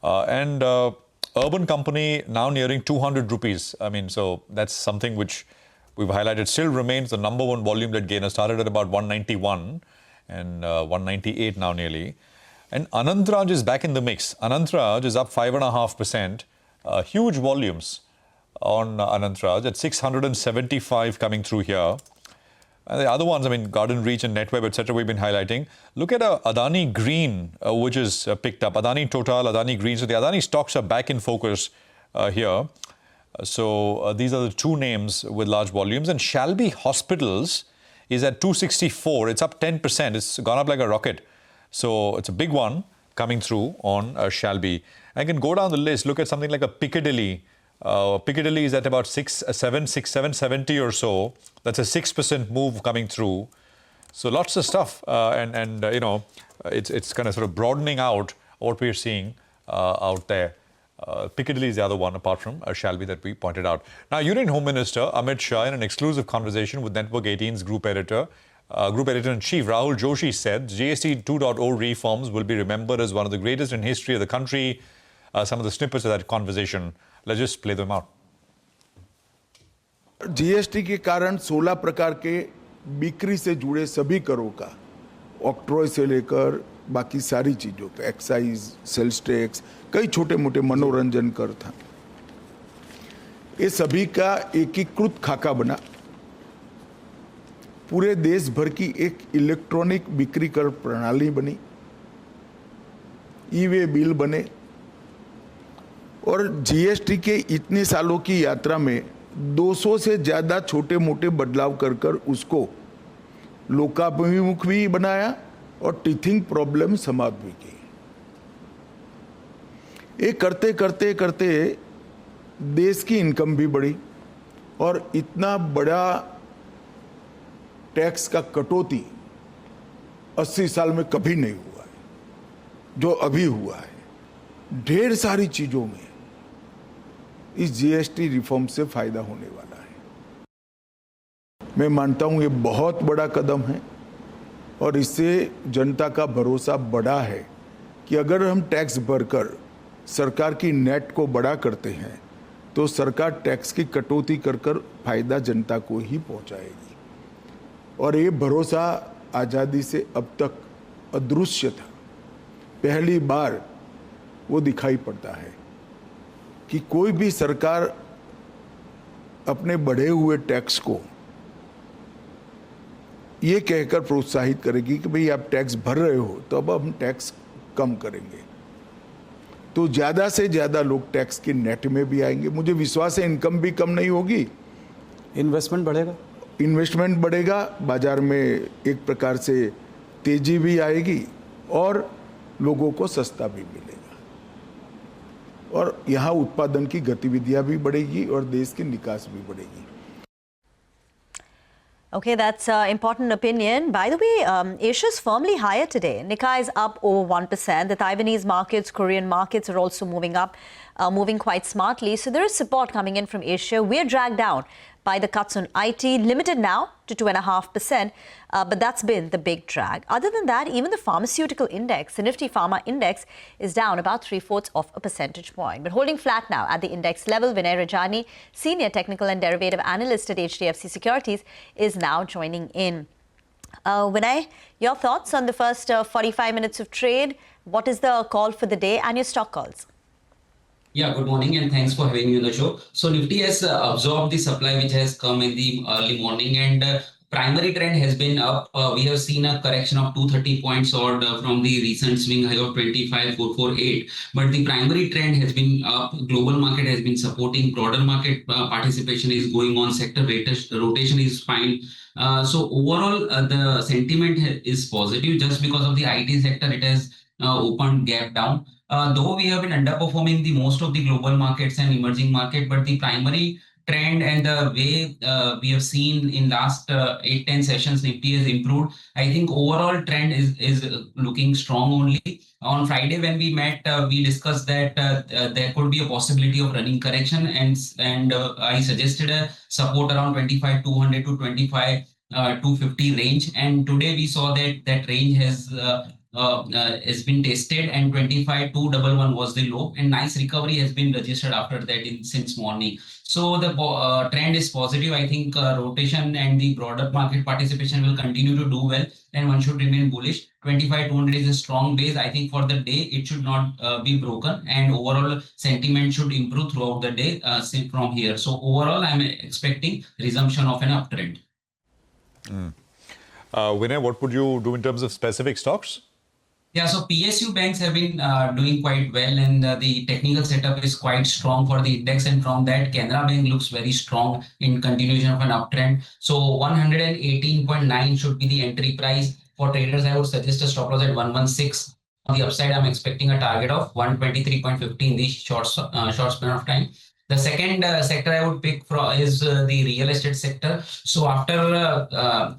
And Urban Company now nearing 200 rupees. I mean, so that's something which we've highlighted. Still remains the number one volume-led gainer. Started at about 191 and 198 now nearly. And Anantraj is back in the mix. Anantraj is up 5.5%. Huge volumes on Anantraj at 675 coming through here. And the other ones, I mean, Garden Reach and NetWeb, etc., we've been highlighting. Look at Adani Green, which is picked up. Adani Total, Adani Green. So the Adani stocks are back in focus here. So these are the two names with large volumes. And Shalby Hospitals is at 264. It's up 10%. It's gone up like a rocket. So it's a big one coming through on Shalby. I can go down the list, look at something like a Piccadilly. Piccadilly is at about 770 or so. That's a 6% move coming through. So lots of stuff. You know, it's kind of sort of broadening out what we're seeing out there. Piccadilly is the other one, apart from Shalby that we pointed out. Now, Union Home Minister Amit Shah, in an exclusive conversation with Network 18's Group Editor-in-Chief Rahul Joshi said GST 2.0 reforms will be remembered as one of the greatest in history of the country. Some of the snippets of that conversation, let's just play them out. GST के कारण 16 प्रकार के बिक्री से जुड़े सभी करों का, ऑक्ट्रॉय से लेकर बाकी सारी चीजों का, एक्साइज, सेल्स टैक्स, कई छोटे मोटे मनोरंजन कर था, ये सभी का एकीकृत खाका बना। पूरे देश भर की एक इलेक्ट्रॉनिक बिक्री कर प्रणाली बनी, ई-वे बिल बने, और जीएसटी के इतने सालों की यात्रा में 200 से ज्यादा छोटे मोटे बदलाव कर उसको लोकाभिमुख भी बनाया और टीथिंग प्रॉब्लम समाप्त भी की। ये करते करते करते देश की इनकम भी बढ़ी और इतना बड़ा टैक्स का कटौती 80 साल में कभी नहीं हुआ है, जो अभी हुआ है। ढेर सारी चीजों में इस जीएसटी रिफॉर्म से फायदा होने वाला है। मैं मानता हूं ये बहुत बड़ा कदम है और इससे जनता का भरोसा बढ़ा है कि अगर हम टैक्स भरकर सरकार की नेट को बड़ा करते हैं तो सरकार टैक्स की कटौती कर फायदा जनता को ही पहुंचाएगी। और ये भरोसा आज़ादी से अब तक अदृश्य था, पहली बार वो दिखाई पड़ता है कि कोई भी सरकार अपने बढ़े हुए टैक्स को ये कहकर प्रोत्साहित करेगी कि भाई आप टैक्स भर रहे हो तो अब हम टैक्स कम करेंगे, तो ज़्यादा से ज़्यादा लोग टैक्स के नेट में भी आएंगे। मुझे विश्वास है इनकम भी कम नहीं होगी, इन्वेस्टमेंट बढ़ेगा, बाजार में एक प्रकार से तेजी भी आएगी और लोगों को सस्ता भी मिलेगा और यहाँ उत्पादन की गतिविधियां भी बढ़ेगी और देश की निकास भी बढ़ेगी। Okay, that's an important opinion. By the way, Asia's firmly higher today. Nikkei is up over 1%. The Taiwanese markets, Korean markets are also moving up, moving quite smartly. So there is support coming in from Asia. We're dragged down by the cuts on IT, limited now to 2.5%, but that's been the big drag. Other than that, even the pharmaceutical index, the Nifty Pharma Index, is down about 3/4 of a percentage point. But holding flat now at the index level, Vinay Rajani, Senior Technical and Derivative Analyst at HDFC Securities, is now joining in. Vinay, your thoughts on the first 45 minutes of trade? What is the call for the day and your stock calls? Yeah, good morning and thanks for having me on the show. So Nifty has absorbed the supply which has come in the early morning, and primary trend has been up. We have seen a correction of 230 points odd from the recent swing high of 25,448. But the primary trend has been up. Global market has been supporting. Broader market participation is going on. Sector rotation is fine. So overall, the sentiment is positive. Just because of the IT sector, it has opened gap down. Though we have been underperforming the most of the global markets and emerging market, but the primary trend and the way we have seen in last 8-10 sessions, Nifty has improved. I think overall trend is looking strong only. On Friday when we met, we discussed that there could be a possibility of running correction, and I suggested a support around 25,200 to 25,250 range. And today we saw that that range has been tested, and 25,211 was the low, and nice recovery has been registered after that since morning. So the trend is positive. I think rotation and the broader market participation will continue to do well, and one should remain bullish. 25,200 is a strong base. I think for the day it should not be broken, and overall sentiment should improve throughout the day from here. So overall, I'm expecting resumption of an uptrend. Vinay, what would you do in terms of specific stocks? Yeah, so PSU banks have been doing quite well, and the technical setup is quite strong for the index. And from that, Canara Bank looks very strong in continuation of an uptrend. So 118.9 should be the entry price. For traders, I would suggest a stop loss at 116. On the upside, I'm expecting a target of 123.50 in the short span of time. The second sector I would pick is the real estate sector. So after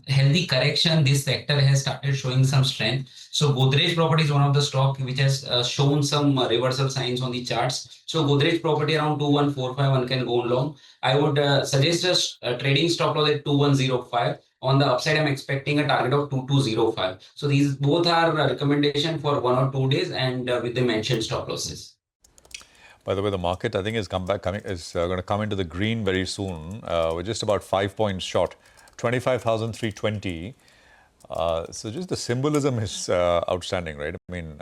healthy correction, this sector has started showing some strength. So Godrej Property is one of the stock which has shown some reversal signs on the charts. So Godrej Property around 2145 one can go long. I would suggest a trading stop loss at 2105. On the upside, I'm expecting a target of 2205. So these both are a recommendation for 1 or 2 days, and with the mentioned stop losses. By the way, the market, I think, is going to come into the green very soon. We're just about 5 points short, 25,320. So just the symbolism is outstanding, right? I mean,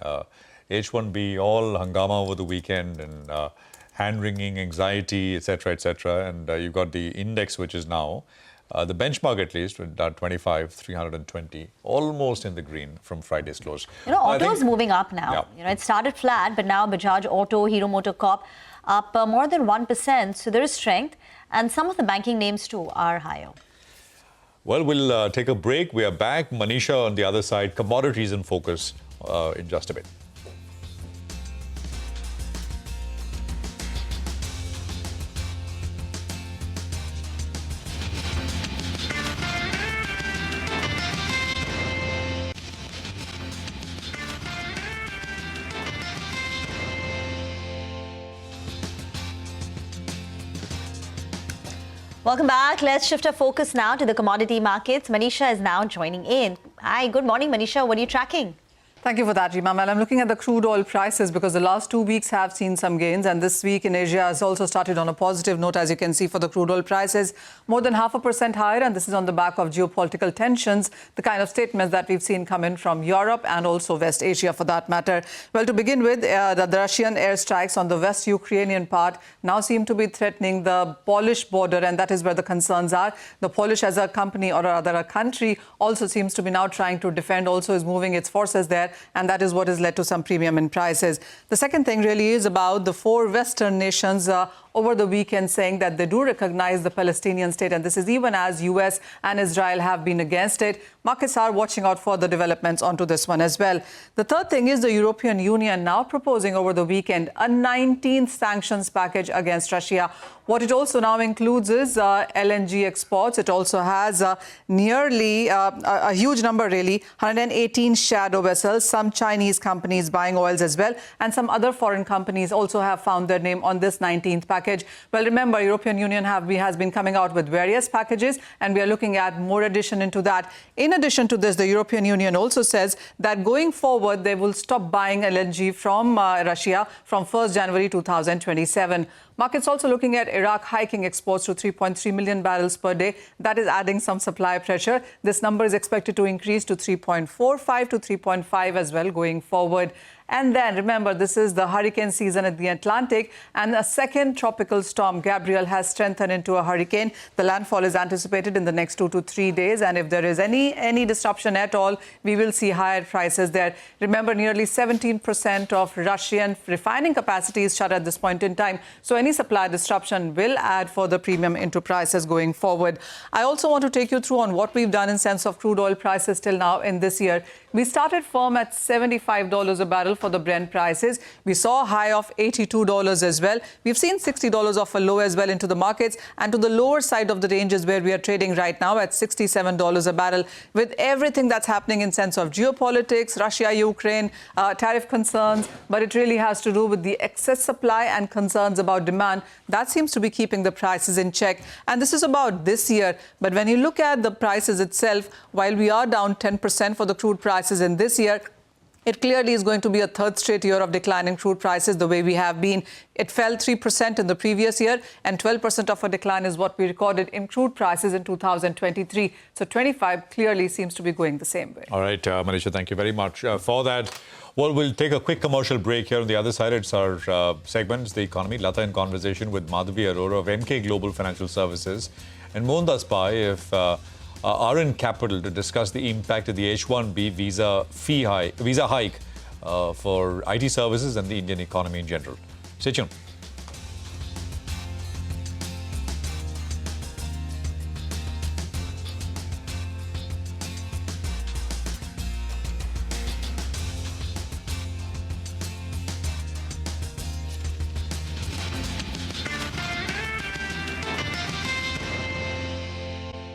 H1B, all hangama over the weekend, and hand-wringing, anxiety, etc., and you've got the index, which is now, the benchmark at least, with 25,320, almost in the green from Friday's close. You know, auto is moving up now. Yeah. You know, it started flat, but now Bajaj Auto, Hero MotoCorp up more than 1%. So there is strength, and some of the banking names too are higher. Well, we'll take a break. We are back. Manisha on the other side, commodities in focus in just a bit. Welcome back. Let's shift our focus now to the commodity markets. Manisha is now joining in. Hi, good morning, Manisha. What are you tracking? Thank you for that, Rima. Well, I'm looking at the crude oil prices because the last 2 weeks have seen some gains, and this week in Asia has also started on a positive note, as you can see, for the crude oil prices, more than 0.5% higher, and this is on the back of geopolitical tensions, the kind of statements that we've seen come in from Europe and also West Asia for that matter. Well, to begin with, the Russian airstrikes on the West Ukrainian part now seem to be threatening the Polish border, and that is where the concerns are. The Polish as a company, or rather a country, also seems to be now trying to defend, also is moving its forces there, and that is what has led to some premium in prices. The second thing really is about the 4 Western nations over the weekend saying that they do recognize the Palestinian state, and this is even as US and Israel have been against it. Markets are watching out for the developments onto this one as well. The third thing is the European Union now proposing over the weekend a 19th sanctions package against Russia. What it also now includes is LNG exports. It also has nearly a huge number, really, 118 shadow vessels, some Chinese companies buying oils as well, and some other foreign companies also have found their name on this 19th package. Well, remember, European Union has been coming out with various packages, and we are looking at more addition into that. In addition to this, the European Union also says that going forward, they will stop buying LNG from Russia from 1st January 2027. Markets also looking at Iraq hiking exports to 3.3 million barrels per day. That is adding some supply pressure. This number is expected to increase to 3.45 to 3.5 as well going forward. And then, remember, this is the hurricane season at the Atlantic, and a second tropical storm, Gabrielle, has strengthened into a hurricane. The landfall is anticipated in the next 2 to 3 days, and if there is any disruption at all, we will see higher prices there. Remember, nearly 17% of Russian refining capacity is shut at this point in time, so any supply disruption will add further premium into prices going forward. I also want to take you through on what we've done in sense of crude oil prices till now in this year. We started firm at $75 a barrel for the Brent prices. We saw a high of $82 as well. We've seen $60 off a low as well into the markets, and to the lower side of the range is where we are trading right now at $67 a barrel. With everything that's happening in sense of geopolitics, Russia, Ukraine, tariff concerns, but it really has to do with the excess supply and concerns about demand. That seems to be keeping the prices in check. And this is about this year. But when you look at the prices itself, while we are down 10% for the crude prices in this year, it clearly is going to be a third straight year of declining crude prices the way we have been. It fell 3% in the previous year, and 12% of a decline is what we recorded in crude prices in 2023. So 25 clearly seems to be going the same way. All right, Manisha, thank you very much for that. Well, we'll take a quick commercial break here. On the other side, it's our segments, The Economy. Lata in conversation with Madhavi Arora of MK Global Financial Services and Mohandas Pai of RN Capital to discuss the impact of the H-1B visa hike for IT services and the Indian economy in general. Stay tuned.